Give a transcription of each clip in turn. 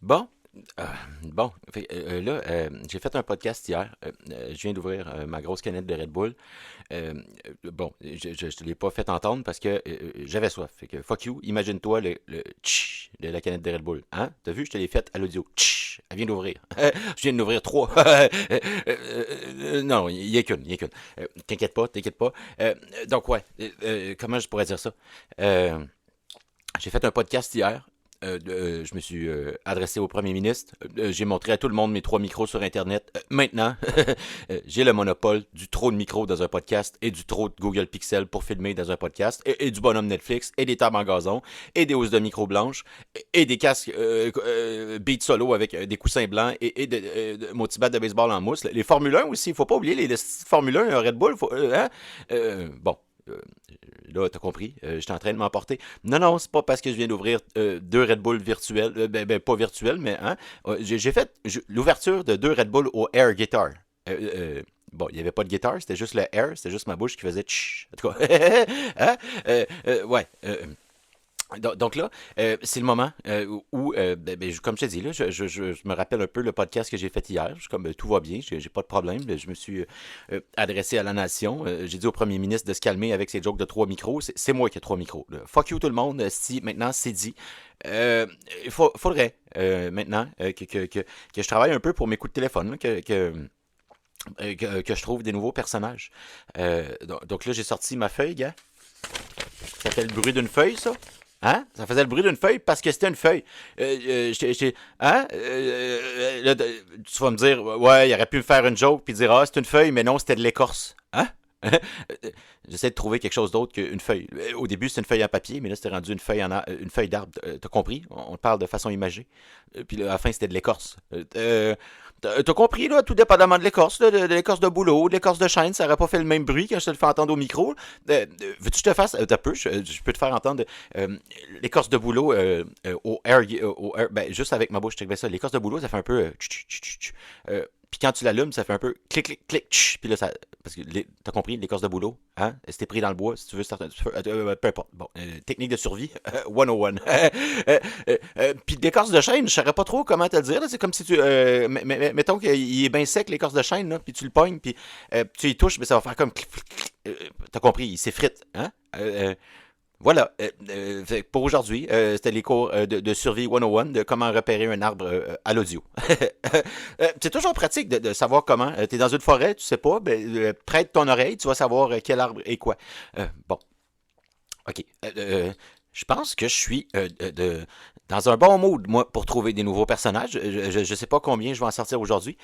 Bon, euh, bon, là, j'ai fait un podcast hier. Je viens d'ouvrir ma grosse canette de Red Bull. Bon, je te l'ai pas fait entendre parce que j'avais soif. Fait que fuck you, imagine-toi le tch de la canette de Red Bull. Hein? T'as vu, je te l'ai faite à l'audio. Tch, elle vient d'ouvrir. Je viens d'ouvrir trois. Non, il y a qu'une, il y a qu'une. T'inquiète pas, t'inquiète pas. Donc ouais, comment je pourrais dire ça? Euh, j'ai fait un podcast hier. Je me suis adressé au premier ministre. J'ai montré à tout le monde mes trois micros sur Internet. Maintenant, j'ai le monopole du trop de micros dans un podcast et du trop de Google Pixel pour filmer dans un podcast et du bonhomme Netflix et des tables en gazon et des housses de micro blanches et des casques beat solo avec des coussins blancs et de mon petit bat de baseball en mousse. Les Formule 1 aussi, il faut pas oublier les Formule 1, Red Bull. Hein? Bon, euh, là, t'as compris, j'étais en train de m'emporter. Non, non, c'est pas parce que je viens d'ouvrir deux Red Bull virtuels, pas virtuels, mais hein, j'ai fait l'ouverture de deux Red Bull au Air Guitar. Bon, il n'y avait pas de guitare, c'était juste le air, c'était juste ma bouche qui faisait tch. En tout cas, hein? Ouais. Donc là, c'est le moment où, comme je te dis, là, je me rappelle un peu le podcast que j'ai fait hier. Je suis comme, tout va bien, j'ai pas de problème. Je me suis adressé à la nation. J'ai dit au premier ministre de se calmer avec ses jokes de trois micros. C'est moi qui ai trois micros. Là. Fuck you tout le monde. Si maintenant c'est dit, faudrait maintenant que je travaille un peu pour mes coups de téléphone, là, que je trouve des nouveaux personnages. Donc là, j'ai sorti ma feuille, gars. Ça fait le bruit d'une feuille, ça? Hein? Ça faisait le bruit d'une feuille parce que c'était une feuille. Hein? Là, tu vas me dire, ouais, il aurait pu me faire une joke puis dire, ah, c'est une feuille, mais non, c'était de l'écorce. Hein? J'essaie de trouver quelque chose d'autre qu'une feuille. Au début, c'était une feuille en papier, mais là, c'était rendu une feuille d'arbre. T'as compris? On parle de façon imagée. Puis là, à la fin, c'était de l'écorce. T'as compris, là, tout dépendamment de l'écorce, là, de l'écorce de boulot, de l'écorce de chêne, ça aurait pas fait le même bruit quand je te le fais entendre au micro. Veux-tu que je te fasse, t'as peu, je peux te faire entendre l'écorce de boulot ben, juste avec ma bouche, je te fais ça. L'écorce de boulot, ça fait un peu puis quand tu l'allumes, ça fait un peu clic, clic, clic, puis là, ça, parce que t'as compris, l'écorce de boulot, hein? Si t'es pris dans le bois, si tu veux, peu importe. Bon, technique de survie, 101. Puis l'écorce de chêne, je saurais pas trop comment te le dire. C'est comme si tu, mettons qu'il est bien sec, l'écorce de chêne, là, puis tu le pognes, puis tu y touches, mais ça va faire comme clic, clic, clic. T'as compris, il s'effrite, hein? Voilà, pour aujourd'hui, c'était les cours de survie 101 de comment repérer un arbre à l'audio. C'est toujours pratique de savoir comment. Tu es dans une forêt, tu sais pas, ben, prête ton oreille, tu vas savoir quel arbre est quoi. Bon, ok. Je pense que je suis dans un bon mood, moi, pour trouver des nouveaux personnages. Je sais pas combien je vais en sortir aujourd'hui,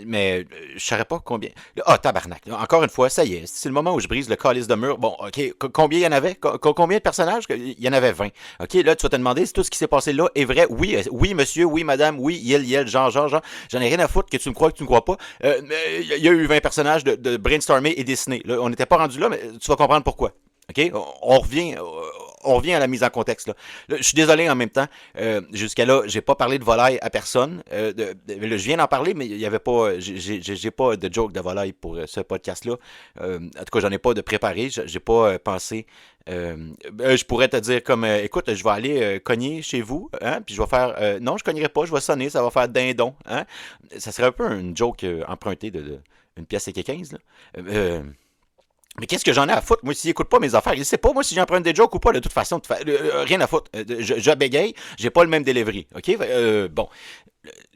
mais je saurais pas combien. Ah, tabarnak. Encore une fois, ça y est. C'est le moment où je brise le calice de mur. Bon, OK. Combien il y en avait? Combien de personnages? Il y en avait 20. OK, là, tu vas te demander si tout ce qui s'est passé là est vrai. Oui, oui, monsieur, oui, madame, oui, yel, genre. J'en ai rien à foutre que tu me crois, que tu me crois pas. Il y a eu 20 personnages de brainstormer et dessiner. Là, on n'était pas rendu là, mais tu vas comprendre pourquoi. OK? On revient à la mise en contexte. Là, je suis désolé en même temps. Jusqu'à là, j'ai pas parlé de volaille à personne. Je viens d'en parler, mais il y avait pas. J'ai pas de joke de volaille pour ce podcast-là. En tout cas, j'en ai pas de préparé. J'ai pas pensé. Je pourrais te dire comme, écoute, je vais aller cogner chez vous, hein, puis je vais faire. Non, je cognerai pas. Je vais sonner. Ça va faire dindon. Hein. Ça serait un peu une joke empruntée de une pièce et 15 là. Mais qu'est-ce que j'en ai à foutre? Moi, s'il écoute pas mes affaires, il sait pas, moi, si j'emprunte des jokes ou pas, de toute façon, rien à foutre. Je bégaye, j'ai pas le même delivery. OK? Bon.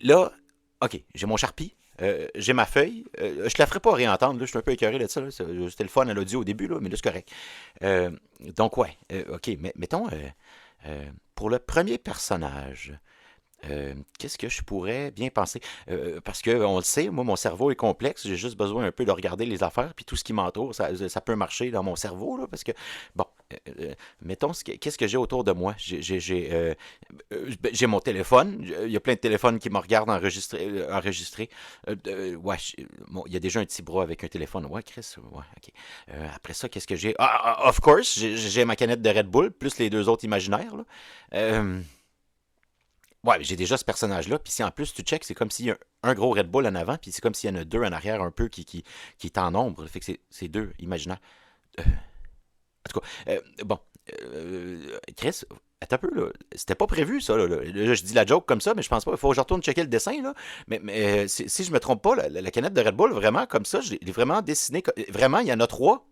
Là, OK, j'ai mon Sharpie, j'ai ma feuille. Je te la ferai pas réentendre, là, je suis un peu écœuré de ça. Là. C'était le fun à l'audio au début, là, mais là, c'est correct. Donc, ouais. OK, mais mettons, pour le premier personnage, qu'est-ce que je pourrais bien penser? Parce que on le sait, moi, mon cerveau est complexe. J'ai juste besoin un peu de regarder les affaires, puis tout ce qui m'entoure, ça peut marcher dans mon cerveau, là, parce que, bon, mettons, qu'est-ce que j'ai autour de moi? J'ai mon téléphone. Il y a plein de téléphones qui me regardent enregistrés. Ouais, bon, il y a déjà un petit bras avec un téléphone. Ouais, Chris, ouais, ok. Après ça, qu'est-ce que j'ai? Of course, j'ai ma canette de Red Bull, plus les deux autres imaginaires, là. Ouais, j'ai déjà ce personnage-là, puis si en plus tu check, c'est comme s'il y a un gros Red Bull en avant, puis c'est comme s'il y en a deux en arrière un peu qui est en ombre, fait que c'est deux imaginaires. En tout cas, bon, Chris, attends un peu, là. C'était pas prévu, ça, là. Là, je dis la joke comme ça, mais je pense pas. Il faut que je retourne checker le dessin, là. Mais si je me trompe pas, la canette de Red Bull, vraiment, comme ça, je l'ai vraiment dessinée. Vraiment, il y en a trois.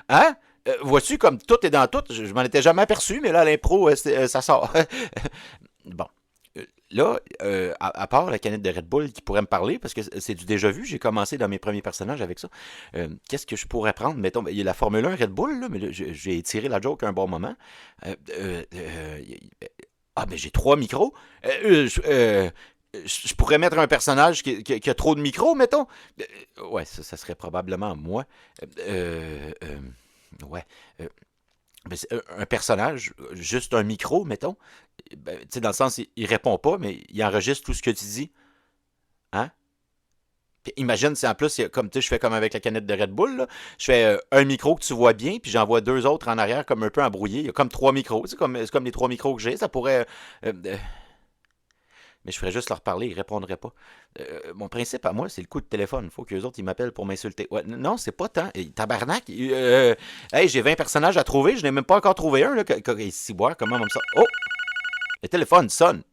Hein? Vois-tu, comme tout est dans tout, je m'en étais jamais aperçu, mais là, à l'impro, ça sort. Bon. Là, à part la canette de Red Bull qui pourrait me parler, parce que c'est du déjà vu, j'ai commencé dans mes premiers personnages avec ça. Qu'est-ce que je pourrais prendre? Mettons, il y a la Formule 1 Red Bull, là, mais là, j'ai étiré la joke à un bon moment. Mais j'ai trois micros. Je pourrais mettre un personnage qui a trop de micros, mettons. Ouais, ça serait probablement moi. Ouais. Ben, un personnage, juste un micro, mettons. Ben, tu sais, dans le sens, il répond pas, mais il enregistre tout ce que tu dis. Hein? Puis imagine si en plus, comme tu sais, je fais comme avec la canette de Red Bull, là, je fais un micro que tu vois bien, puis j'envoie deux autres en arrière comme un peu embrouillés. Il y a comme trois micros, c'est comme les trois micros que j'ai. Ça pourrait. Mais je ferais juste leur parler, ils répondraient pas. Mon principe à moi, c'est le coup de téléphone. Il faut que les autres ils m'appellent pour m'insulter. Ouais, non, c'est pas tant. Tabarnak. Hey, j'ai 20 personnages à trouver, je n'ai même pas encore trouvé un. Là, boire, comment on me ça? Oh! Le téléphone sonne.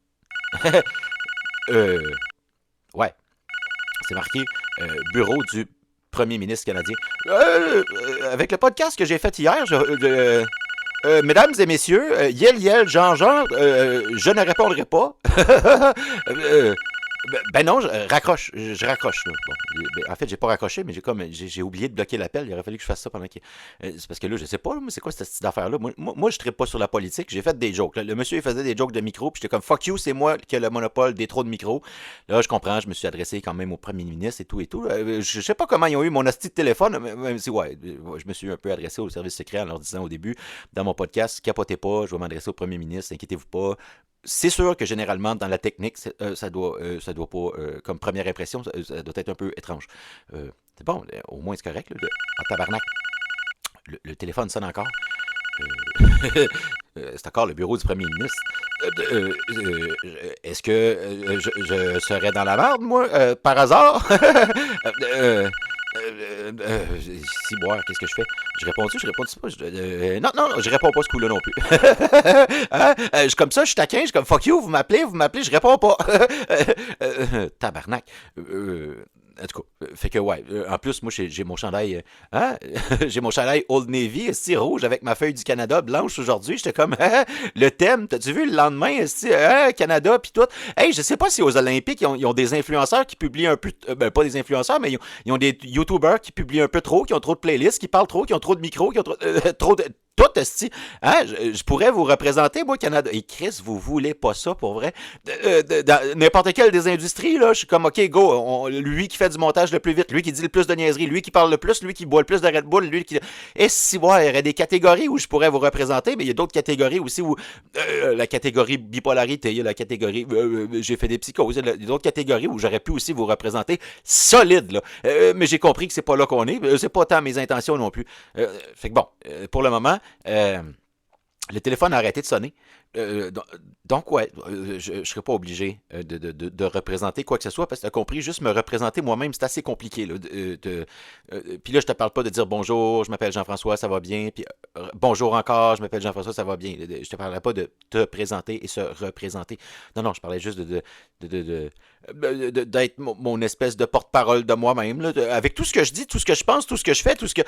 euh, ouais, c'est marqué bureau du premier ministre canadien. Avec le podcast que j'ai fait hier, mesdames et messieurs, yel, Jean, je ne répondrai pas. Ben non, je raccroche. Je raccroche. Là. Bon, en fait, j'ai pas raccroché, mais j'ai oublié de bloquer l'appel. Il aurait fallu que je fasse ça pendant qu'il. C'est parce que là, je sais pas, là, c'est quoi cette petite affaire-là. Moi je ne pas sur la politique. J'ai fait des jokes. Là. Le monsieur, il faisait des jokes de micro, puis j'étais comme fuck you, c'est moi qui ai le monopole des trous de micro. Là, je comprends, je me suis adressé quand même au premier ministre et tout et tout. Je sais pas comment ils ont eu mon hostie de téléphone, même si, ouais, je me suis un peu adressé au service secret en leur disant au début, dans mon podcast, capotez pas, je vais m'adresser au premier ministre, inquiétez-vous pas. C'est sûr que généralement, dans la technique, ça doit pas, comme première impression, ça doit être un peu étrange. C'est bon, au moins c'est correct. Là, tabarnak, le téléphone sonne encore. C'est encore le bureau du premier ministre. Est-ce que je serais dans la merde, moi, par hasard? Si boire, qu'est-ce que je fais? Je réponds-tu? Je réponds-tu pas? Non, je réponds pas ce coup-là non plus. Hein? Je suis comme ça, je suis taquin, je suis comme fuck you, vous m'appelez, je réponds pas. Tabarnak. En tout cas, fait que ouais, en plus, moi j'ai mon chandail, hein? J'ai mon chandail Old Navy, rouge avec ma feuille du Canada blanche aujourd'hui. J'étais comme, hein? Le thème, t'as-tu vu le lendemain, hein? Canada pis tout. Hey, je sais pas si aux Olympiques, ils ont des influenceurs qui publient un peu, ben pas des influenceurs, mais ils ont des YouTubers qui publient un peu trop, qui ont trop de playlists, qui parlent trop, qui ont trop de micros, qui ont trop de tout, esti. Hein? Je pourrais vous représenter, moi, Canada. Et Chris, vous voulez pas ça, pour vrai? Dans n'importe quelle des industries, là, je suis comme, OK, go. Lui qui fait du montage le plus vite, lui qui dit le plus de niaiseries, lui qui parle le plus, lui qui boit le plus de Red Bull, lui qui... Et si, ouais, il y aurait des catégories où je pourrais vous représenter, mais il y a d'autres catégories aussi où... la catégorie bipolarité, il y a la catégorie... j'ai fait des psychoses, il y a d'autres catégories où j'aurais pu aussi vous représenter solide, là. Mais j'ai compris que c'est pas là qu'on est. C'est pas tant mes intentions non plus. Fait que bon, pour le moment... le téléphone a arrêté de sonner. Donc, ouais, je ne serais pas obligé de représenter quoi que ce soit, parce que tu as compris, juste me représenter moi-même, c'est assez compliqué. Là, puis là, je te parle pas de dire bonjour, je m'appelle Jean-François, ça va bien, puis bonjour encore, je m'appelle Jean-François, ça va bien. Je te parlerai pas de te présenter et se représenter. Non, je parlais juste d'être mon espèce de porte-parole de moi-même, là, avec tout ce que je dis, tout ce que je pense, tout ce que je fais, tout ce que...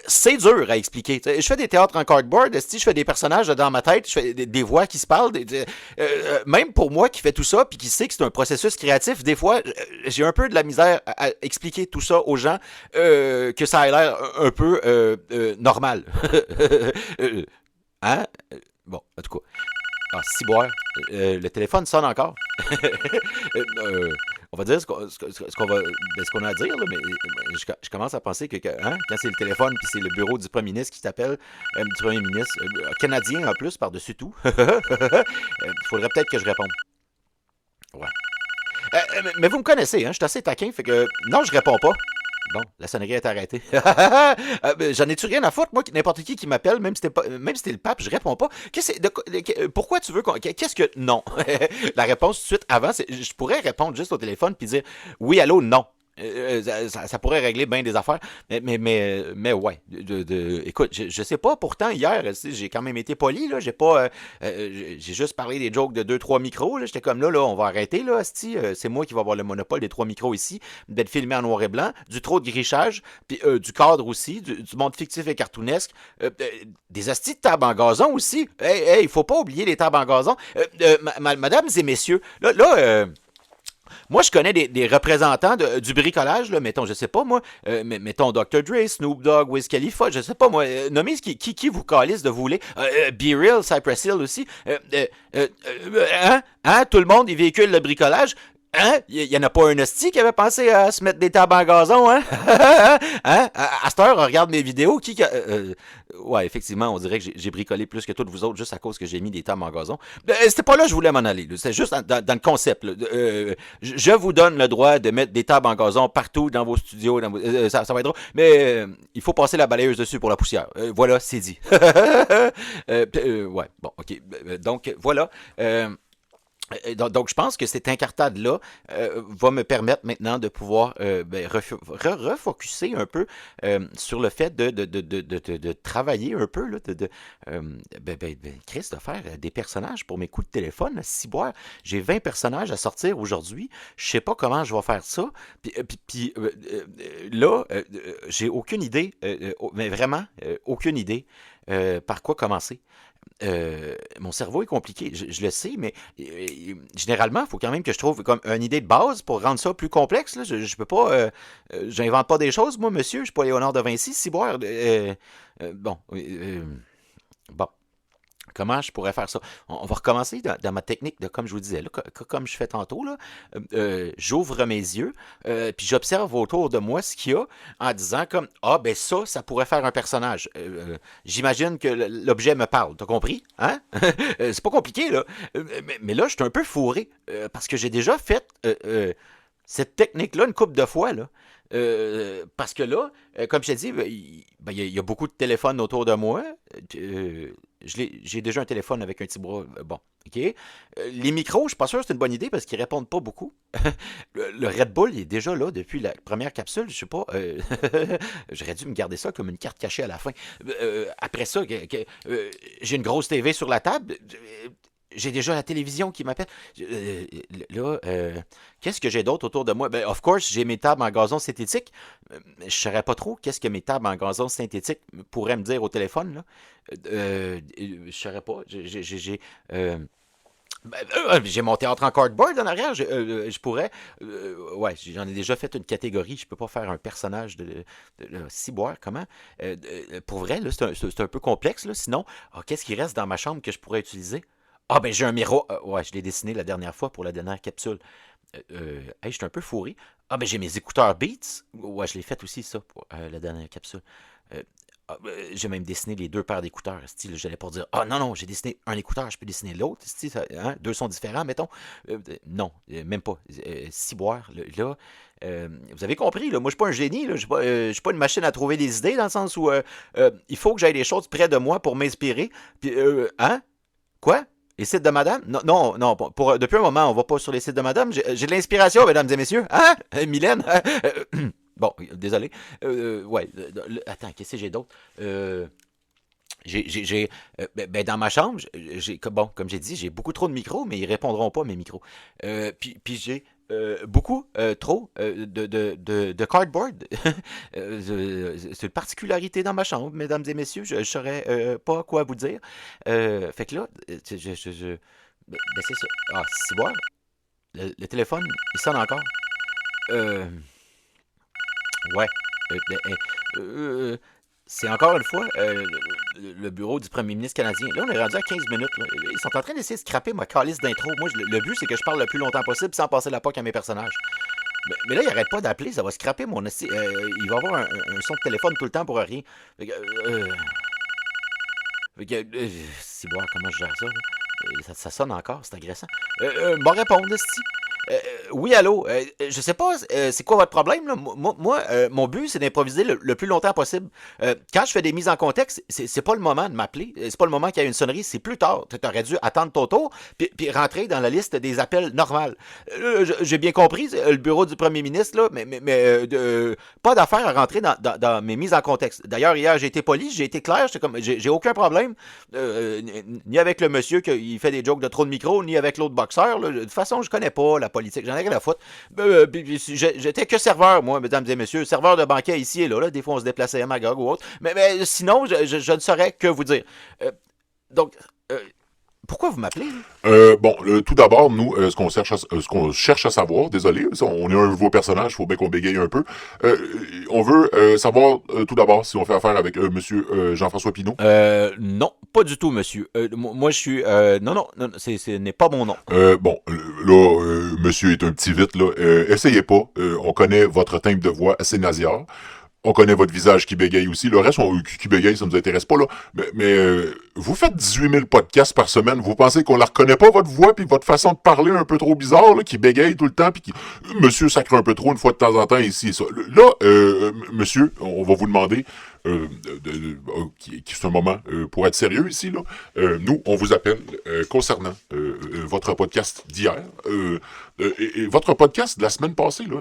c'est dur à expliquer. Je fais des théâtres en cardboard, je fais des personnages dans ma tête, je fais des voix qui se parlent, même pour moi qui fais tout ça, puis qui sait que c'est un processus créatif, des fois, j'ai un peu de la misère à expliquer tout ça aux gens, que ça a l'air un peu normal. Hein? Bon, en tout cas. Ah, ciboire. Le téléphone sonne encore. On va dire ce qu'on a à dire, là, mais je commence à penser que hein, quand c'est le téléphone puis c'est le bureau du premier ministre qui t'appelle, du premier ministre, canadien en plus, par-dessus tout, il faudrait peut-être que je réponde. Ouais. Mais vous me connaissez, hein, je suis assez taquin, fait que non, je réponds pas. Bon, la sonnerie est arrêtée. J'en ai-tu rien à foutre, moi, n'importe qui m'appelle, même si c'était le pape, je réponds pas. Pourquoi tu veux qu'est-ce que... Non. La réponse tout de suite avant, je pourrais répondre juste au téléphone puis dire oui, allô, non. Ça pourrait régler bien des affaires. Mais ouais. Écoute, je sais pas, pourtant, hier, tu sais, j'ai quand même été poli, là. J'ai pas. J'ai juste parlé des jokes de deux trois micros, là. J'étais comme là, on va arrêter, là, asti. C'est moi qui vais avoir le monopole des 3 micros ici, d'être filmé en noir et blanc, du trop de grichage, puis du cadre aussi, du monde fictif et cartoonesque, des astis de tables en gazon aussi. Hey, il faut pas oublier les tables en gazon. Madames et messieurs, moi, je connais des représentants du bricolage, là, mettons, je sais pas, moi, mettons Dr. Dre, Snoop Dogg, Wiz Khalifa, je sais pas, moi, nommez qui vous calisse de vous voulez. Be Real, Cypress Hill aussi. Hein? Tout le monde, il véhicule le bricolage. Hein? Il y en a pas un hostie qui avait pensé à se mettre des tables en gazon, hein? Hein? À cette heure, on regarde mes vidéos. Ouais, effectivement, on dirait que j'ai bricolé plus que toutes vous autres juste à cause que j'ai mis des tables en gazon. C'était pas là que je voulais m'en aller. C'est juste dans le concept. Là. Je vous donne le droit de mettre des tables en gazon partout dans vos studios. Ça va être drôle. Mais il faut passer la balayeuse dessus pour la poussière. Voilà, c'est dit. Ouais, bon, ok. Donc, voilà. Donc, je pense que cette incartade-là va me permettre maintenant de pouvoir refocuser un peu sur le fait de travailler un peu, là, Chris, de faire des personnages pour mes coups de téléphone. Ciboire, j'ai 20 personnages à sortir aujourd'hui. Je sais pas comment je vais faire ça. Là, j'ai aucune idée, mais vraiment, aucune idée par quoi commencer. Mon cerveau est compliqué, je le sais, mais généralement, il faut quand même que je trouve comme une idée de base pour rendre ça plus complexe. Là. Je peux pas. J'invente pas des choses, moi, monsieur. Je suis pas Léonard de Vinci, ciboire. Bon. Comment je pourrais faire ça? On va recommencer dans ma technique de, comme je vous disais, là, comme je fais tantôt, là, j'ouvre mes yeux, puis j'observe autour de moi ce qu'il y a en disant comme, ah ben ça pourrait faire un personnage. J'imagine que l'objet me parle, t'as compris? Hein? C'est pas compliqué, là. Mais là, je suis un peu fourré, parce que j'ai déjà fait cette technique-là une couple de fois, là. Parce que là, comme je t'ai dit, il y a beaucoup de téléphones autour de moi. J'ai déjà un téléphone avec un petit bras. Bon, OK. Les micros, je suis pas sûr que c'est une bonne idée parce qu'ils répondent pas beaucoup. Le Red Bull, il est déjà là depuis la première capsule. Je sais pas. J'aurais dû me garder ça comme une carte cachée à la fin. Après ça, j'ai une grosse TV sur la table. J'ai déjà la télévision qui m'appelle. Là, qu'est-ce que j'ai d'autre autour de moi? Ben, of course, j'ai mes tables en gazon synthétique. Je ne saurais pas trop qu'est-ce que mes tables en gazon synthétique pourraient me dire au téléphone. Là. Je ne saurais pas. J'ai mon théâtre en cardboard en arrière. Je pourrais. Ouais, j'en ai déjà fait une catégorie. Je peux pas faire un personnage de ciboire. Comment? Pour vrai, là, c'est un peu complexe. Là. Sinon, qu'est-ce qui reste dans ma chambre que je pourrais utiliser? Ah, ben j'ai un miroir. Ouais, je l'ai dessiné la dernière fois pour la dernière capsule. Hey, je suis un peu fourré. Ah, ben j'ai mes écouteurs Beats. Ouais, je l'ai fait aussi, ça, pour la dernière capsule. Euh, j'ai même dessiné les deux paires d'écouteurs. Style, j'allais pas dire, ah non, non, j'ai dessiné un écouteur, je peux dessiner l'autre. Style, deux sont différents, mettons. Non, même pas. Ciboire, là. Vous avez compris, là, moi je suis pas un génie, là, je suis pas une machine à trouver des idées dans le sens où il faut que j'aille des choses près de moi pour m'inspirer. Puis, hein? Quoi? Les sites de madame? Non, non, non. Depuis un moment, on va pas sur les sites de madame. J'ai de l'inspiration, mesdames et messieurs. Hein? Mylène? Bon, désolé. Ouais. Attends, qu'est-ce que j'ai d'autre? Dans ma chambre, bon, comme j'ai dit, j'ai beaucoup trop de micros, mais ils répondront pas, mes micros. Puis j'ai beaucoup trop de cardboard. C'est une particularité dans ma chambre, mesdames et messieurs. Je ne saurais pas quoi vous dire. Fait que là, c'est ça. Ah, c'est bon. Le téléphone, il sonne encore. Euh, ouais. C'est encore une fois le bureau du premier ministre canadien. Là, on est rendu à 15 minutes. Là. Ils sont en train d'essayer de scraper ma calice d'intro. Moi, le but, c'est que je parle le plus longtemps possible sans passer la POC à mes personnages. Mais là, il arrête pas d'appeler, ça va scraper mon esti. Il va avoir un son de téléphone tout le temps pour rien. C'est bon, comment je gère ça? Là? Ça sonne encore, c'est agressant. M'a répondre, esti. Oui, allô. Je sais pas, c'est quoi votre problème, là? Mon but, c'est d'improviser le plus longtemps possible. Quand je fais des mises en contexte, c'est pas le moment de m'appeler. C'est pas le moment qu'il y a une sonnerie, c'est plus tard. Tu aurais dû attendre ton tour, puis rentrer dans la liste des appels normales. J'ai bien compris, le bureau du premier ministre, là, pas d'affaire à rentrer dans mes mises en contexte. D'ailleurs, hier, j'ai été poli, j'ai été clair, j'ai aucun problème, ni avec le monsieur qui fait des jokes de trop de micro, ni avec l'autre boxeur. Là. De toute façon, je connais pas la politique, j'en ai rien à foutre. J'étais que serveur, moi, mesdames et messieurs, serveur de banquet ici et là. Des fois, on se déplaçait à Magog ou autre. Mais sinon, je ne saurais que vous dire. Donc, pourquoi vous m'appelez? Tout d'abord, nous, ce qu'on cherche à savoir, désolé, on est un nouveau personnage, il faut bien qu'on bégaye un peu. On veut savoir tout d'abord si on fait affaire avec Monsieur Jean-François Pinault. Non, pas du tout, monsieur. Moi, je suis... non, ce n'est pas mon nom. Monsieur est un petit vite, là. Essayez pas. On connaît votre timbre de voix assez nasillard. On connaît votre visage qui bégaye aussi. Le reste, qui bégaye, ça nous intéresse pas, là. Vous faites 18 000 podcasts par semaine. Vous pensez qu'on la reconnaît pas, votre voix, puis votre façon de parler un peu trop bizarre, là, qui bégaye tout le temps, puis qui... Monsieur sacre un peu trop une fois de temps en temps, ici et ça. Là, monsieur, on va vous demander... c'est un moment pour être sérieux ici, là. Nous, on vous appelle concernant votre podcast d'hier. Et votre podcast de la semaine passée, là,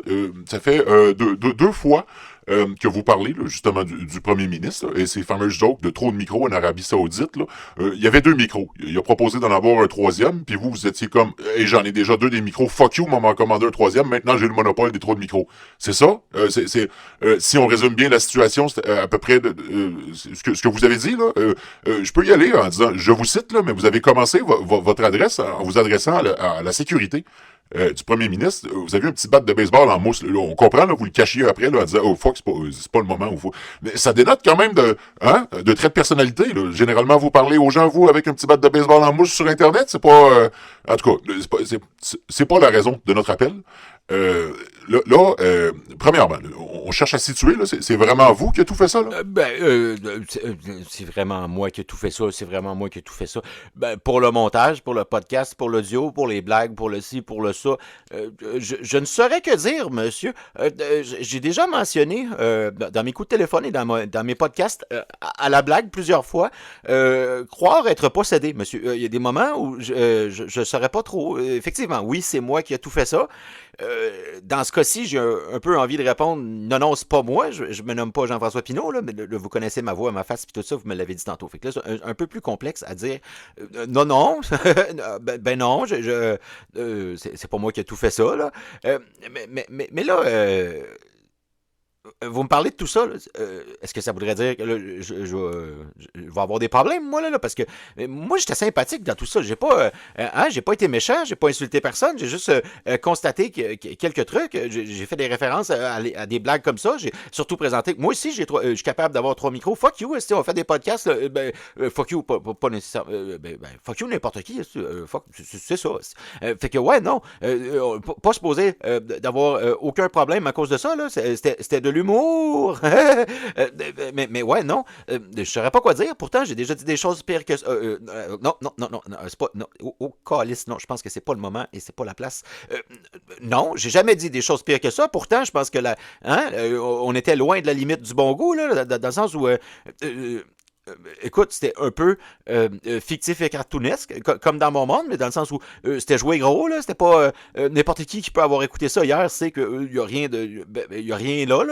ça fait deux fois que vous parlez là, justement du premier ministre là, et ces fameuses jokes de trop de micros en Arabie Saoudite. Là. Il y avait 2 micros. Il a proposé d'en avoir un troisième, puis vous étiez comme hey, j'en ai déjà 2 des micros, fuck you, m'en commandé un troisième, maintenant j'ai le monopole des trop de micros. C'est ça? Si on résume bien la situation, c'est à peu près ce que vous avez dit, là. Je peux y aller en disant, je vous cite, là, mais vous avez commencé votre adresse en vous adressant à la sécurité. Du premier ministre, vous avez un petit bat de baseball en mousse. Là, on comprend, là, vous le cachiez après là, en disant oh fuck, c'est pas le moment où faut. Mais ça dénote quand même de traits de personnalité. Là. Généralement, vous parlez aux gens, vous, avec un petit bat de baseball en mousse sur Internet, c'est pas. En tout cas, c'est pas la raison de notre appel. Premièrement, on cherche à situer, là, c'est vraiment vous qui avez tout fait ça, là? C'est vraiment moi qui ai tout fait ça, c'est vraiment moi qui ai tout fait ça. Pour le montage, pour le podcast, pour l'audio, pour les blagues, pour le ci, pour le ça, je ne saurais que dire, monsieur. J'ai déjà mentionné dans mes coups de téléphone et dans mes podcasts, à la blague plusieurs fois, croire être possédé, monsieur. Il y a des moments où je saurais pas trop. Effectivement, oui, c'est moi qui ai tout fait ça. Dans ce cas-ci, j'ai un peu envie de répondre non, c'est pas moi, je me nomme pas Jean-François Pinault, là, mais là, vous connaissez ma voix, ma face, puis tout ça, vous me l'avez dit tantôt. Fait que là, c'est un peu plus complexe à dire non, non, c'est pas moi qui ai tout fait ça, là. Mais là, vous me parlez de tout ça, là. Est-ce que ça voudrait dire que là, je vais avoir des problèmes, moi, là, parce que moi, j'étais sympathique dans tout ça. J'ai pas été méchant, j'ai pas insulté personne, j'ai juste constaté quelques trucs. J'ai fait des références à des blagues comme ça. J'ai surtout présenté que moi aussi, je suis capable d'avoir 3 micros. Fuck you, si on fait des podcasts, fuck you, pas nécessairement. Fuck you, n'importe qui. Fuck, c'est ça. Fait que, ouais, non, pas supposé d'avoir aucun problème à cause de ça, là. C'était de l'humour. mais ouais, non. Je saurais pas quoi dire. Pourtant, j'ai déjà dit des choses pires que ça. Non, c'est pas. Non, calice, non. Je pense que c'est pas le moment et c'est pas la place. Non, j'ai jamais dit des choses pires que ça. Pourtant, je pense que on était loin de la limite du bon goût, là, dans le sens où. Écoute, c'était un peu fictif et cartoonesque, comme dans mon monde, mais dans le sens où c'était joué gros, là, c'était pas n'importe qui peut avoir écouté ça hier, sait qu'il y a rien y a rien là,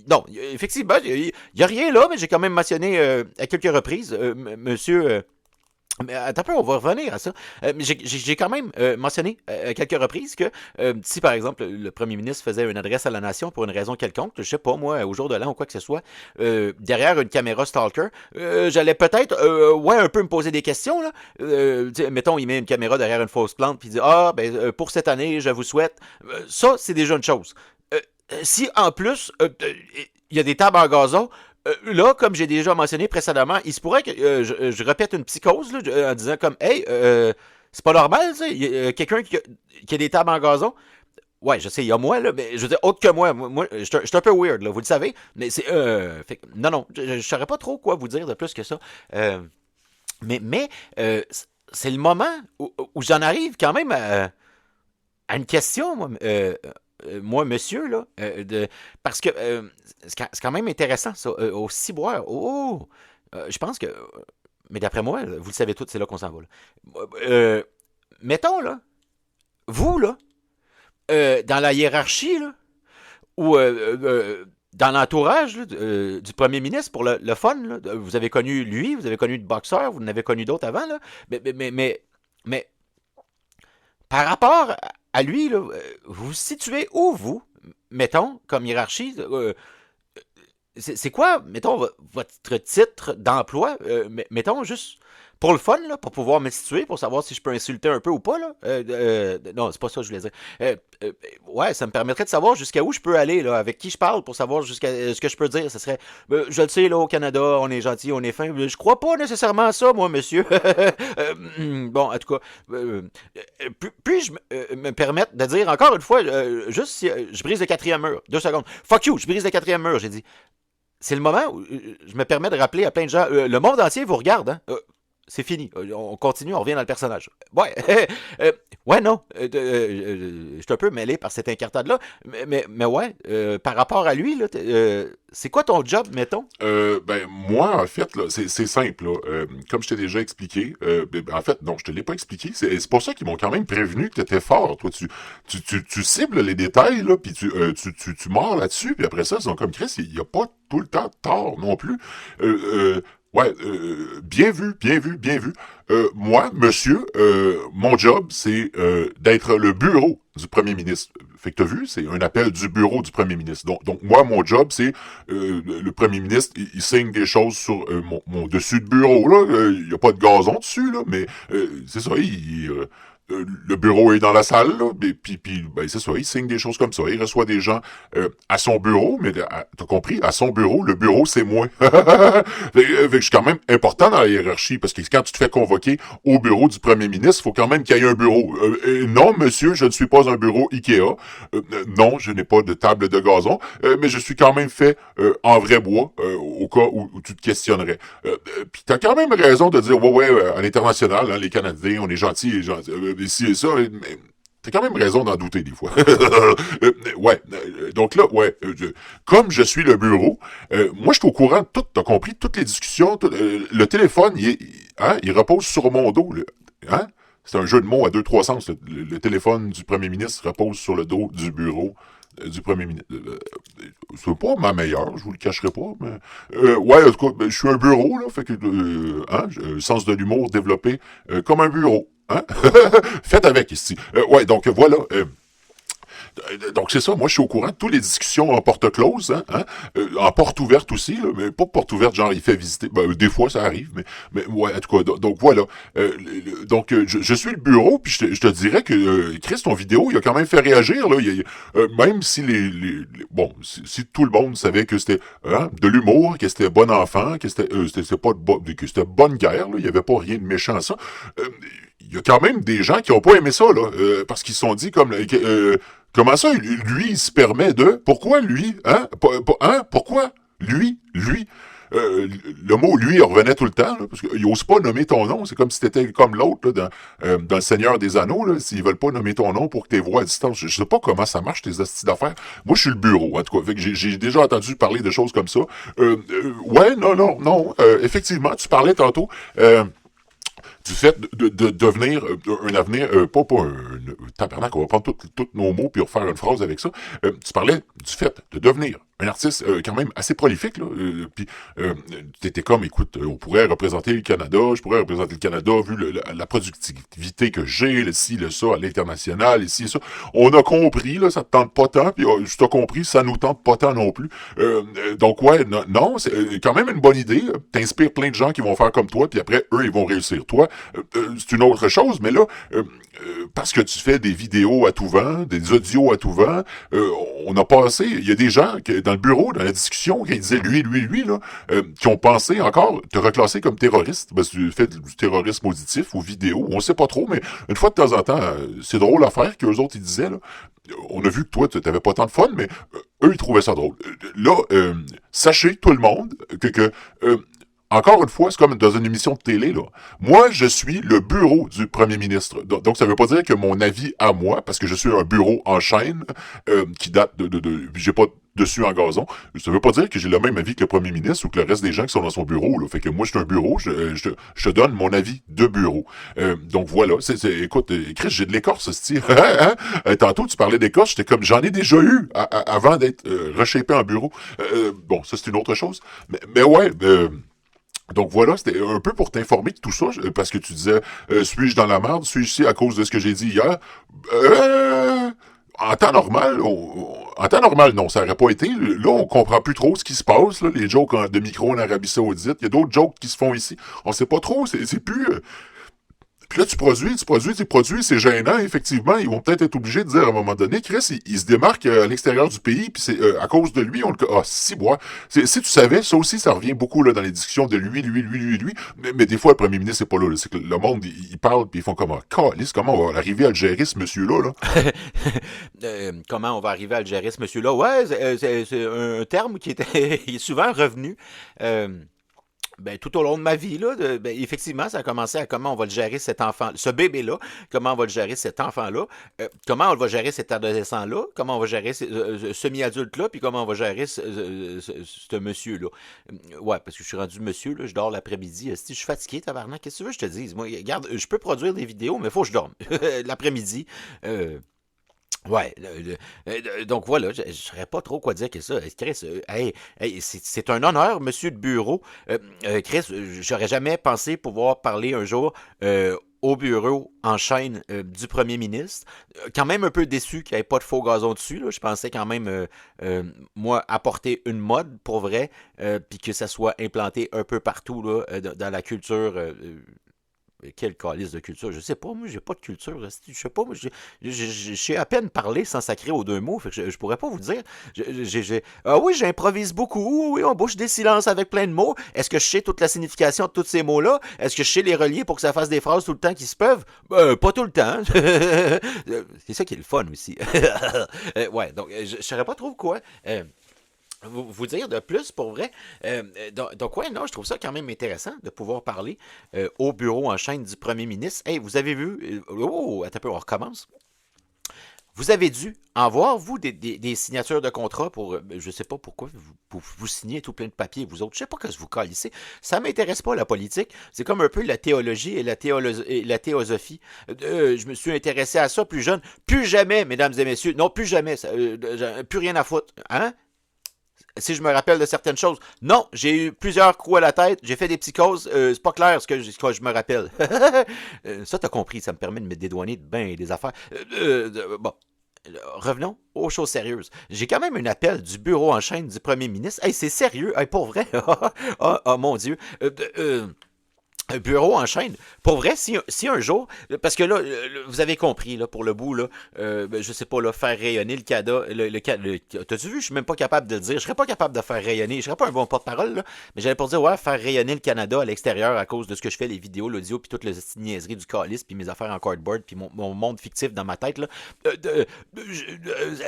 non, effectivement, il y a rien là, mais j'ai quand même mentionné à quelques reprises, monsieur. Mais attends un peu, on va revenir à ça. Mais j'ai quand même mentionné à quelques reprises que si, par exemple, le premier ministre faisait une adresse à la nation pour une raison quelconque, je sais pas, moi, au jour de l'an ou quoi que ce soit, derrière une caméra stalker, j'allais peut-être, un peu me poser des questions, là. Mettons, il met une caméra derrière une fausse plante, puis il dit, pour cette année, je vous souhaite. Ça, c'est déjà une chose. Si, en plus, il y a des tables en gazon, là, comme j'ai déjà mentionné précédemment, il se pourrait que je répète une psychose là, en disant comme hey, c'est pas normal, ça. Il y a quelqu'un qui a des tables en gazon. Ouais, je sais, il y a moi, là, mais je veux dire, autre que moi, je suis un peu weird, là, vous le savez, mais c'est. Non, je saurais pas trop quoi vous dire de plus que ça. Mais c'est le moment où j'en arrive quand même à une question, moi, monsieur, là, parce que c'est quand même intéressant, ça, au ciboire. Oh! Je pense que, mais d'après moi, vous le savez tous, c'est là qu'on s'en va. Là. Mettons, là, vous, là, dans la hiérarchie, là, ou dans l'entourage là, du premier ministre, pour le fun, là, vous avez connu lui, vous avez connu de boxeur, vous en avez connu d'autres avant, là, mais par rapport à lui, là, vous vous situez où, vous, mettons, comme hiérarchie, c'est quoi, mettons, votre titre d'emploi, mettons, juste pour le fun, là, pour pouvoir me situer, pour savoir si je peux insulter un peu ou pas, là. Non, c'est pas ça que je voulais dire. Ouais, ça me permettrait de savoir jusqu'à où je peux aller, là, avec qui je parle, pour savoir jusqu'à ce que je peux dire. Ce serait, je le sais, là, au Canada, on est gentil, on est fin. Je crois pas nécessairement à ça, moi, monsieur. Bon, en tout cas, puis-je me permettre de dire, encore une fois, juste si je brise le quatrième mur. 2 secondes. Fuck you, je brise le quatrième mur, j'ai dit. C'est le moment où je me permets de rappeler à plein de gens, le monde entier vous regarde, hein. C'est fini. On continue, on revient dans le personnage. Ouais, ouais, non. Je suis un peu mêlé par cette incartade-là. Mais ouais, par rapport à lui, là, c'est quoi ton job, mettons? Ben, moi, en fait, là, c'est simple. Là. Comme je t'ai déjà expliqué, en fait, non, je te l'ai pas expliqué. C'est pour ça qu'ils m'ont quand même prévenu que t'étais fort. Toi, tu cibles les détails, là, puis tu mords là-dessus, puis après ça, ils sont comme Chris, il y a pas tout le temps de tort non plus. Ouais, bien vu, bien vu, bien vu. Moi, monsieur, mon job, c'est d'être le bureau du premier ministre. Fait que t'as vu, c'est un appel du bureau du premier ministre. Donc moi, mon job, c'est le premier ministre, il signe des choses sur mon dessus de bureau, là. Il y a pas de gazon dessus, là, mais c'est ça, le bureau est dans la salle, là, puis ben, c'est ça, il signe des choses comme ça. Il reçoit des gens à son bureau, mais t'as compris, à son bureau, le bureau, c'est moi. Fait que je suis quand même important dans la hiérarchie, parce que quand tu te fais convoquer au bureau du premier ministre, il faut quand même qu'il y ait un bureau. Non, monsieur, je ne suis pas un bureau Ikea. Non, je n'ai pas de table de gazon, mais je suis quand même fait en vrai bois, au cas où tu te questionnerais. Puis t'as quand même raison de dire, ouais, à l'international, hein, les Canadiens, on est gentils, ici et ça, mais t'as quand même raison d'en douter des fois. Ouais, donc là, ouais, comme je suis le bureau, moi je suis au courant de tout, t'as compris, toutes les discussions, le téléphone, il repose sur mon dos, là, hein? C'est un jeu de mots à 2-3 sens. Le téléphone du premier ministre repose sur le dos du bureau du premier ministre. C'est pas ma meilleure, je vous le cacherai pas, mais ouais, en tout cas, je suis un bureau, là, fait que hein, j'ai un sens de l'humour développé comme un bureau. Hein? Faites avec ici. Ouais, donc voilà. Donc c'est ça, moi je suis au courant de toutes les discussions en porte close, hein, en porte ouverte aussi, là, mais pas porte ouverte, genre il fait visiter. Ben, des fois ça arrive, mais ouais, en tout cas, donc voilà. Je suis le bureau, puis je te dirais que Chris, ton vidéo, il a quand même fait réagir, là. Même si bon, si tout le monde savait que c'était de l'humour, que c'était bon enfant, que c'était pas que c'était bonne guerre, là, il y avait pas rien de méchant à ça. Il y a quand même des gens qui ont pas aimé ça, là, parce qu'ils se sont dit comme comment ça, lui, il se permet de... Pourquoi lui? Hein? Pourquoi? Lui? Le mot « lui » il revenait tout le temps, là, parce qu'il n'ose pas nommer ton nom. C'est comme si t'étais comme l'autre là, dans Le Seigneur des Anneaux, là, s'ils veulent pas nommer ton nom pour que t'es voix à distance. Je sais pas comment ça marche, tes astuces d'affaires. Moi, je suis le bureau, en tout cas. Fait que j'ai déjà entendu parler de choses comme ça. Ouais, non. Effectivement, tu parlais tantôt... du fait de devenir un avenir, pas un tabernacle, on va prendre tous nos mots puis refaire une phrase avec ça. Tu parlais du fait de devenir un artiste quand même assez prolifique, là. Puis t'étais comme, écoute, on pourrait représenter le Canada, je pourrais représenter le Canada vu la productivité que j'ai, le ci, le ça, à l'international, ici et ça. On a compris, là, ça te tente pas tant, puis je t'ai compris, ça nous tente pas tant non plus. Donc ouais, non, c'est quand même une bonne idée. T'inspires plein de gens qui vont faire comme toi, puis après, eux, ils vont réussir. Toi, c'est une autre chose, mais là, parce que tu fais des vidéos à tout vent, des audios à tout vent, on a passé, il y a des gens dans le bureau, dans la discussion, qui disaient lui, là, qui ont pensé encore te reclasser comme terroriste, parce que tu fais du terrorisme auditif ou vidéo, on sait pas trop, mais une fois de temps en temps, c'est drôle à faire qu'eux autres, ils disaient, là, on a vu que toi, tu n'avais pas tant de fun, mais eux, ils trouvaient ça drôle. Là, sachez, tout le monde, que encore une fois, c'est comme dans une émission de télé, là. Moi, je suis le bureau du premier ministre. Donc, ça veut pas dire que mon avis à moi, parce que je suis un bureau en chaîne, qui date j'ai pas dessus en gazon. Ça veut pas dire que j'ai le même avis que le premier ministre ou que le reste des gens qui sont dans son bureau, là. Fait que moi, je suis un bureau, je te donne mon avis de bureau. Donc voilà, écoute, Chris, j'ai de l'écorce, ce tantôt, tu parlais d'écorce, j'étais comme, j'en ai déjà eu avant d'être reshapé en bureau. Bon, ça, c'est une autre chose. Mais ouais, donc voilà, c'était un peu pour t'informer de tout ça, parce que tu disais, suis-je dans la merde, suis-je ici à cause de ce que j'ai dit hier? En temps normal, non, ça aurait pas été. Là, on comprend plus trop ce qui se passe, là, les jokes de micro en Arabie Saoudite. Il y a d'autres jokes qui se font ici. On sait pas trop, c'est plus... Puis là, tu produis, c'est gênant, effectivement. Ils vont peut-être être obligés de dire à un moment donné, Chris, il se démarque à l'extérieur du pays, puis c'est à cause de lui, on le... Ah, si, moi. Si tu savais, ça aussi, ça revient beaucoup là dans les discussions de lui. Mais des fois, le premier ministre, c'est pas là. C'est que le monde, il parle, puis ils font comme, calice, comment on va arriver à le gérer, ce monsieur-là, là? Comment on va arriver à le gérer, ce monsieur-là? Ouais, c'est un terme qui était il est souvent revenu. Ben, tout au long de ma vie, là, effectivement, ça a commencé à comment on va le gérer cet enfant, ce bébé-là, comment on va le gérer cet enfant-là, comment on va gérer cet adolescent-là, comment on va gérer ce semi-adulte-là, puis comment on va gérer ce monsieur-là. Ouais, parce que je suis rendu monsieur, là, je dors l'après-midi. Si je suis fatigué, tabarnak, qu'est-ce que tu veux que je te dise? Moi, regarde, je peux produire des vidéos, mais il faut que je dorme. L'après-midi. Ouais, donc voilà, je ne saurais pas trop quoi dire que ça. Chris, c'est un honneur, monsieur de bureau. Chris, j'aurais jamais pensé pouvoir parler un jour au bureau en chaîne du premier ministre. Quand même un peu déçu qu'il n'y ait pas de faux gazon dessus. Là. Je pensais quand même, moi, apporter une mode pour vrai, puis que ça soit implanté un peu partout là, dans la culture. Quel calice de culture? Je sais pas, moi, j'ai pas de culture. Je sais pas, moi, je sais à peine parler sans sacrer aux deux mots. Fait que je pourrais pas vous dire. Ah oui, j'improvise beaucoup. Oui, on bouche des silences avec plein de mots. Est-ce que je sais toute la signification de tous ces mots-là? Est-ce que je sais les relier pour que ça fasse des phrases tout le temps qui se peuvent? Pas tout le temps. C'est ça qui est le fun aussi. Ouais, donc, je saurais pas trop quoi. Vous dire de plus pour vrai. Donc, ouais, non, je trouve ça quand même intéressant de pouvoir parler au bureau en chaîne du premier ministre. Hey, vous avez vu. Oh, attends un peu, on recommence. Vous avez dû en voir, vous, des signatures de contrat pour. Je sais pas pourquoi vous signez tout plein de papiers, vous autres. Je sais pas que vous calissez. Ça m'intéresse pas, la politique. C'est comme un peu la théologie et la théosophie. Je me suis intéressé à ça plus jeune. Plus jamais, mesdames et messieurs. Non, plus jamais. Plus rien à foutre. Hein? Si je me rappelle de certaines choses. Non, j'ai eu plusieurs coups à la tête, j'ai fait des psychoses, c'est pas clair ce que je me rappelle. Ça, t'as compris, ça me permet de me dédouaner de ben des affaires. Bon, revenons aux choses sérieuses. J'ai quand même un appel du bureau en chaîne du premier ministre. Hey, c'est sérieux, hey, pour vrai. Oh, mon Dieu. Un bureau en chaîne. Pour vrai, si un jour, parce que là, vous avez compris, là, pour le bout, là, je sais pas, là, faire rayonner le Canada, t'as-tu vu, je suis même pas capable de le dire, je serais pas capable de faire rayonner, je serais pas un bon porte-parole, là, mais j'allais pour dire, ouais, faire rayonner le Canada à l'extérieur à cause de ce que je fais, les vidéos, l'audio, puis toutes les niaiseries du calice, puis mes affaires en cardboard, puis mon monde fictif dans ma tête, là,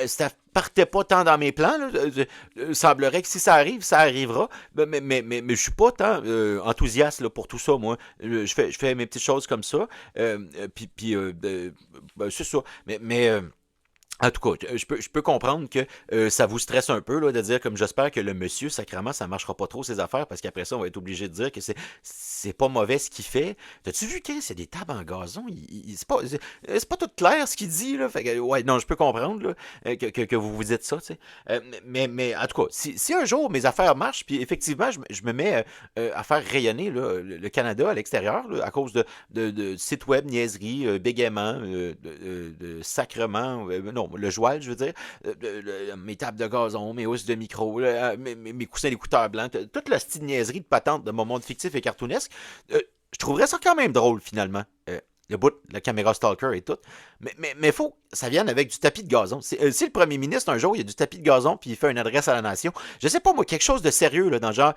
ça partait pas tant dans mes plans, là, semblerait que si ça arrive, ça arrivera, mais je suis pas tant enthousiaste là, pour tout ça, moi. Je fais mes petites choses comme ça. Puis c'est ça. Mais en tout cas, je peux comprendre que ça vous stresse un peu là, de dire comme j'espère que le monsieur, sacrément, ça marchera pas trop ses affaires parce qu'après ça, on va être obligé de dire que c'est pas mauvais ce qu'il fait. T'as-tu vu qu'il y a des tables en gazon? C'est pas tout clair ce qu'il dit. Là. Fait que, ouais, non, je peux comprendre là, que vous vous dites ça. Tu sais. Mais en tout cas, si un jour mes affaires marchent, puis effectivement, je me mets à faire rayonner là, le Canada à l'extérieur là, à cause de sites web, niaiseries, bégaiements, de sacrements, non, le joual, je veux dire, mes tables de gazon, mes housses de micro, mes coussins d'écouteurs blancs, toute la style niaiserie de patente de mon monde fictif et cartoonesque, je trouverais ça quand même drôle, finalement. Le bout, la caméra stalker et tout. Mais faut que ça vienne avec du tapis de gazon. Si le premier ministre, un jour, il y a du tapis de gazon puis il fait une adresse à la nation, je sais pas, moi, quelque chose de sérieux, là, dans le genre...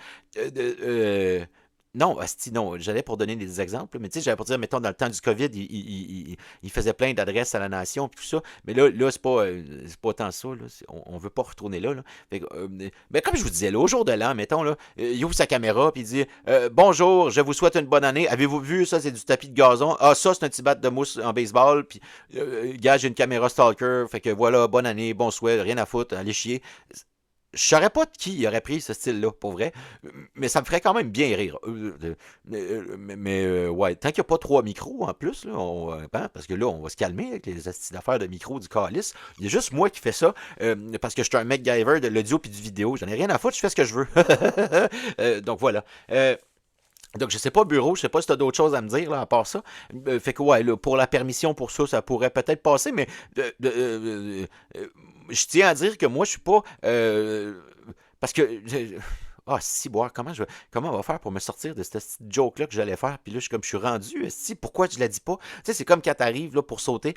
Non, asti, non, j'allais pour donner des exemples, mais tu sais, j'allais pour dire, mettons, dans le temps du COVID, il faisait plein d'adresses à la nation, puis tout ça, mais là c'est pas tant ça, là, on veut pas retourner là. Fait mais comme je vous disais, là, au jour de l'an, mettons, là, il ouvre sa caméra, puis il dit bonjour, je vous souhaite une bonne année, avez-vous vu, ça, c'est du tapis de gazon, ah, ça, c'est un petit bat de mousse en baseball, puis, gars, j'ai une caméra stalker, fait que voilà, bonne année, bon souhait, rien à foutre, allez chier. Je saurais pas de qui aurait pris ce style-là, pour vrai, mais ça me ferait quand même bien rire. Ouais, tant qu'il n'y a pas trois micros en plus, là, hein, parce que là, on va se calmer avec les affaires de micro du calice. Il y a juste moi qui fais ça, parce que je suis un MacGyver de l'audio puis du vidéo. J'en ai rien à foutre, je fais ce que je veux. Donc voilà. Donc, je sais pas, bureau, je sais pas si tu as d'autres choses à me dire là, à part ça. Fait que, ouais, là, pour la permission pour ça, ça pourrait peut-être passer, mais je tiens à dire que moi, je suis pas. Parce que. Ah, si, boire, comment on va faire pour me sortir de cette petite joke-là que j'allais faire? Puis là, je suis rendu, si, pourquoi je la dis pas? Tu sais, c'est comme quand t'arrives là, pour sauter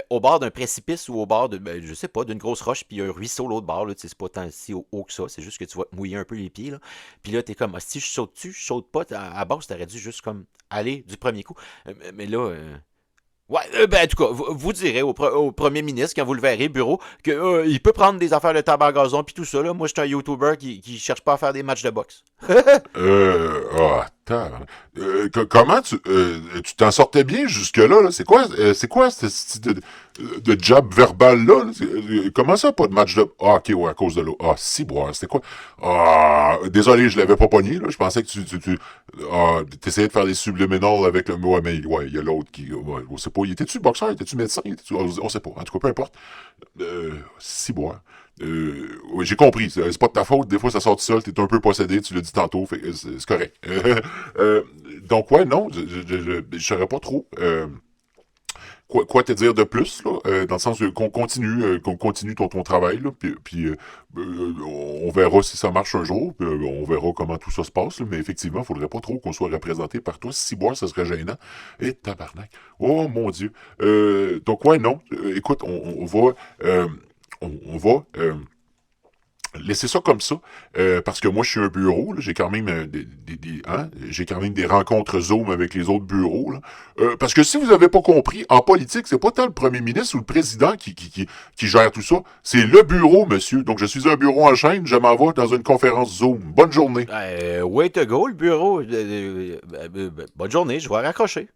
au bord d'un précipice ou au bord de, je sais pas, d'une grosse roche, puis il y a un ruisseau l'autre bord, là, tu sais, c'est pas tant si haut que ça, c'est juste que tu vas te mouiller un peu les pieds, là. Puis là, t'es comme, si je saute dessus, je saute pas, à base, t'aurais dû juste comme aller du premier coup. Mais là, ouais, ben, en tout cas, vous direz au premier ministre, quand vous le verrez, bureau, que il peut prendre des affaires de tabac à gazon puis tout ça. Là. Moi, je suis un YouTuber qui cherche pas à faire des matchs de boxe. Attends. Comment tu t'en sortais bien jusque-là, là? C'est quoi ce style de jab verbal-là? Là? Comment ça, pas de match de... Ah, ok, ouais, à cause de l'eau. Ah, si, boire, c'était quoi? Ah, désolé, je l'avais pas pogné, là. Je pensais que t'essayais de faire des subliminals avec le... Ouais, mais, ouais, il y a l'autre qui... Ouais, on sait pas. Il était-tu boxeur? Il était-tu médecin? On sait pas. En tout cas, peu importe. Si, boire. Oui, j'ai compris. C'est pas de ta faute. Des fois, ça sort tout seul. T'es un peu possédé. Tu l'as dit tantôt. Fait que c'est correct. Donc, ouais, non. Je saurais pas trop. Quoi te dire de plus, là, dans le sens qu'on continue ton travail, là, puis on verra si ça marche un jour, puis on verra comment tout ça se passe, là, mais effectivement, il faudrait pas trop qu'on soit représenté par toi. Si boire, ça serait gênant. Et tabarnak. Oh mon Dieu. Donc ouais, non. Écoute, on va on va laisser ça comme ça, parce que moi je suis un bureau, là, j'ai quand même j'ai quand même des rencontres Zoom avec les autres bureaux, là. Parce que si vous avez pas compris, en politique, c'est pas tant le premier ministre ou le président qui gère tout ça, c'est le bureau, monsieur. Donc je suis un bureau en chaîne, je m'en vais dans une conférence Zoom. Bonne journée. Way to go, le bureau. Bonne journée, je vais raccrocher.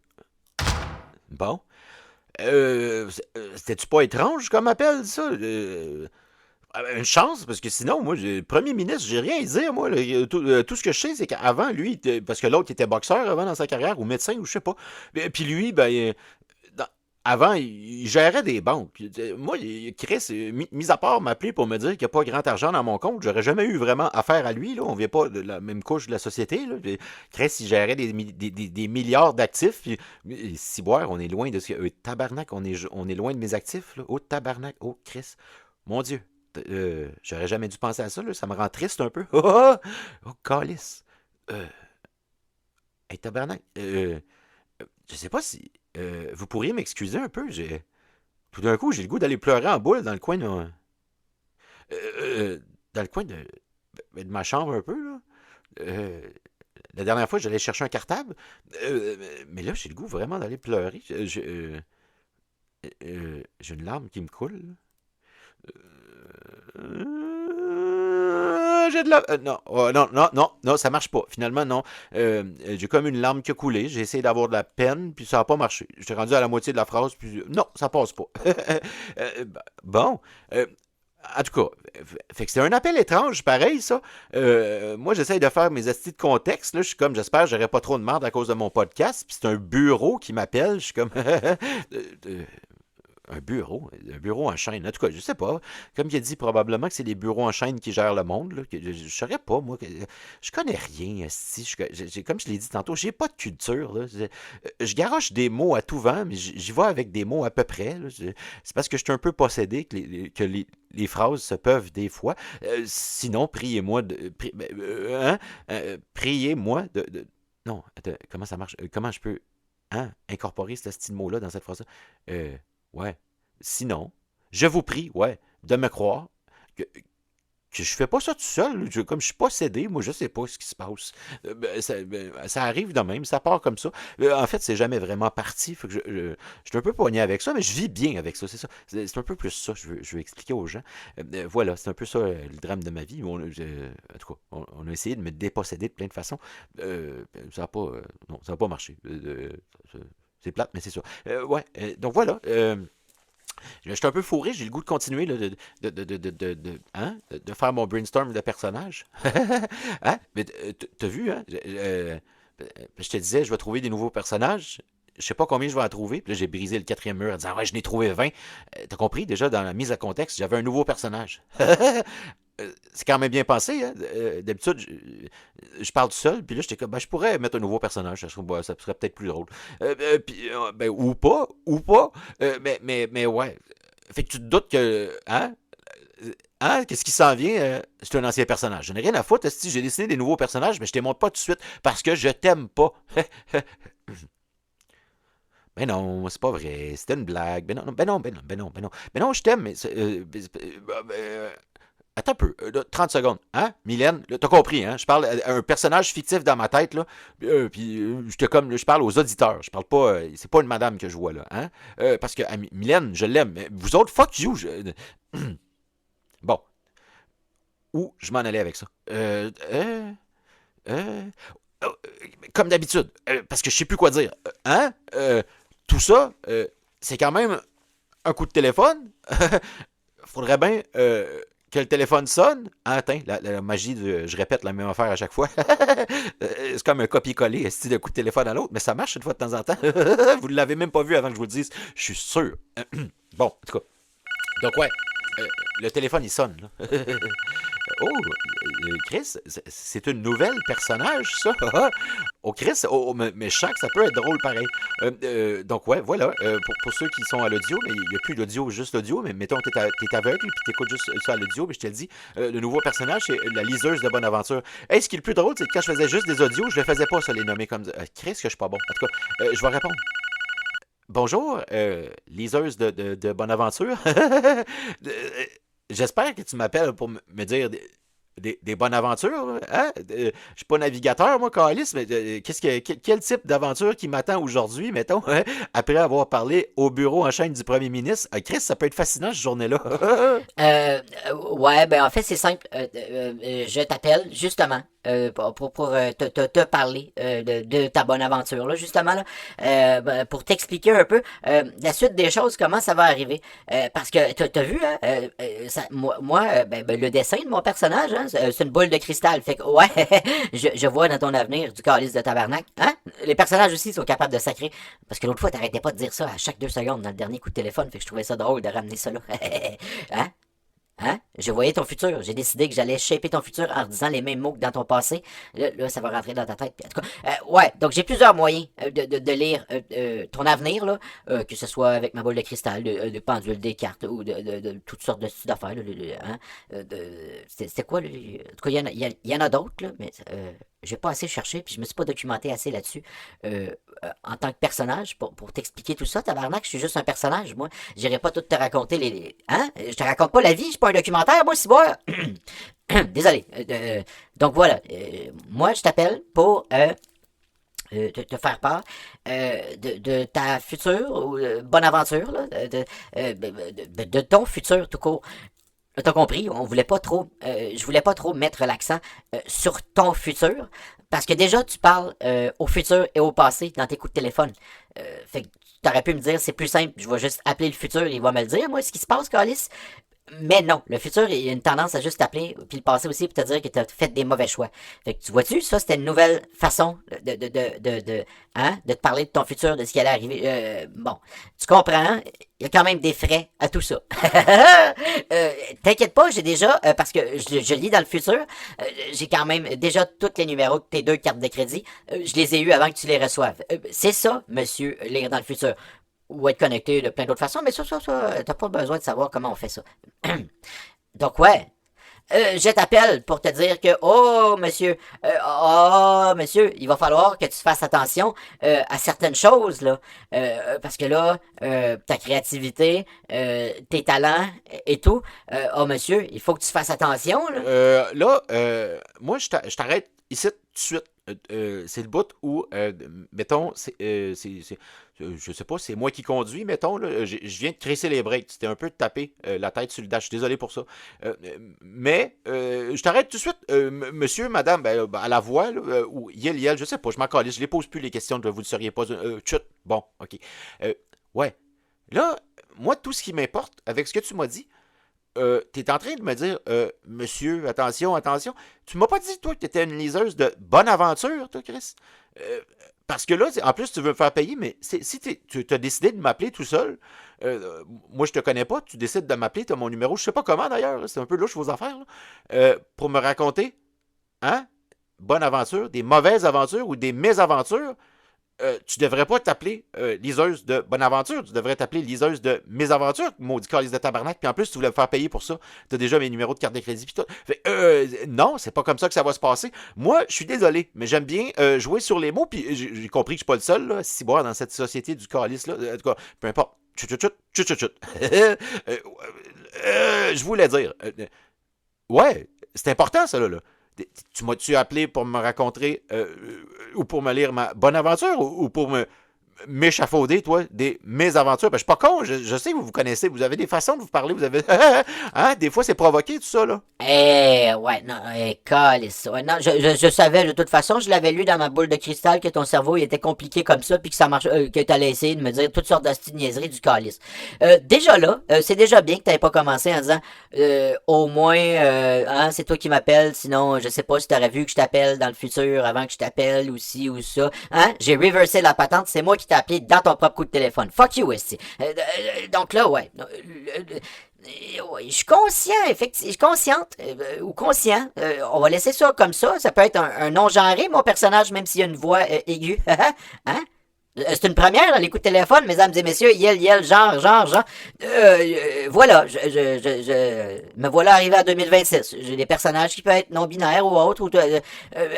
Bon. C'était-tu pas étrange comme appel, ça? Une chance, parce que sinon, moi, premier ministre, j'ai rien à dire, moi. Là. Tout ce que je sais, c'est qu'avant, lui, parce que l'autre était boxeur avant dans sa carrière, ou médecin, ou je sais pas. Puis lui, ben, avant, il gérait des banques. Puis, moi, Chris, mis à part m'appeler pour me dire qu'il n'y a pas grand argent dans mon compte, j'aurais jamais eu vraiment affaire à lui. Là. On ne vient pas de la même couche de la société. Là. Chris, il gérait des milliards d'actifs. Puis, ciboire, on est loin de ce que. Tabarnak, on est loin de mes actifs. Là. Oh, tabarnak. Oh, Chris. Mon Dieu. J'aurais jamais dû penser à ça, là. Ça me rend triste un peu. Oh, calice. Hey, tabarnak. Je sais pas si. Vous pourriez m'excuser un peu. Tout d'un coup, j'ai le goût d'aller pleurer en boule dans le coin de. Dans le coin de ma chambre un peu, là. Euh, la dernière fois, j'allais chercher un cartable. Mais là, j'ai le goût vraiment d'aller pleurer. J'ai une larme qui me coule. J'ai de la... non, non, non, non, non, ça marche pas. Finalement, non. J'ai comme une larme qui a coulé. J'ai essayé d'avoir de la peine, puis ça n'a pas marché. J'étais rendu à la moitié de la phrase, puis non, ça passe pas. Bon. En tout cas, fait que c'est un appel étrange, pareil, ça. Moi, j'essaye de faire mes astuces de contexte. Là, je suis comme, j'espère que j'aurai pas trop de merde à cause de mon podcast. Puis c'est un bureau qui m'appelle. Je suis comme... un bureau en chaîne. En tout cas, je sais pas. Comme il a dit, probablement que c'est les bureaux en chaîne qui gèrent le monde. Là, je ne saurais pas, moi. Je connais rien. Si, comme je l'ai dit tantôt, j'ai pas de culture. Là. Je garoche des mots à tout vent, mais j'y vais avec des mots à peu près. Là. C'est parce que je suis un peu possédé que les phrases se peuvent des fois. Sinon, priez-moi priez-moi non, attends, comment ça marche? Comment je peux incorporer ce style mot-là dans cette phrase-là? Ouais. Sinon, je vous prie, ouais, de me croire que, que je fais pas ça tout seul. Comme je suis pas cédé, moi, je sais pas ce qui se passe. Ça arrive de même, ça part comme ça. En fait, c'est jamais vraiment parti. Fait que je suis un peu poigné avec ça, mais je vis bien avec ça, c'est ça. C'est un peu plus ça, je veux expliquer aux gens. Voilà, c'est un peu ça le drame de ma vie. En tout cas, on a essayé de me déposséder de plein de façons. Ça n'a pas, non, ça a pas marché. C'est plate, mais c'est ça. Ouais, donc voilà. Je suis un peu fourré, j'ai le goût de continuer là, de faire mon brainstorm de personnages. Hein? Mais t'as vu, hein? Je te disais, je vais trouver des nouveaux personnages. Je sais pas combien je vais en trouver. Puis là, j'ai brisé le quatrième mur en disant, ouais, je n'ai trouvé 20. T'as compris, déjà, dans la mise à contexte, j'avais un nouveau personnage. C'est quand même bien pensé, hein? D'habitude, je parle tout seul, puis là, j'étais comme, ben, je pourrais mettre un nouveau personnage, ça serait peut-être plus drôle. Ben, ou pas. Mais ouais. Fait que tu te doutes que, hein? Hein? Qu'est-ce qui s'en vient? C'est un ancien personnage. Je n'ai rien à foutre, si j'ai dessiné des nouveaux personnages, mais je ne les montre pas tout de suite parce que je t'aime pas. Mais non, c'est pas vrai. C'était une blague. Ben non, ben non, ben non, ben non, ben non. Ben non, je t'aime, mais attends un peu, 30 secondes. Hein, Mylène? T'as compris, hein? Je parle à un personnage fictif dans ma tête, là. Je parle aux auditeurs. Je parle pas. C'est pas une madame que je vois, là. Hein? Parce que Mylène, je l'aime. Mais vous autres, fuck you. Bon. Où je m'en allais avec ça? Euh, euh, Comme d'habitude. Parce que je sais plus quoi dire. Hein? Tout ça, c'est quand même un coup de téléphone. Faudrait bien que le téléphone sonne. Ah, attends, la magie de. Je répète la même affaire à chaque fois. C'est comme un copier-coller, style de coup de téléphone à l'autre, mais ça marche une fois de temps en temps. Vous ne l'avez même pas vu avant que je vous le dise. Je suis sûr. Bon, en tout cas. Donc, ouais. Le téléphone, il sonne. Là. Oh, Chris, c'est une nouvelle personnage, ça. Oh, Chris, mais je sens que ça peut être drôle pareil. Donc, ouais, voilà. Pour ceux qui sont à l'audio, mais il n'y a plus d'audio, juste l'audio. Mais mettons, t'es aveugle puis t'écoutes juste ça à l'audio. Mais je te le dis, le nouveau personnage, c'est la liseuse de Bonaventure. Hey, ce qui est le plus drôle, c'est que quand je faisais juste des audios, je ne faisais pas ça, les nommer comme. Chris, que je suis pas bon. En tout cas, je vais répondre. Bonjour, liseuse de Bonaventure. J'espère que tu m'appelles pour me dire des bonnes aventures. Hein? Je suis pas navigateur, moi, Calis, mais quel type d'aventure qui m'attend aujourd'hui, mettons, hein? Après avoir parlé au bureau en chaîne du premier ministre. Chris, ça peut être fascinant, cette journée-là. Ouais, ben en fait, c'est simple. Je t'appelle, justement, pour te parler de ta bonne aventure, là, justement, là, pour t'expliquer un peu la suite des choses, comment ça va arriver. Parce que t'as vu, hein, le dessin de mon personnage, hein, c'est une boule de cristal. Fait que, ouais, je vois dans ton avenir du calice de tabarnak. Hein? Les personnages aussi sont capables de sacrer. Parce que l'autre fois, t'arrêtais pas de dire ça à chaque 2 secondes dans le dernier coup de téléphone. Fait que je trouvais ça drôle de ramener ça là. Hein? Hein? Je voyais ton futur. J'ai décidé que j'allais shaper ton futur en disant les mêmes mots que dans ton passé. Là, ça va rentrer dans ta tête. En tout cas, ouais. Donc, j'ai plusieurs moyens de lire ton avenir, là. Que ce soit avec ma boule de cristal, de pendule, des cartes, ou de toutes sortes de styles d'affaires, là. Hein? C'était quoi, là? En tout cas, il y en a d'autres, là, mais j'ai pas assez cherché, puis je me suis pas documenté assez là-dessus. En tant que personnage, pour t'expliquer tout ça, tabarnak, je suis juste un personnage, moi. J'irai pas tout te raconter hein? Je te raconte pas la vie, je suis pas un documentaire, moi, si moi. Désolé. Donc voilà. Moi, je t'appelle pour te faire part de ta future ou bonne aventure, là, de ton futur tout court. T'as compris, on voulait pas trop, je voulais pas trop mettre l'accent sur ton futur, parce que déjà tu parles au futur et au passé dans tes coups de téléphone. Fait que tu aurais pu me dire c'est plus simple, je vais juste appeler le futur, il va me le dire, moi, ce qui se passe, Calis. Mais non, le futur, il a une tendance à juste t'appeler, puis le passé aussi, pour te dire que tu as fait des mauvais choix. Fait que tu vois-tu, ça, c'était une nouvelle façon de te parler de ton futur, de ce qui allait arriver. Bon, tu comprends, il y a quand même des frais à tout ça. T'inquiète pas, j'ai déjà, parce que je lis dans le futur, j'ai quand même déjà tous les numéros de tes 2 cartes de crédit, je les ai eus avant que tu les reçoives. C'est ça, monsieur, lire dans le futur. Ou être connecté de plein d'autres façons, mais ça, t'as pas besoin de savoir comment on fait ça. Donc, ouais. Je t'appelle pour te dire que, monsieur, il va falloir que tu fasses attention à certaines choses, là. Parce que là, ta créativité, tes talents et tout, monsieur, il faut que tu fasses attention, là. Moi, je t'arrête ici tout de suite. C'est le bout où, mettons, je sais pas, c'est moi qui conduis, mettons, là, je viens de crisser les breaks. C'était un peu de taper la tête sur le dash. Je suis désolé pour ça. Mais, je t'arrête tout de suite. Monsieur, madame, à la voix, là, ou yel, je sais pas, je m'en calisse. Je les pose plus les questions de vous ne seriez pas. Chut, bon, ok. Ouais. Là, moi, tout ce qui m'importe avec ce que tu m'as dit, t'es en train de me dire, monsieur, attention, attention. Tu m'as pas dit, toi, que t'étais une liseuse de bonne aventure, toi, Chris? Parce que là, en plus, tu veux me faire payer, mais si tu as décidé de m'appeler tout seul, moi, je te connais pas, tu décides de m'appeler, tu as mon numéro, je sais pas comment d'ailleurs, c'est un peu louche vos affaires, là, pour me raconter, hein, bonne aventure, des mauvaises aventures ou des mésaventures. Tu devrais pas t'appeler liseuse de Bonaventure, tu devrais t'appeler liseuse de Mésaventures, maudit calice de tabarnak, puis en plus tu voulais me faire payer pour ça, t'as déjà mes numéros de carte de crédit pis tout. Non, c'est pas comme ça que ça va se passer. Moi, je suis désolé, mais j'aime bien jouer sur les mots, puis j'ai compris que je suis pas le seul, là, si boire dans cette société du calice, là, en tout cas, peu importe. Chut. Je voulais dire, ouais, c'est important ça, là. Tu m'as-tu appelé pour me raconter ou pour me lire ma bonne aventure ou pour m'échafauder, toi, des mésaventures? Ben, je suis pas con, je sais que vous vous connaissez, vous avez des façons de vous parler, vous avez... hein, des fois, c'est provoqué, tout ça, là. Ouais, non, calice. Ouais, non, je savais, de toute façon, je l'avais lu dans ma boule de cristal que ton cerveau, il était compliqué comme ça, puis que ça marche, que t'allais essayer de me dire toutes sortes de niaiseries du calice. Déjà là, c'est déjà bien que t'avais pas commencé en disant, au moins, hein, c'est toi qui m'appelles, sinon, je sais pas si t'aurais vu que je t'appelle dans le futur avant que je t'appelle ou ci ou ça. Hein, j'ai reversé la patente, c'est moi qui t'ai appelé dans ton propre coup de téléphone. Fuck you, esti. Donc là, ouais. Ouais, je suis conscient, effectivement, je suis consciente, ou conscient, on va laisser ça comme ça peut être un non-genré, mon personnage, même s'il y a une voix aiguë, hein? C'est une première dans les coups de téléphone, mesdames et messieurs, yel, genre. Voilà, je me voilà arrivé à 2026. J'ai des personnages qui peuvent être non-binaires ou autres.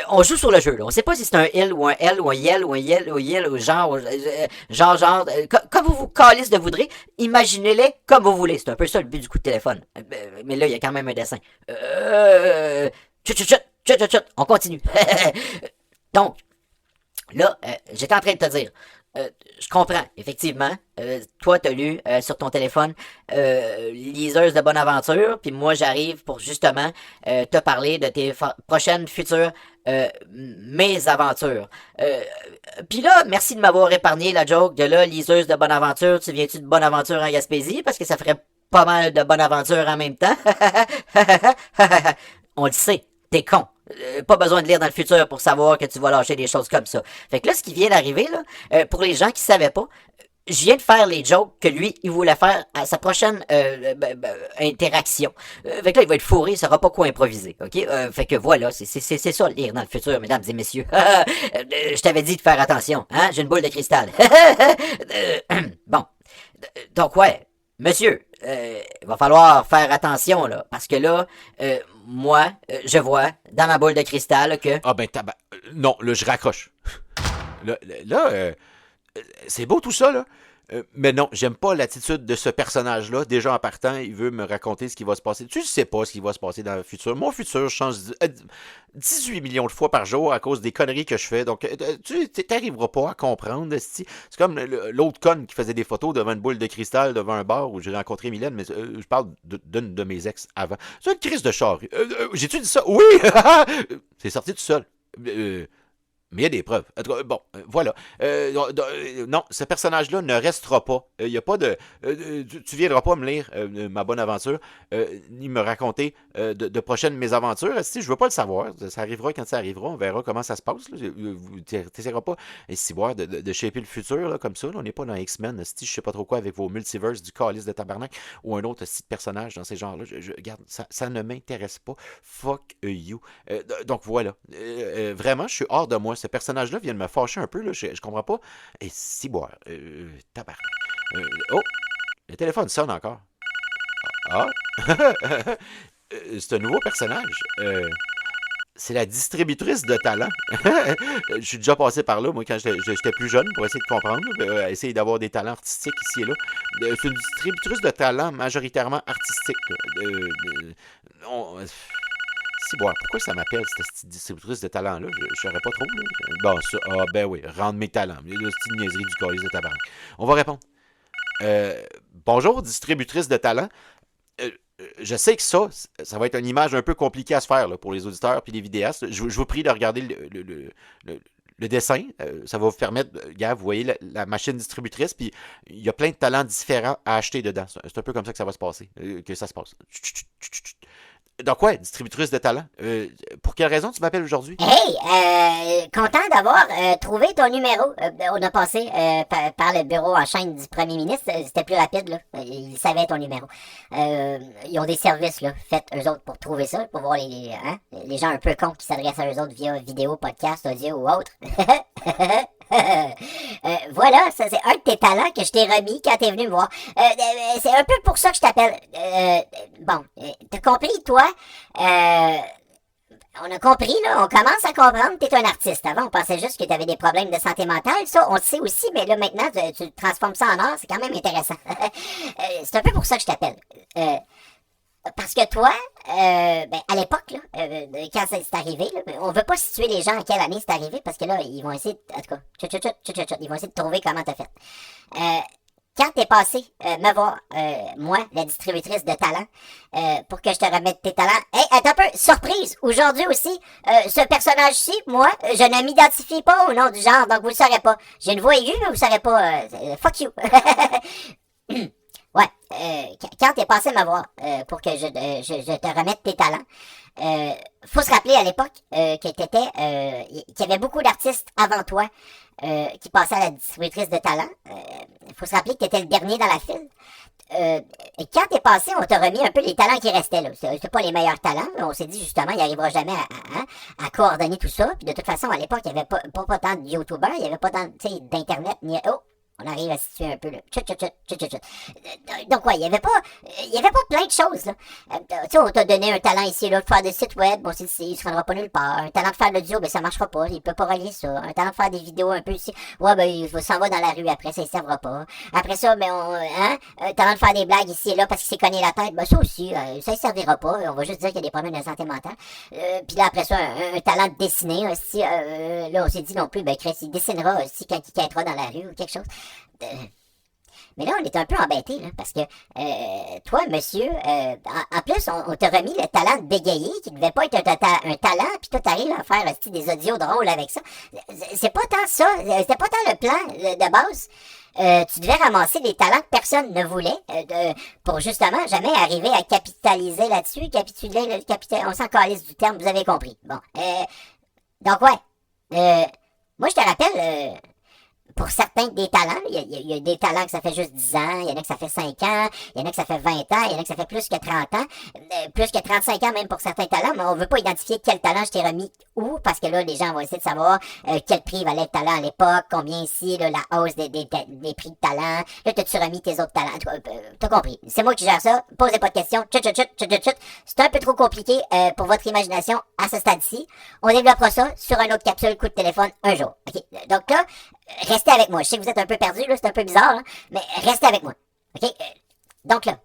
On joue sur le jeu, là. On sait pas si c'est un il ou un L ou un yel ou un yel ou yel ou genre, comme vous vous calissez de voudrez, imaginez-les comme vous voulez. C'est un peu ça le but du coup de téléphone. Mais là, il y a quand même un dessin. Chut, on continue. Donc, là, j'étais en train de te dire, je comprends, effectivement, toi t'as lu sur ton téléphone liseuse de bonne aventure, puis moi j'arrive pour justement te parler de tes prochaines futures mésaventures. Puis là, merci de m'avoir épargné la joke de là, liseuse de bonne aventure, tu viens-tu de bonne aventure en Gaspésie, parce que ça ferait pas mal de bonne aventure en même temps. On le sait, t'es con. Pas besoin de lire dans le futur pour savoir que tu vas lâcher des choses comme ça. Fait que là, ce qui vient d'arriver, là, pour les gens qui savaient pas, je viens de faire les jokes que lui, il voulait faire à sa prochaine interaction. Fait que là, il va être fourré, il saura pas quoi improviser, ok? Fait que voilà, c'est ça, lire dans le futur, mesdames et messieurs. Je t'avais dit de faire attention, hein? J'ai une boule de cristal. Bon. Donc, ouais. Monsieur, il va falloir faire attention, là, parce que là, moi, je vois, dans ma boule de cristal, que... Ah ben, non, là, je raccroche. Là, c'est beau tout ça, là. Mais non, j'aime pas l'attitude de ce personnage-là. Déjà en partant, il veut me raconter ce qui va se passer. Tu sais pas ce qui va se passer dans le futur. Mon futur change 18 millions de fois par jour à cause des conneries que je fais. Donc, tu t'arriveras pas à comprendre. C'est comme l'autre conne qui faisait des photos devant une boule de cristal, devant un bar où j'ai rencontré Mylène, mais je parle d'une de mes ex avant. C'est une crise de char. J'ai-tu dit ça? Oui! C'est sorti tout seul. Mais il y a des preuves. Bon, voilà. Non, ce personnage-là ne restera pas. Il n'y a pas de... tu viendras pas me lire ma bonne aventure, ni me raconter de prochaines mésaventures. Si je veux pas le savoir, ça arrivera quand ça arrivera. On verra comment ça se passe. Tu n'essaieras pas de shaper le futur là, comme ça. Là. On n'est pas dans X-Men. Si je sais pas trop quoi avec vos multiverses du calice de tabarnak ou un autre site personnage dans ces genres-là. Regarde, ça ne m'intéresse pas. Fuck you. Donc voilà. Vraiment, je suis hors de moi. Ce personnage-là vient de me fâcher un peu, là, je comprends pas. Et si boire, tabarnak. Oh, le téléphone sonne encore. Ah, C'est un nouveau personnage. C'est la distributrice de talent. Je suis déjà passé par là, moi, quand j'étais plus jeune, pour essayer de comprendre, essayer d'avoir des talents artistiques ici et là. C'est une distributrice de talent majoritairement artistique. Si, bon, pourquoi ça m'appelle cette distributrice de talent-là? Je ne saurais pas trop. Là. Bon, ça, ben oui, rendre mes talents. C'est une niaiserie du calice de tabarnak. On va répondre. Bonjour, distributrice de talent. Je sais que ça va être une image un peu compliquée à se faire là, pour les auditeurs et les vidéastes. Je vous prie de regarder le dessin. Ça va vous permettre, gars, vous voyez la machine distributrice, puis il y a plein de talents différents à acheter dedans. C'est un peu comme ça que ça va se passer, que ça se passe. Donc ouais, distributrice de talent. Pour quelle raison tu m'appelles aujourd'hui? Hey, content d'avoir trouvé ton numéro. On a passé par le bureau en chaîne du premier ministre. C'était plus rapide, là. Ils savaient ton numéro. Ils ont des services, là, faits eux autres pour trouver ça, pour voir les gens un peu cons qui s'adressent à eux autres via vidéo, podcast, audio ou autre. Voilà, ça c'est un de tes talents que je t'ai remis quand t'es venu me voir. C'est un peu pour ça que je t'appelle. Bon, t'as compris, toi? On a compris, là, on commence à comprendre que t'es un artiste. Avant, on pensait juste que t'avais des problèmes de santé mentale. Ça, on le sait aussi, mais là, maintenant, tu transformes ça en art. C'est quand même intéressant. C'est un peu pour ça que je t'appelle. Parce que toi, à l'époque, là, quand c'est arrivé, là, on veut pas situer les gens à quelle année c'est arrivé, parce que là, ils vont essayer, en tout cas, ils vont essayer de trouver comment t'as fait. Quand t'es passé me voir, moi, la distributrice de talent, pour que je te remette tes talents. Hey, attends un peu, surprise! Aujourd'hui aussi, ce personnage-ci, moi, je ne m'identifie pas au nom du genre, donc vous le saurez pas. J'ai une voix aiguë, mais vous le saurez pas. Fuck you! Ouais, quand t'es passé me voir pour que je te remette tes talents, faut se rappeler à l'époque que qu'il y avait beaucoup d'artistes avant toi qui passaient à la distributrice de talents. Faut se rappeler que t'étais le dernier dans la file. Et quand t'es passé, on t'a remis un peu les talents qui restaient là. C'est pas les meilleurs talents. On s'est dit justement, il arrivera jamais à coordonner tout ça. Puis de toute façon, à l'époque, il n'y avait pas tant de YouTubers, il n'y avait pas tant d'internet ni. Oh! On arrive à situer un peu, là. Donc, ouais, il y avait pas plein de choses, là. Tu sais, on t'a donné un talent ici et là de faire des sites web. Bon, il se rendra pas nulle part. Un talent de faire de l'audio, ben, ça marchera pas. Il peut pas relier ça. Un talent de faire des vidéos un peu ici. Ouais, ben, il s'en va dans la rue après, ça ne servra pas. Après ça, ben, un talent de faire des blagues ici et là parce qu'il s'est cogné la tête. Ben, ça aussi, ça ne servira pas. On va juste dire qu'il y a des problèmes de santé mentale. Puis là, après ça, un talent de dessiner aussi. Là, on s'est dit non plus, ben, Chris, il dessinera aussi quand il quittera dans la rue ou quelque chose. Mais là, on est un peu embêtés, là, parce que toi, monsieur, en plus, on t'a remis le talent de bégayer, qui devait pas être un talent, puis toi, t'arrives à faire des audios drôles avec ça. C'est pas tant ça, c'était pas tant le plan de base. Tu devais ramasser des talents que personne ne voulait pour justement jamais arriver à capitaliser là-dessus. On s'en calisse du terme, vous avez compris. Bon, donc ouais, moi, je te rappelle... Pour certains des talents, il y a des talents que ça fait juste 10 ans, il y en a que ça fait 5 ans, il y en a que ça fait 20 ans, il y en a que ça fait plus que 30 ans, plus que 35 ans même pour certains talents, mais on veut pas identifier quel talent je t'ai remis où, parce que là, les gens vont essayer de savoir quel prix valait le talent à l'époque, combien ici, là, la hausse des prix de talent, là, t'as-tu remis tes autres talents, t'as compris. C'est moi qui gère ça, posez pas de questions, c'est un peu trop compliqué pour votre imagination à ce stade-ci. On développera ça sur un autre capsule coup de téléphone un jour. OK? Donc là, restez avec moi. Je sais que vous êtes un peu perdus, là, c'est un peu bizarre, là, mais restez avec moi. OK? Donc là,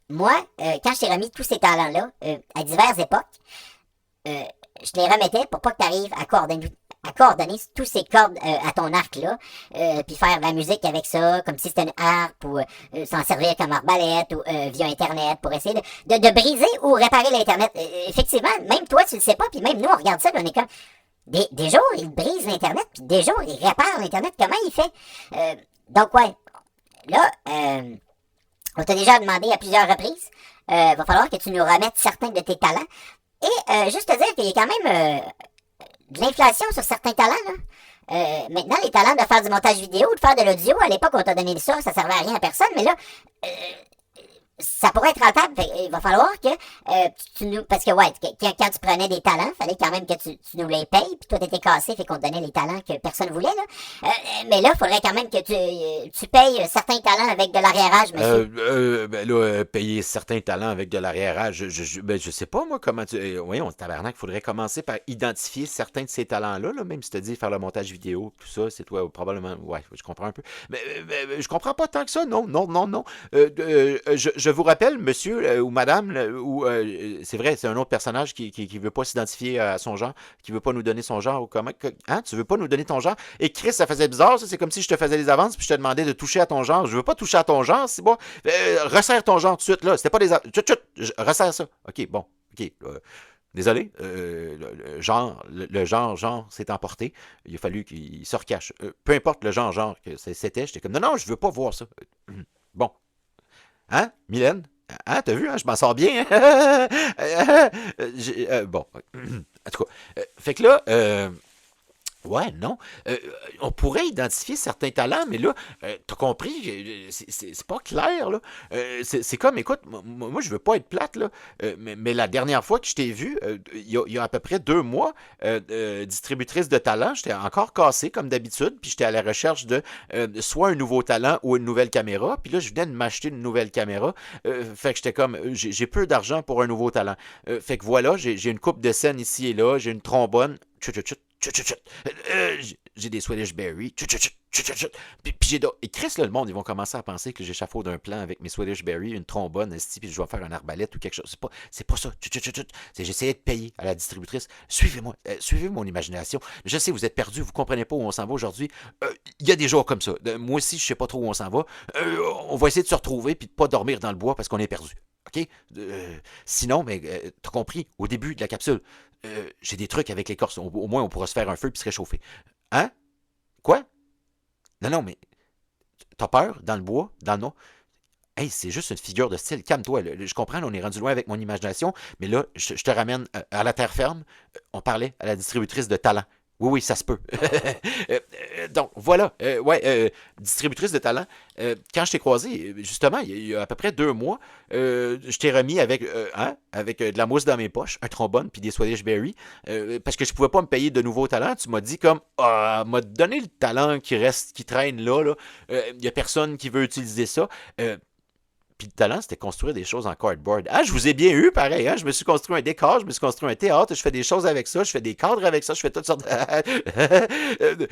moi, quand je t'ai remis tous ces talents-là, à diverses époques, je te les remettais pour pas que tu arrives à coordonner tous ces cordes à ton arc-là, puis faire de la musique avec ça, comme si c'était une harpe, ou s'en servir comme arbalète, ou via Internet, pour essayer de briser ou réparer l'Internet. Effectivement, même toi, tu le sais pas, puis même nous, on regarde ça, là, on est comme... Des jours, il brise l'Internet, puis des jours, il répare l'Internet. Comment il fait? Donc, ouais. Là, on t'a déjà demandé à plusieurs reprises. Va falloir que tu nous remettes certains de tes talents. Et juste te dire qu'il y a quand même de l'inflation sur certains talents, là. Maintenant, les talents de faire du montage vidéo ou de faire de l'audio, à l'époque, on t'a donné ça servait à rien à personne. Mais là, ça pourrait être rentable. Il va falloir que tu nous... Parce que, ouais, quand tu prenais des talents, fallait quand même que tu nous les payes, puis toi, t'étais cassé, fait qu'on te donnait les talents que personne voulait, là. Mais là, il faudrait quand même que tu payes certains talents avec de l'arriérage, monsieur. Ben là, payer certains talents avec de l'arriérage, ben, je sais pas, moi, comment tu... voyons, tabarnak, il faudrait commencer par identifier certains de ces talents-là, là, même si tu te dis faire le montage vidéo, tout ça, c'est toi, probablement... Ouais, je comprends un peu. Mais je comprends pas tant que ça, non. Je vous rappelle, monsieur ou madame, c'est vrai, c'est un autre personnage qui veut pas s'identifier à son genre, qui veut pas nous donner son genre, ou comment... Hein, tu veux pas nous donner ton genre? Et Chris, ça faisait bizarre, ça, c'est comme si je te faisais les avances, puis je te demandais de toucher à ton genre. Je veux pas toucher à ton genre, c'est bon. Resserre ton genre tout de suite, là. C'était pas des... Resserre ça. OK, bon. OK. Désolé, le genre s'est emporté. Il a fallu qu'il se recache. Peu importe le genre que c'était, j'étais comme, non, je veux pas voir ça. Bon. Hein, Mylène? Hein, t'as vu, hein, je m'en sors bien. Hein? Bon. En tout cas, fait que là... Ouais, non. On pourrait identifier certains talents, mais là, t'as compris, c'est pas clair, là. C'est comme, écoute, moi, je veux pas être plate, là, mais la dernière fois que je t'ai vu, il y a à peu près 2 mois, distributrice de talent, j'étais encore cassé, comme d'habitude, puis j'étais à la recherche de soit un nouveau talent ou une nouvelle caméra, puis là, je venais de m'acheter une nouvelle caméra, fait que j'étais comme, j'ai peu d'argent pour un nouveau talent. Fait que voilà, j'ai une coupe de scène ici et là, j'ai une trombone, j'ai des Swedish Berry. Puis j'ai d'autres. Et Chris, là, le monde, ils vont commencer à penser que j'échafaude un plan avec mes Swedish Berry, une trombone, puis je vais faire un arbalète ou quelque chose. C'est pas ça. C'est j'essayais de payer à la distributrice. Suivez-moi. Suivez mon imagination. Je sais, vous êtes perdus, vous comprenez pas où on s'en va aujourd'hui. Il y a des jours comme ça. Moi aussi, je sais pas trop où on s'en va. On va essayer de se retrouver puis de pas dormir dans le bois parce qu'on est perdu. OK? Sinon, mais t'as compris, au début de la capsule, j'ai des trucs avec l'écorce. Au moins, on pourra se faire un feu puis se réchauffer. Hein? Quoi? Non, mais t'as peur dans le bois, dans le noir? Hey, c'est juste une figure de style. Calme-toi. Je comprends, là, on est rendu loin avec mon imagination, mais là, je te ramène à la terre ferme. On parlait à la distributrice de talent. Oui, ça se peut. Donc, voilà. Distributrice de talent. Quand je t'ai croisé, justement, il y a à peu près 2 mois, je t'ai remis avec de la mousse dans mes poches, un trombone puis des Swedish Berry, parce que je pouvais pas me payer de nouveaux talents. Tu m'as dit comme, m'a donné le talent qui reste, qui traîne là. Il y a personne qui veut utiliser ça. Puis le talent, c'était construire des choses en cardboard. Ah, je vous ai bien eu, pareil. Hein? Je me suis construit un décor, je me suis construit un théâtre, je fais des choses avec ça, je fais des cadres avec ça, je fais toutes sortes de...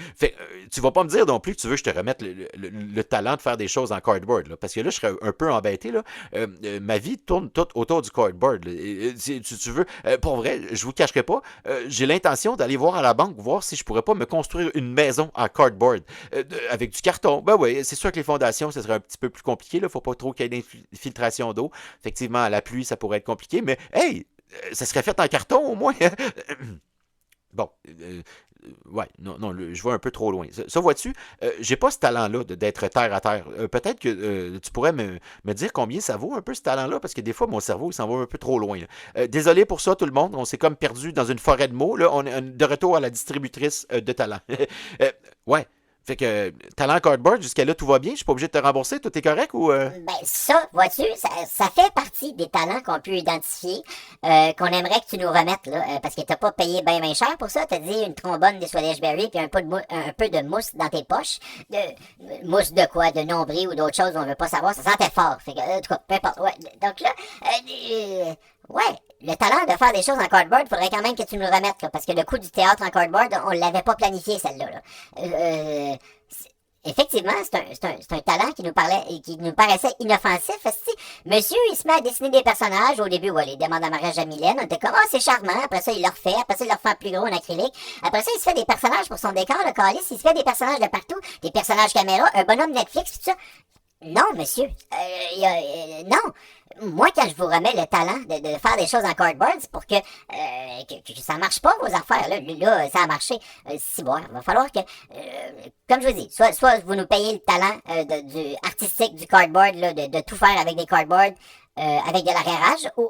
tu vas pas me dire non plus que tu veux que je te remette le talent de faire des choses en cardboard. Là, parce que là, je serais un peu embêté. Là. Ma vie tourne toute autour du cardboard. Si tu veux, pour vrai, je vous cacherai pas, j'ai l'intention d'aller voir à la banque, voir si je pourrais pas me construire une maison en cardboard. Avec du carton. Ben oui, c'est sûr que les fondations, ça serait un petit peu plus compliqué. Là. Faut pas trop qu'il y ait filtration d'eau. Effectivement, à la pluie, ça pourrait être compliqué, mais hey, ça serait fait en carton au moins. Bon, ouais, non, je vais un peu trop loin. Ça vois-tu, j'ai pas ce talent-là d'être terre à terre. Peut-être que tu pourrais me dire combien ça vaut un peu ce talent-là, parce que des fois, mon cerveau, il s'en va un peu trop loin. Désolé pour ça, tout le monde. On s'est comme perdu dans une forêt de mots. Là, on est de retour à la distributrice de talent. Ouais. Fait que, talent cardboard, jusqu'à là, tout va bien? Je suis pas obligé de te rembourser? Tout est correct ou... Ben, ça, vois-tu, ça fait partie des talents qu'on peut identifier, qu'on aimerait que tu nous remettes, là, parce que t'as pas payé bien cher pour ça. T'as dit une trombone des Swedish Berry puis un peu de mousse dans tes poches. Mousse de quoi? De nombril ou d'autres choses, on veut pas savoir. Ça sentait fort. Fait que, en tout cas, peu importe. Ouais, donc là, ouais, le talent de faire des choses en cardboard, faudrait quand même que tu nous le remettes, là, parce que le coup du théâtre en cardboard, on l'avait pas planifié, celle-là. Là. Effectivement, c'est un talent qui nous paraissait inoffensif. Monsieur, il se met à dessiner des personnages. Au début, il demande à mariage à Mylène. On était comme, c'est charmant. Après ça, il le refait. Après ça, il le refait en plus gros en acrylique. Après ça, il se fait des personnages pour son décor, le calice. Il se fait des personnages de partout. Des personnages caméra, un bonhomme Netflix, tout ça. Non, monsieur. Non. Moi, quand je vous remets le talent de faire des choses en cardboard, c'est pour que ça marche pas, vos affaires. Là, ça a marché. Il va falloir que, comme je vous dis, soit vous nous payez le talent du artistique du cardboard, là, de tout faire avec des cardboards, avec de l'arriérage, ou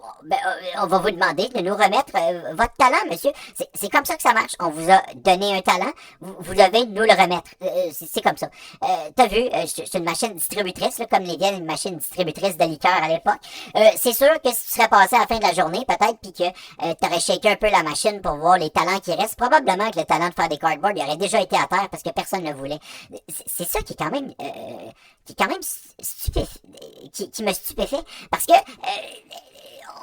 on va vous demander de nous remettre votre talent, monsieur. C'est comme ça que ça marche. On vous a donné un talent, vous devez nous le remettre. C'est comme ça. T'as vu, c'est une machine distributrice, là, comme les vieilles machines distributrices de liqueurs à l'époque. C'est sûr que si tu serais passé à la fin de la journée, peut-être, puis que t'aurais shaké un peu la machine pour voir les talents qui restent, probablement que le talent de faire des cardboards, il aurait déjà été à terre parce que personne ne le voulait. C'est ça qui est quand même qui me stupéfait. Parce que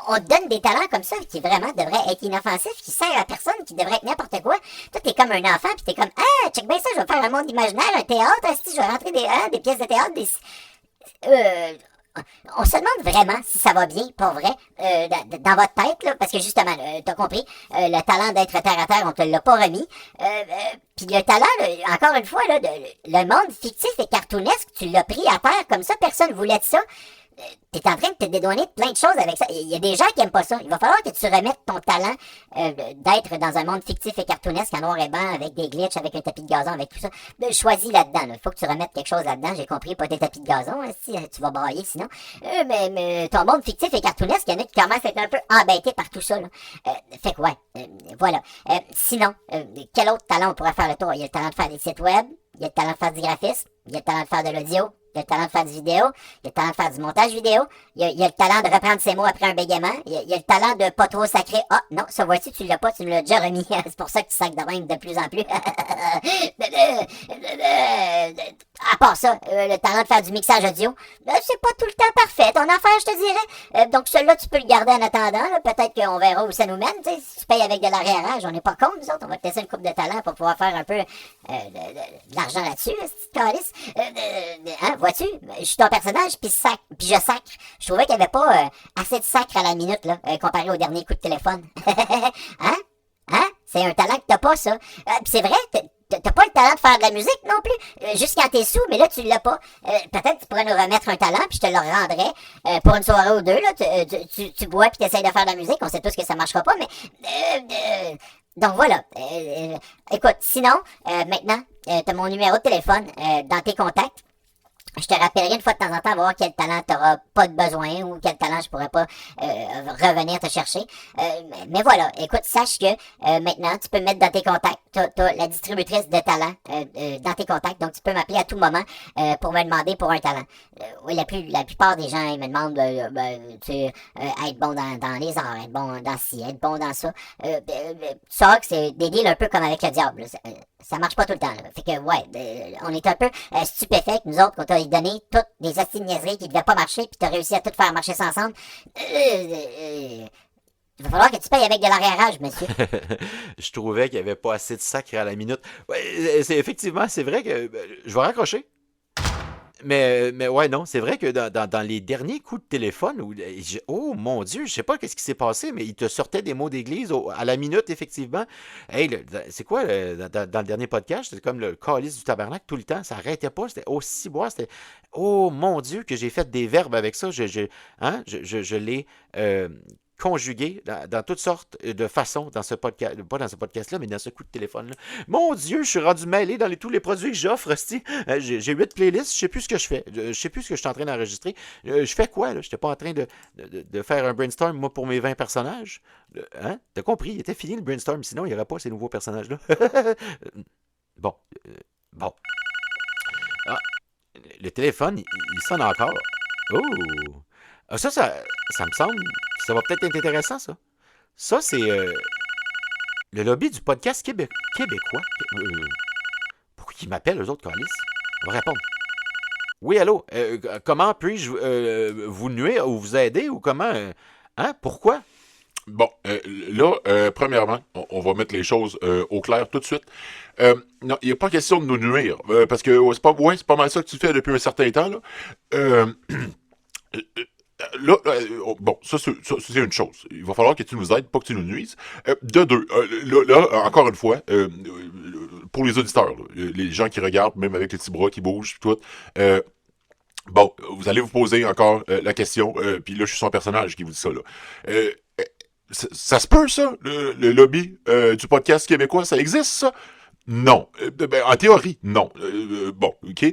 on te donne des talents comme ça qui vraiment devraient être inoffensifs, qui servent à personne, qui devraient être n'importe quoi. Toi, t'es comme un enfant, puis t'es comme, ah, check bien ça, je vais faire un monde imaginaire, un théâtre, si je vais rentrer des pièces de théâtre, on se demande vraiment si ça va bien, pour vrai, dans votre tête, là, parce que justement, t'as compris, le talent d'être terre à terre, on te l'a pas remis. Puis le talent, là, encore une fois, là, le monde fictif et cartoonesque, tu l'as pris à terre comme ça, personne voulait de ça. T'es en train de te dédouaner de plein de choses avec ça. Il y a des gens qui aiment pas ça. Il va falloir que tu remettes ton talent d'être dans un monde fictif et cartoonesque en noir et blanc, avec des glitches, avec un tapis de gazon, avec tout ça. Choisis là-dedans. Il faut que tu remettes quelque chose là-dedans. J'ai compris, pas tes tapis de gazon, hein, si tu vas brailler sinon. Mais ton monde fictif et cartoonesque, il y en a qui commencent à être un peu embêtés par tout ça. Là. Fait que ouais, voilà. Sinon, quel autre talent on pourrait faire le tour? Il y a le talent de faire des sites web, il y a le talent de faire du graphisme, il y a le talent de faire de l'audio, il y a le talent de faire du vidéo, il y a le talent de faire du montage vidéo, il y a le talent de reprendre ses mots après un bégaiement, il y a le talent de pas trop sacrer. Ah, non, ça vois-tu, tu l'as pas, tu me l'as déjà remis. C'est pour ça que tu sacres de même de plus en plus. À part ça, le talent de faire du mixage audio, c'est pas tout le temps parfait, ton affaire, je te dirais. Donc celui-là, tu peux le garder en attendant. Là. Peut-être qu'on verra où ça nous mène. T'sais. Si tu payes avec de l'arriérage, on n'est pas contre, nous autres. On va te laisser une coupe de talent pour pouvoir faire un peu de l'argent là-dessus, cette calice. Hein, vois-tu? Je suis ton personnage, puis je sacre. Je trouvais qu'il n'y avait pas assez de sacre à la minute, là, comparé au dernier coup de téléphone. Hein? Hein? C'est un talent que t'as pas, ça. Puis c'est vrai, t'as pas le talent de faire de la musique non plus, juste quand t'es sous, mais là, tu l'as pas. Peut-être que tu pourrais nous remettre un talent, puis je te le rendrais pour une soirée ou deux. Là, tu bois, puis t'essayes de faire de la musique. On sait tous que ça marchera pas, mais... donc voilà. Écoute, sinon, maintenant, t'as mon numéro de téléphone dans tes contacts. Je te rappellerai une fois de temps en temps voir quel talent t'auras pas de besoin ou quel talent je pourrais pas revenir te chercher. Mais voilà, écoute, sache que maintenant, tu peux me mettre dans tes contacts. T'as la distributrice de talent dans tes contacts, donc tu peux m'appeler à tout moment pour me demander pour un talent. Oui, la plupart des gens, ils me demandent être bon dans les arts, être bon dans ci, être bon dans ça. Ça, c'est des deals un peu comme avec le diable. Ça marche pas tout le temps. Là. Fait que, ouais, on est un peu stupéfaits que nous autres, qu'on t'a donné toutes des hosties de niaiseries qui devaient pas marcher, puis t'as réussi à tout faire marcher ça ensemble. Il va falloir que tu payes avec de l'arriérage, monsieur. Je trouvais qu'il n'y avait pas assez de sacre à la minute. Ouais, effectivement, c'est vrai que je vais raccrocher. Mais ouais, non, c'est vrai que dans les derniers coups de téléphone, oh mon Dieu, je sais pas qu'est-ce qui s'est passé, mais il te sortait des mots d'église à la minute, effectivement. Hey, c'est quoi, dans le dernier podcast, c'était comme le calice du tabernacle tout le temps, ça arrêtait pas, c'était aussi bois, c'était, oh mon Dieu, que j'ai fait des verbes avec ça, je l'ai conjugué dans toutes sortes de façons dans ce podcast, pas dans ce podcast-là, mais dans ce coup de téléphone-là. Mon Dieu, je suis rendu mêlé dans tous les produits que j'offre, j'ai 8 playlists, je sais plus ce que je fais, je sais plus ce que je suis en train d'enregistrer. Je fais quoi, là? Je n'étais pas en train de faire un brainstorm, moi, pour mes 20 personnages. Hein? T'as compris, il était fini le brainstorm, sinon il n'y aurait pas ces nouveaux personnages-là. Bon. Ah, le téléphone, il sonne encore. Oh! Ah, ça me semble, ça va peut-être être intéressant, ça. Ça, c'est le lobby du podcast québécois. Pourquoi ils m'appellent, eux autres, calices? On va répondre. Oui, allô? Comment puis-je vous nuire ou vous aider ou comment? Hein? Pourquoi? Bon, là, premièrement, on va mettre les choses au clair tout de suite. Non, il n'y a pas question de nous nuire, parce que c'est pas mal ça que tu fais depuis un certain temps, là. Là, bon, ça, c'est une chose. Il va falloir que tu nous aides, pas que tu nous nuises. De deux, là, encore une fois, pour les auditeurs, là, les gens qui regardent, même avec les petits bras qui bougent, tout, bon, vous allez vous poser encore la question, puis là, je suis son personnage qui vous dit ça, là. Ça se peut, ça, le lobby du podcast québécois, ça existe, ça? Non. En théorie, non. Bon, OK.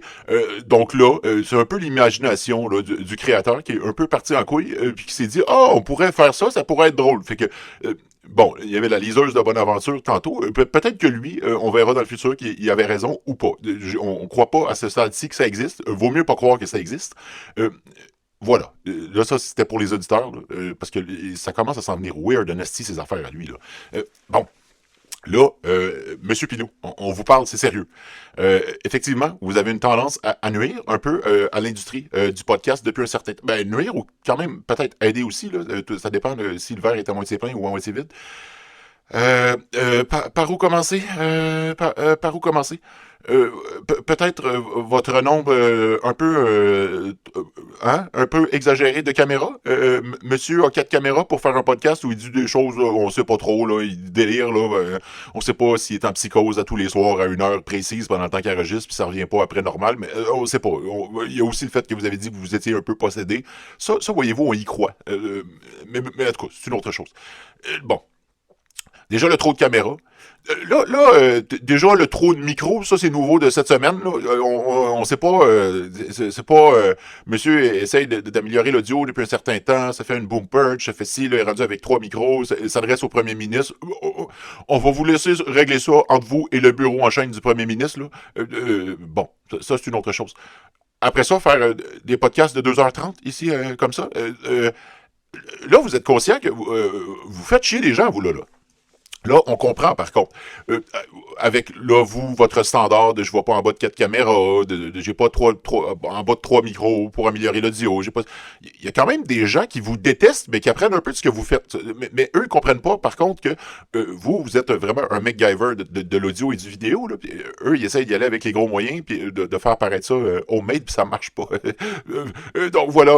Donc là, c'est un peu l'imagination là, du créateur qui est un peu parti en couille puis qui s'est dit, on pourrait faire ça, ça pourrait être drôle. Fait que, bon, il y avait la liseuse de Bonaventure tantôt. Peut-être que lui, on verra dans le futur qu'il avait raison ou pas. On croit pas à ce stade-ci que ça existe. Vaut mieux pas croire que ça existe. Voilà. Là, ça, c'était pour les auditeurs, là, parce que ça commence à s'en venir weird, Nasty, ces affaires à lui. Là. Bon. Là, Monsieur Pinault, on vous parle, c'est sérieux. Effectivement, vous avez une tendance à nuire un peu à l'industrie du podcast depuis un certain temps. Ben, nuire ou quand même peut-être aider aussi, là. Ça dépend si le verre est à moitié plein ou à moitié vide. Par où commencer? Par où commencer? Peut-être votre nombre un peu exagéré de caméras. Monsieur a 4 caméras pour faire un podcast où il dit des choses, là, on sait pas trop, là, il délire, là, on sait pas s'il est en psychose à tous les soirs à une heure précise pendant le temps qu'il enregistre, puis ça revient pas après normal, mais on sait pas. Il y a aussi le fait que vous avez dit que vous étiez un peu possédé. Ça voyez-vous, on y croit. Mais en tout cas, c'est une autre chose. Bon. Déjà, le trop de caméras. Déjà, le trop de micros, ça, c'est nouveau de cette semaine. Là. On sait pas... c'est pas... monsieur essaye d'améliorer l'audio depuis un certain temps. Ça fait une boom perch, ça fait ci, là, il est rendu avec 3 micros. Ça s'adresse au premier ministre. On va vous laisser régler ça entre vous et le bureau en chaîne du premier ministre. Là. Bon, ça, c'est une autre chose. Après ça, faire des podcasts de 2h30 ici, comme ça. Là, vous êtes conscient que vous faites chier les gens, vous, là. Là, on comprend, par contre. Avec, là, vous, votre standard de je vois pas en bas de 4 caméras, j'ai pas en bas de 3 micros pour améliorer l'audio, j'ai pas... Il y a quand même des gens qui vous détestent, mais qui apprennent un peu de ce que vous faites. Mais eux, ils comprennent pas, par contre, que vous êtes vraiment un MacGyver de l'audio et du vidéo, là. Puis, eux, ils essayent d'y aller avec les gros moyens, puis de faire paraître ça homemade, puis ça marche pas. Donc, voilà.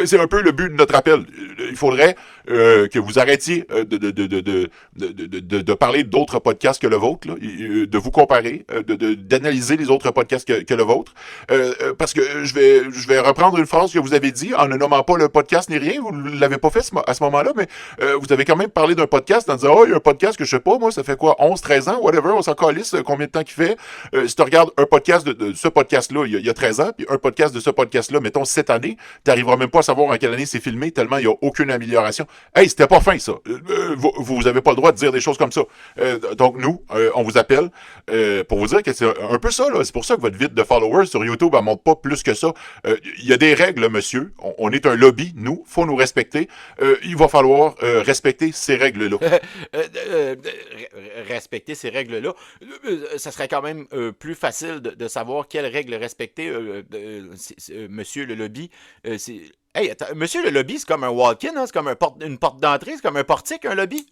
C'est un peu le but de notre appel. Il faudrait que vous arrêtiez de parler d'autres podcasts que le vôtre, là, de vous comparer, d'analyser les autres podcasts que le vôtre. Parce que je vais reprendre une phrase que vous avez dit en ne nommant pas le podcast ni rien. Vous ne l'avez pas fait à ce moment-là, mais vous avez quand même parlé d'un podcast en disant, il y a un podcast que je sais pas, moi, ça fait quoi, 11, 13 ans, whatever, on s'en calisse, combien de temps qu'il fait. Si tu regardes un podcast de ce podcast-là, il y a 13 ans, puis un podcast de ce podcast-là, mettons, cette année, t'arriveras même pas à savoir en quelle année c'est filmé, tellement il y a aucune amélioration. Hey, c'était pas fin, ça. Vous avez pas le droit de dire des choses comme ça. Donc, nous, on vous appelle pour vous dire que c'est un peu ça, là. C'est pour ça que votre vide de followers sur YouTube, elle monte pas plus que ça. Il y a des règles, monsieur. On est un lobby, nous. Faut nous respecter. Il va falloir respecter ces règles-là. Respecter ces règles-là, ça serait quand même plus facile de savoir quelles règles respecter, monsieur le lobby. Hey, attends, monsieur le lobby, c'est comme un walk-in, hein? C'est comme une porte d'entrée, c'est comme un portique, un lobby.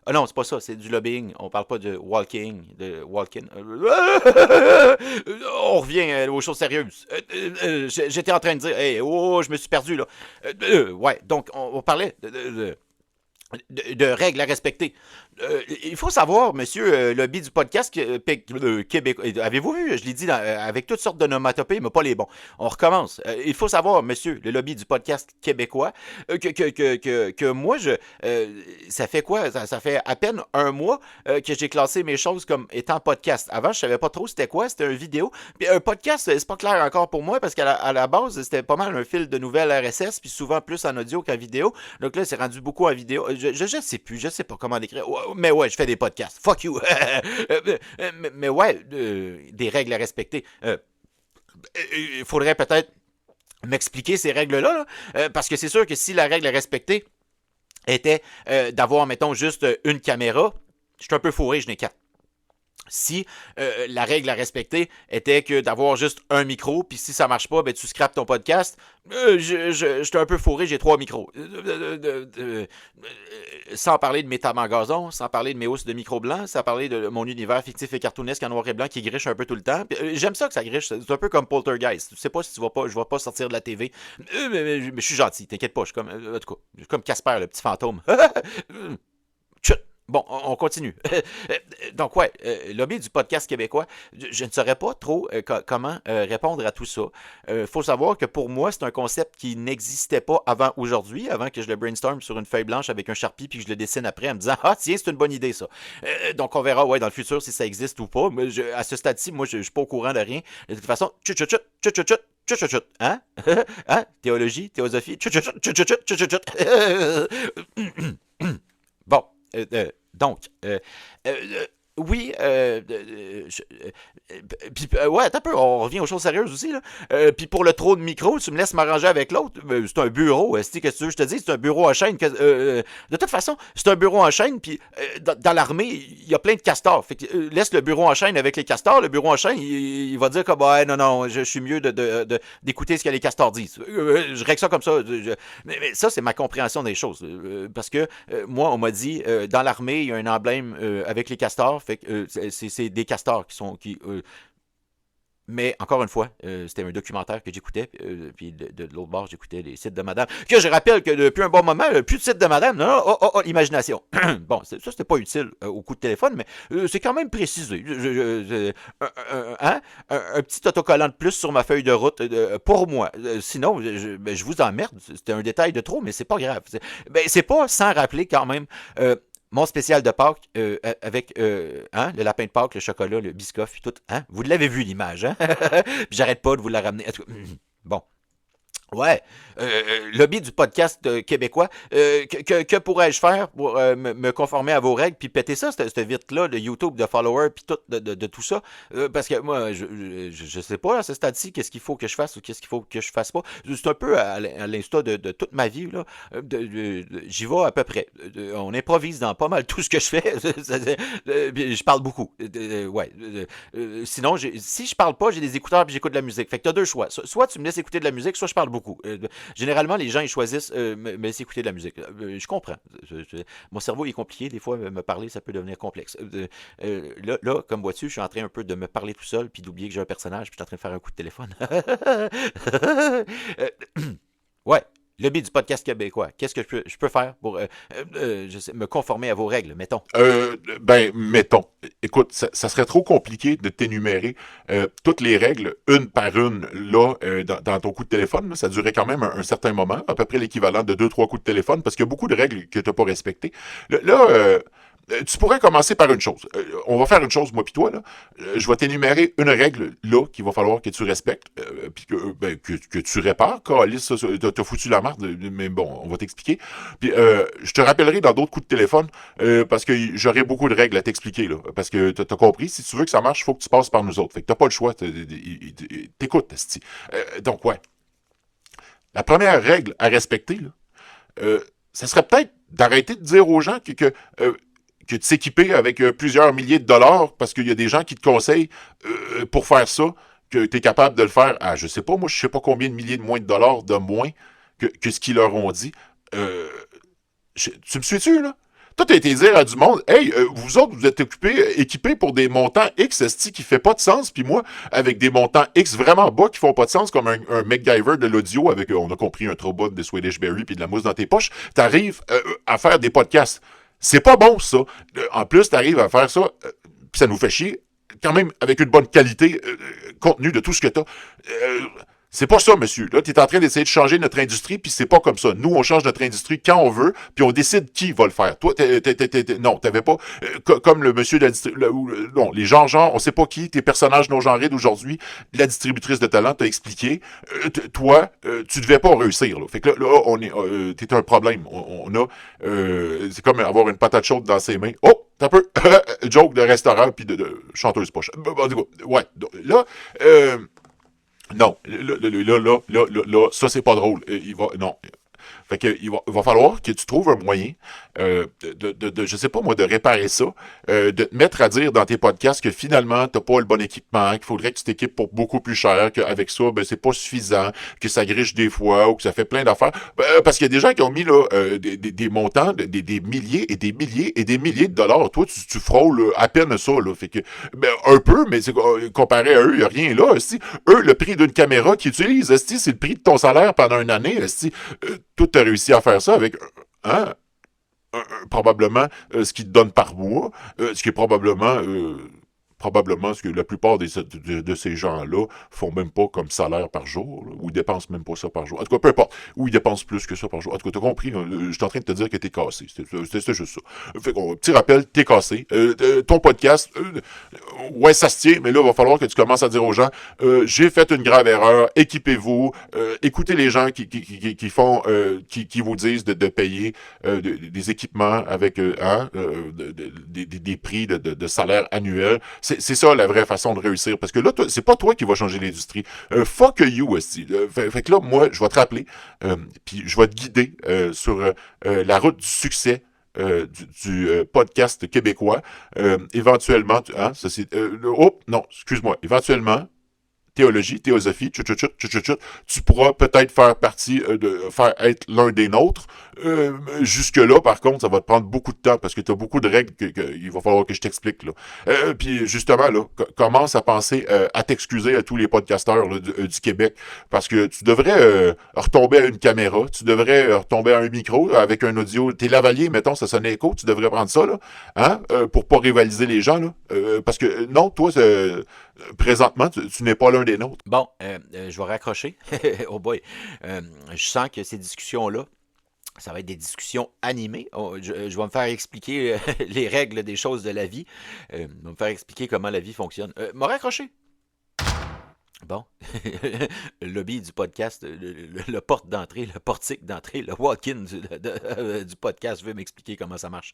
Ah non, c'est pas ça, c'est du lobbying. On parle pas de walking, de walk-in. On revient aux choses sérieuses. J'étais en train de dire, hey, je me suis perdu là. Ouais, donc on parlait de règles à respecter. Il faut savoir, monsieur lobby du podcast Québec. Avez-vous vu? Je l'ai dit avec toutes sortes de nomatopées, mais pas les bons. On recommence. Il faut savoir, monsieur le lobby du podcast québécois, que moi, ça fait quoi? Ça fait à peine un mois que j'ai classé mes choses comme étant podcast. Avant, je savais pas trop c'était quoi. C'était une vidéo. Puis un podcast, c'est pas clair encore pour moi parce qu'à la base, c'était pas mal un fil de nouvelles RSS, puis souvent plus en audio qu'en vidéo. Donc là, c'est rendu beaucoup en vidéo. Je sais plus, je sais pas comment décrire. Mais ouais, je fais des podcasts. Fuck you. mais ouais, des règles à respecter. Il faudrait peut-être m'expliquer ces règles-là, là, parce que c'est sûr que si la règle à respecter était d'avoir, mettons, juste une caméra, je suis un peu fourré, je n'ai 4. Si la règle à respecter était que d'avoir juste un micro, puis si ça marche pas, ben tu scrapes ton podcast. Je suis un peu fourré, j'ai 3 micros. Sans parler de mes tables en gazon, sans parler de mes housses de micro blanc, sans parler de mon univers fictif et cartoonesque en noir et blanc qui griche un peu tout le temps. J'aime ça que ça griche, c'est un peu comme Poltergeist. Tu sais pas si je vais pas sortir de la TV. Mais je suis gentil, t'inquiète pas, je suis comme, en tout cas, je suis comme Casper, le petit fantôme. Chut! Bon, on continue. Donc, ouais, lobby du podcast québécois, je ne saurais pas trop comment répondre à tout ça. Faut savoir que pour moi, c'est un concept qui n'existait pas avant aujourd'hui, avant que je le brainstorm sur une feuille blanche avec un Sharpie puis que je le dessine après en me disant ah, tiens, c'est une bonne idée ça. Donc, on verra ouais, dans le futur si ça existe ou pas. Mais à ce stade-ci, moi, je suis pas au courant de rien. De toute façon, chut, chut, chut, chut, chut, chut. Chut, chut, chut. Hein? Hein? Théologie, théosophie. Chut, chut, chut, chut, chut, chut, chut, chut. Bon. Donc, oui, puis, ouais, attends un peu, on revient aux choses sérieuses aussi, là. Puis pour le trop de micro, tu me laisses m'arranger avec l'autre. C'est un bureau, qu'est-ce que tu veux que je te dise? C'est un bureau en chaîne. De toute façon, c'est un bureau en chaîne, puis dans l'armée, il y a plein de castors. Fait que laisse le bureau en chaîne avec les castors. Le bureau en chaîne, il va dire que, bah, non, je suis mieux d'écouter ce que les castors disent. Je règle ça comme ça. Mais ça, c'est ma compréhension des choses. Parce que moi, on m'a dit, dans l'armée, il y a un emblème avec les castors. Fait que c'est des castors mais encore une fois, c'était un documentaire que j'écoutais, puis de l'autre bord, j'écoutais les sites de madame. Que je rappelle que depuis un bon moment, plus de sites de madame, non, imagination. Bon, ça, c'était pas utile au coup de téléphone, mais c'est quand même précisé. Un petit autocollant de plus sur ma feuille de route pour moi. Sinon, je vous emmerde. C'était un détail de trop, mais c'est pas grave. C'est pas sans rappeler quand même. Mon spécial de Pâques avec le lapin de Pâques, le chocolat, le biscoff, puis tout. Hein? Vous l'avez vu l'image, hein? Puis j'arrête pas de vous la ramener. Bon. Ouais. Lobby du podcast québécois. Que pourrais-je faire pour me conformer à vos règles puis péter ça, cette vite-là de YouTube, de followers, puis tout, de tout ça? Parce que moi, je sais pas à ce stade-ci qu'est-ce qu'il faut que je fasse ou qu'est-ce qu'il faut que je fasse pas. C'est un peu à l'instar de toute ma vie, là. J'y vais à peu près. On improvise dans pas mal tout ce que je fais. Je parle beaucoup. Ouais. Sinon, si je parle pas, j'ai des écouteurs puis j'écoute de la musique. Fait que t'as deux choix. Soit tu me laisses écouter de la musique, soit je parle beaucoup. Généralement, les gens, ils choisissent me laisser écouter de la musique. Je comprends. Mon cerveau est compliqué. Des fois, me parler, ça peut devenir complexe. Là, comme vois-tu, je suis en train un peu de me parler tout seul, puis d'oublier que j'ai un personnage, puis je suis en train de faire un coup de téléphone. Ouais. Le but du podcast québécois. Qu'est-ce que je peux faire pour me conformer à vos règles, mettons? Mettons. Écoute, ça serait trop compliqué de t'énumérer toutes les règles, une par une, là, dans ton coup de téléphone. Là, ça durait quand même un certain moment, à peu près l'équivalent de 2-3 coups de téléphone, parce qu'il y a beaucoup de règles que tu n'as pas respectées. Tu pourrais commencer par une chose. On va faire une chose, moi pis toi, là. Je vais t'énumérer une règle, là, qu'il va falloir que tu respectes, puis que tu répares. Calice, ça, t'as foutu la marde, mais bon, on va t'expliquer. Puis je te rappellerai dans d'autres coups de téléphone, parce que j'aurai beaucoup de règles à t'expliquer, là. Parce que t'as compris, si tu veux que ça marche, il faut que tu passes par nous autres. Fait que t'as pas le choix. T'écoutes, esti. Donc, ouais. La première règle à respecter, là, ça serait peut-être d'arrêter de dire aux gens que de s'équiper avec plusieurs milliers de dollars parce qu'il y a des gens qui te conseillent pour faire ça, que tu es capable de le faire à, je sais pas, moi, je sais pas combien de milliers de moins de dollars de moins que ce qu'ils leur ont dit. Tu me suis-tu, là? Toi, t'as été dire à du monde, hey, vous autres, vous êtes équipés pour des montants X, esti, qui fait pas de sens, puis moi, avec des montants X vraiment bas qui font pas de sens, comme un MacGyver de l'audio avec, on a compris, un trombone de Swedish Berry puis de la mousse dans tes poches, t'arrives à faire des podcasts. C'est pas bon, ça. En plus, t'arrives à faire ça, puis ça nous fait chier, quand même avec une bonne qualité, contenu de tout ce que t'as. C'est pas ça, monsieur. Là, t'es en train d'essayer de changer notre industrie, puis c'est pas comme ça. Nous, on change notre industrie quand on veut, puis on décide qui va le faire. Toi, non, t'avais pas... comme le monsieur de la distributrice... Non, les gens, on sait pas qui, tes personnages non-genrés d'aujourd'hui, la distributrice de talent t'a expliqué. Toi, tu devais pas réussir. Là. Fait que là on est... t'es un problème. On a... c'est comme avoir une patate chaude dans ses mains. Oh! T'as un peu... joke de restaurant, puis de chanteuse poche. Ouais. Là... non, là, ça c'est pas drôle. Non. Fait que il va falloir que tu trouves un moyen je sais pas moi, de réparer ça, de te mettre à dire dans tes podcasts que finalement t'as pas le bon équipement, qu'il faudrait que tu t'équipes pour beaucoup plus cher, qu'avec ça, c'est pas suffisant, que ça griche des fois ou que ça fait plein d'affaires. Parce qu'il y a des gens qui ont mis là des montants, des milliers et des milliers et des milliers de dollars. Toi, tu frôles à peine ça, là. Fait que un peu, mais c'est comparé à eux, il y a rien là. Eux, le prix d'une caméra qu'ils utilisent, c'est le prix de ton salaire pendant une année. Toi, t'as réussi à faire ça avec probablement ce qu'ils te donnent par mois, ce qui est probablement ce que la plupart de ces gens-là font même pas comme salaire par jour, là, ou ils dépensent même pas ça par jour. En tout cas, peu importe, ou ils dépensent plus que ça par jour. En tout cas, t'as compris, hein, je suis en train de te dire que t'es cassé. C'était juste ça. Fait qu'on, petit rappel, t'es cassé. Ton podcast, ouais, ça se tient, mais là, il va falloir que tu commences à dire aux gens, j'ai fait une grave erreur, équipez-vous, écoutez les gens qui font, qui vous disent de payer des équipements avec des prix de salaire annuel. C'est ça la vraie façon de réussir. Parce que là, c'est pas toi qui va changer l'industrie. Fuck you, aussi. Fait que là, moi, je vais te rappeler, puis je vais te guider sur la route du succès du podcast québécois. Éventuellement, excuse-moi. Éventuellement, théosophie, tu pourras peut-être faire partie faire être l'un des nôtres. Jusque-là, par contre, ça va te prendre beaucoup de temps parce que tu as beaucoup de règles il va falloir que je t'explique. Là. Puis justement, là, commence à penser à t'excuser à tous les podcasteurs là, du Québec parce que tu devrais retomber à une caméra, tu devrais retomber à un micro avec un audio. T'es lavalier, mettons, ça sonne écho, tu devrais prendre ça, là, hein, pour pas rivaliser les gens, là. Parce que non, toi, présentement, tu n'es pas l'un des nôtres. Bon, je vais raccrocher. Oh boy. Je sens que ces discussions-là, ça va être des discussions animées. Je vais me faire expliquer les règles des choses de la vie. Je vais me faire expliquer comment la vie fonctionne. M'a raccroché. Bon. Le lobby du podcast, le porte d'entrée, le portique d'entrée, le walk-in du podcast veut m'expliquer comment ça marche.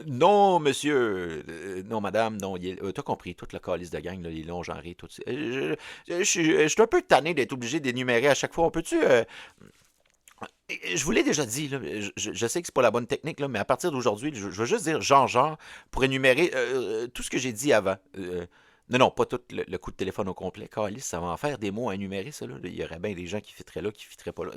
Non, monsieur, non, madame, non, t'as compris, toute la calice de gang, là, les longs genrés, tout ça. Je suis un peu tanné d'être obligé d'énumérer à chaque fois. On peut-tu... je vous l'ai déjà dit, là, je sais que c'est pas la bonne technique, là, mais à partir d'aujourd'hui, je vais juste dire genre pour énumérer tout ce que j'ai dit avant. Non, pas tout le coup de téléphone au complet. Calice, ça va en faire des mots à énumérer, ça. Là. Il y aurait bien des gens qui fitteraient là, qui fitteraient pas là.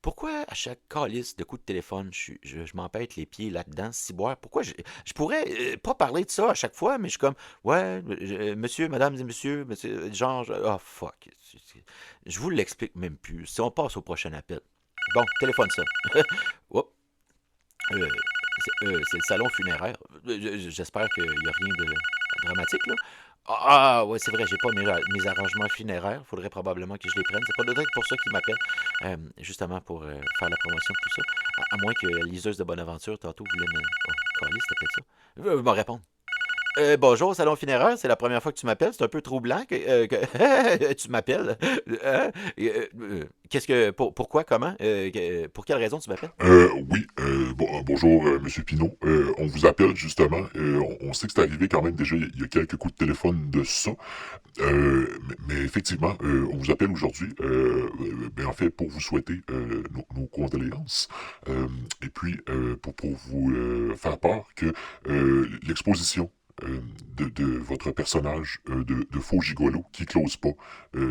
Pourquoi à chaque calice de coup de téléphone, je m'empête les pieds là-dedans, ciboire? Pourquoi je pourrais pas parler de ça à chaque fois, mais je suis comme, ouais, monsieur, madame et monsieur, genre, oh fuck. Je vous l'explique même plus. Si on passe au prochain appel. Bon, téléphone ça. Oups. C'est le salon funéraire. J'espère qu'il n'y a rien de dramatique, là. Ouais, c'est vrai, j'ai pas mes arrangements funéraires. Faudrait probablement que je les prenne. C'est pas peut-être pour ça qu'ils m'appellent. Justement pour faire la promotion de tout ça. À moins que la liseuse de Bonaventure, tantôt, voulait me... Oh, caliste, c'était peut-être ça. Me répondre. Bonjour, salon funéraire, c'est la première fois que tu m'appelles. C'est un peu troublant que tu m'appelles. Pourquoi, comment, pour quelle raison tu m'appelles? Oui, bonjour, Monsieur Pinault. On vous appelle justement. On sait que c'est arrivé quand même déjà, il y a quelques coups de téléphone de ça. Mais effectivement, on vous appelle aujourd'hui, en fait, pour vous souhaiter nos condoléances. Et puis, pour vous faire part que l'exposition de votre personnage de faux gigolo qui close pas,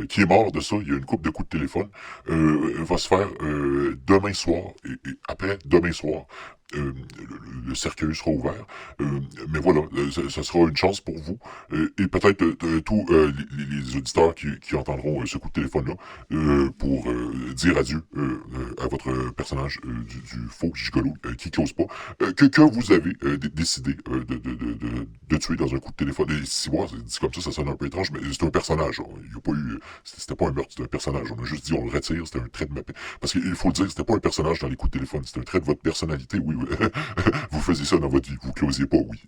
qui est mort de ça, il y a une couple de coups de téléphone, va se faire demain soir et après demain soir. Le cercueil sera ouvert. Mais voilà, ça sera une chance pour vous. Et peut-être tous les auditeurs qui entendront ce coup de téléphone-là pour dire adieu à votre personnage du faux gigolo qui close pas, que vous avez décidé de tuer dans un coup de téléphone. Et si moi, dit comme ça sonne un peu étrange, mais c'est un personnage. Il y a pas eu, c'était pas un meurtre, c'était un personnage. On a juste dit on le retire, c'était un trait de ma... Parce qu'il faut le dire, c'était pas un personnage dans les coups de téléphone, c'était un trait de votre personnalité, oui. Vous faisiez ça dans votre vie, vous closiez pas, oui.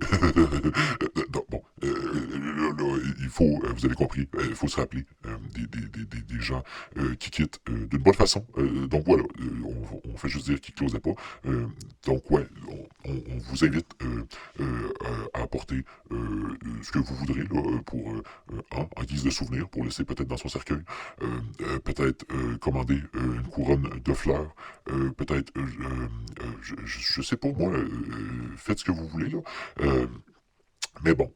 Bon, il faut, vous avez compris, il faut se rappeler des gens qui quittent d'une bonne façon. Donc voilà, on fait juste dire qu'ils closaient pas. Donc ouais, on vous invite à apporter ce que vous voudrez là, pour en guise de souvenir, pour laisser peut-être dans son cercueil. Peut-être commander une couronne de fleurs. Peut-être, je sais pas, moi, faites ce que vous voulez, là. Mais bon,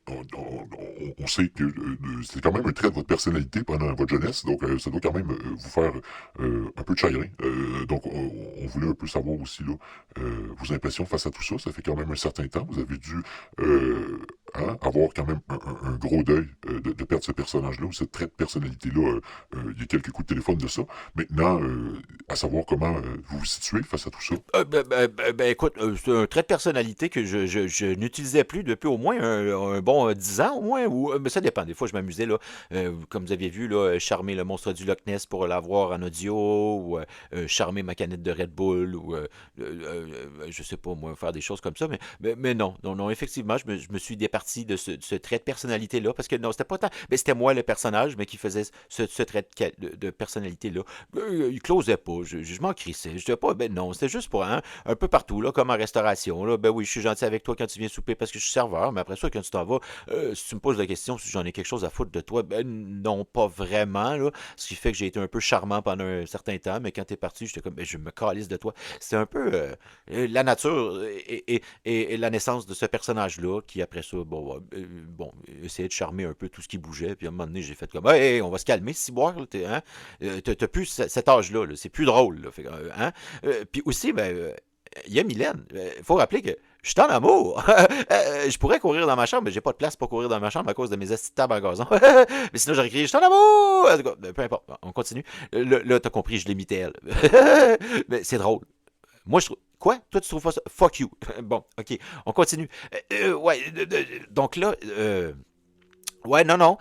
on sait que c'est quand même un trait de votre personnalité pendant votre jeunesse, donc ça doit quand même vous faire un peu de chagrin. Donc on voulait un peu savoir aussi là, vos impressions face à tout ça. Ça fait quand même un certain temps. Vous avez dû hein, avoir quand même un gros deuil de perdre ce personnage-là ou cette trait de personnalité-là. Il y a quelques coups de téléphone de ça. Maintenant, à savoir comment vous vous situez face à tout ça. Écoute, c'est un trait de personnalité que je n'utilisais plus depuis au moins un bon 10 ans, au moins. Mais ça dépend. Des fois, je m'amusais, là, comme vous avez vu, là, charmer le monstre du Loch Ness pour l'avoir en audio, ou charmer ma canette de Red Bull, ou je sais pas, moi, faire des choses comme ça. Mais non, non, non, effectivement, je me suis départi de ce trait de personnalité-là, parce que non, c'était pas tant. Mais c'était moi, le personnage, mais qui faisait ce trait de personnalité-là. Il closait pas, je m'en crissais. Je disais pas, ben non, c'était juste pour un peu partout, là, comme en restauration. Là. Ben oui, je suis gentil avec toi quand tu viens souper parce que je suis serveur, mais après ça, quand tu t'en vas, si tu me poses la question si j'en ai quelque chose à foutre de toi, ben non, pas vraiment. Là. Ce qui fait que j'ai été un peu charmant pendant un certain temps, mais quand t'es parti, j'étais comme, ben, je me calisse de toi. C'est un peu la nature et la naissance de ce personnage-là qui, après ça, bon, essayait de charmer un peu tout ce qui bougeait. Puis à un moment donné, j'ai fait comme, hey, on va se calmer, si boire, là, hein? T'as plus cet âge-là, là. C'est plus drôle. Là. Fait, hein? Puis aussi, ben, il y a Mylène. Il faut rappeler que je suis en amour. Je pourrais courir dans ma chambre, mais j'ai pas de place pour courir dans ma chambre à cause de mes astis de table en gazon. Mais sinon, j'aurais crié, je suis en amour! En tout cas, peu importe, on continue. Là, t'as compris, je l'imitais elle. Mais c'est drôle. Moi, je trouve. Quoi? Toi, tu trouves pas ça? Fuck you. Bon, ok, on continue. Ouais, donc là, ouais, non, non.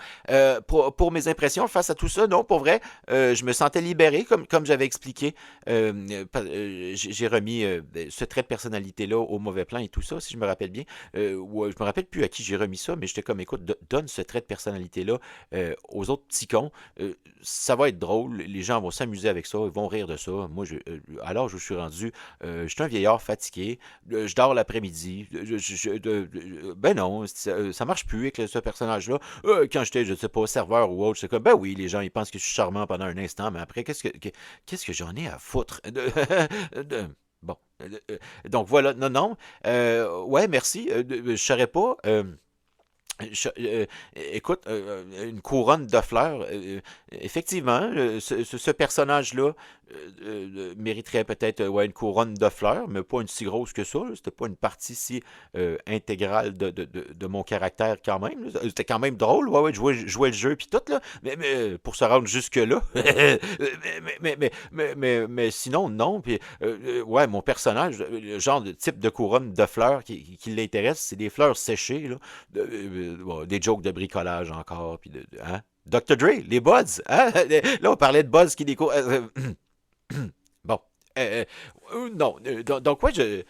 Pour mes impressions face à tout ça, non, pour vrai, je me sentais libéré, comme j'avais expliqué. J'ai remis ce trait de personnalité-là au mauvais plan et tout ça, si je me rappelle bien. Ouais, je me rappelle plus à qui j'ai remis ça, mais j'étais comme, écoute, donne ce trait de personnalité-là aux autres petits cons. Ça va être drôle, les gens vont s'amuser avec ça, ils vont rire de ça. Moi, à l'âge où je suis rendu, je suis un vieillard fatigué, je dors l'après-midi. Ben non, ça marche plus avec ce personnage-là. Quand j'étais, je sais pas, serveur ou autre, c'est comme, ben oui, les gens, ils pensent que je suis charmant pendant un instant, mais après, qu'est-ce que j'en ai à foutre? Bon. Donc voilà, non, non. Ouais, merci. Je saurais pas. Écoute, une couronne de fleurs, effectivement, ce personnage-là mériterait peut-être ouais, une couronne de fleurs, mais pas une si grosse que ça. C'était pas une partie si intégrale de mon caractère quand même. Là. C'était quand même drôle, ouais, ouais, jouer le jeu puis tout, là. Mais pour se rendre jusque-là. Mais sinon, non. Puis, ouais, mon personnage, le genre de type de couronne de fleurs qui l'intéresse, c'est des fleurs séchées, là. Bon, des jokes de bricolage encore, puis hein? Dr. Dre, les Buds, hein? Là, on parlait de Buds qui découvre. Bon, non, donc ouais, je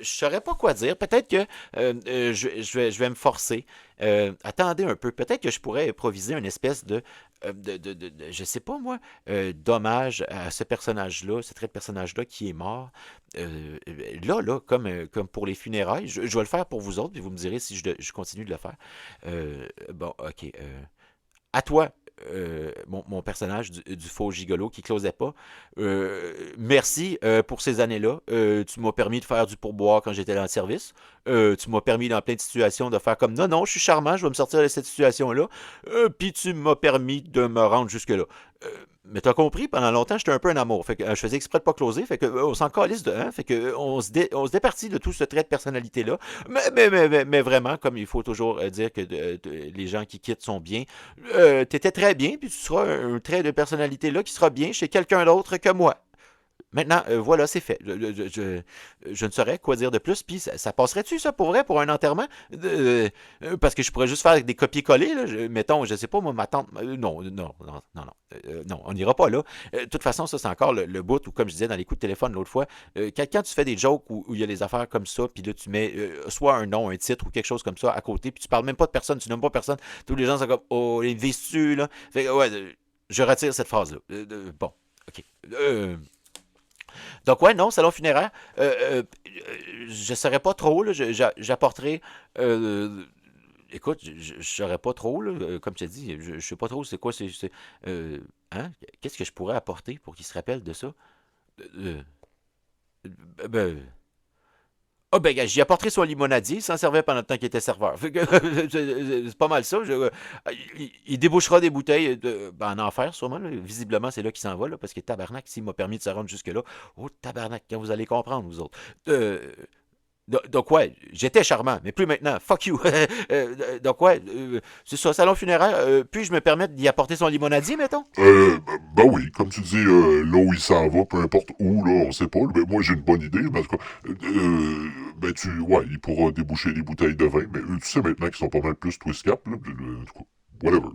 saurais pas quoi dire. Peut-être que je vais me forcer. Attendez un peu. Peut-être que je pourrais improviser une espèce je sais pas moi, d'hommage à ce personnage-là, ce trait de personnage-là qui est mort. Là, comme pour les funérailles, je vais le faire pour vous autres, puis vous me direz si je continue de le faire. Bon, ok. À toi, mon personnage du faux gigolo qui closait pas. Merci pour ces années-là. Tu m'as permis de faire du pourboire quand j'étais dans le service. Tu m'as permis dans plein de situations de faire comme non, non, je suis charmant, je vais me sortir de cette situation-là. Puis tu m'as permis de me rendre jusque-là. Mais t'as compris, pendant longtemps, j'étais un peu en amour. Fait que je faisais exprès de pas closer. Fait que on s'en calisse de hein. Fait que on se départit de tout ce trait de personnalité-là. Mais vraiment, comme il faut toujours dire que les gens qui quittent sont bien. T'étais très bien, puis tu seras un trait de personnalité-là qui sera bien chez quelqu'un d'autre que moi. Maintenant, voilà, c'est fait. Je ne saurais quoi dire de plus. Puis ça passerait-tu, ça, pour vrai, pour un enterrement? Parce que je pourrais juste faire des copier-coller, là. Mettons, je sais pas, moi, ma tante. Non, non, non, non, non. Non, on n'ira pas là. De toute façon, ça, c'est encore le bout où, comme je disais dans les coups de téléphone l'autre fois, quand tu fais des jokes où il y a des affaires comme ça, puis là, tu mets soit un nom, un titre ou quelque chose comme ça à côté, puis tu parles même pas de personne, tu nommes pas personne. Tous les gens sont comme, oh, les vices-tu, là. Fait que, ouais, je retire cette phrase-là. Bon, OK. Donc, ouais, non, salon funéraire. Je ne saurais pas trop, là, j'apporterai. Écoute, je ne saurais pas trop, là, comme tu as dit, je ne sais pas trop c'est quoi, hein? Qu'est-ce que je pourrais apporter pour qu'il se rappelle de ça? Euh, ben, ah ben, gars, j'y apporterai son limonadier, il s'en servait pendant le temps qu'il était serveur. Fait que, c'est pas mal ça. Il débouchera des bouteilles en enfer, sûrement. Là. Visiblement, c'est là qu'il s'en va, là, parce que tabarnak, s'il m'a permis de se rendre jusque-là. Oh, tabarnak, quand vous allez comprendre, vous autres. Donc ouais, j'étais charmant, mais plus maintenant. Fuck you. Donc ouais, c'est ça, salon funéraire. Puis-je me permettre d'y apporter son limonadier, mettons? Ben oui, comme tu dis, là où il s'en va, peu importe où, là, on sait pas. Ben moi, j'ai une bonne idée, mais en tout cas, ouais, il pourra déboucher des bouteilles de vin, mais tu sais maintenant qu'ils sont pas mal plus twist cap, là, en tout cas. Whatever.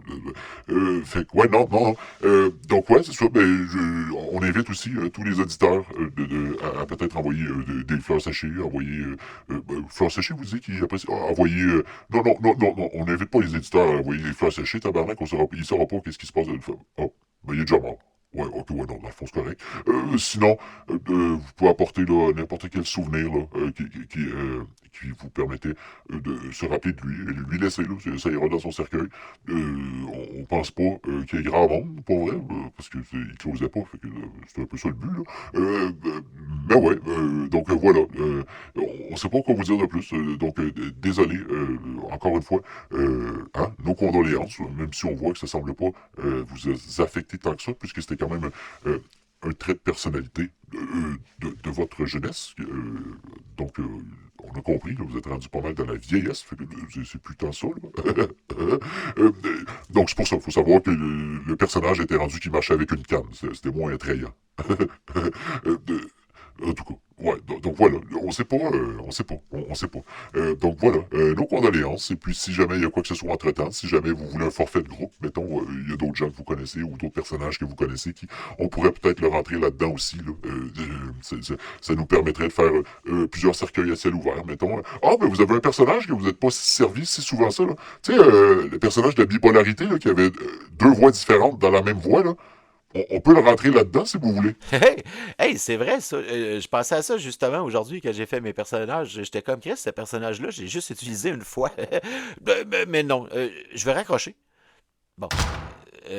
Fait que, ouais, non. Donc, ouais, c'est ça. Ben, on invite aussi tous les auditeurs à peut-être envoyer des fleurs séchées, fleurs séchées, vous dites qu'ils apprécient. Envoyer. Non. On n'invite pas les éditeurs à envoyer des fleurs séchées, tabarnak. Il saura pas qu'est-ce qui se passe de le faire. Oh, ben, il est déjà mort. Ouais, ok, ouais, non, dans le fond, c'est correct. Sinon, vous pouvez apporter là, n'importe quel souvenir là, qui vous permettait de se rappeler de lui, et lui laisser, là, ça ira dans son cercueil. On pense pas qu'il y ait grand monde, pour vrai, parce que il closait pas, fait que c'était un peu ça le but, là. Mais ouais, donc voilà, on sait pas quoi vous dire de plus, donc désolé, encore une fois, nos condoléances, même si on voit que ça semble pas vous affecter tant que ça, puisque c'était quand même un trait de personnalité de votre jeunesse. Donc, on a compris, là, vous êtes rendu pas mal dans la vieillesse, fait que c'est plus tant ça. Là. Donc, c'est pour ça, il faut savoir que le personnage était rendu qui marchait avec une canne. C'était moins attrayant. En tout cas, ouais, donc voilà, on sait pas. Donc voilà, nos condoléances, et puis si jamais il y a quoi que ce soit entre-temps, si jamais vous voulez un forfait de groupe, mettons, il y a d'autres gens que vous connaissez, ou d'autres personnages que vous connaissez, on pourrait peut-être le rentrer là-dedans aussi, là. Ça nous permettrait de faire plusieurs cercueils à ciel ouvert, mettons. Ben vous avez un personnage que vous n'êtes pas servi si souvent ça, là. Tu sais, le personnage de la bipolarité, là, qui avait deux voix différentes dans la même voix, là. On peut le rentrer là-dedans si vous voulez. Hey, c'est vrai, ça. Je pensais à ça justement aujourd'hui quand j'ai fait mes personnages. J'étais comme Chris, ce personnage-là, j'ai juste utilisé une fois. Mais non, je vais raccrocher. Bon.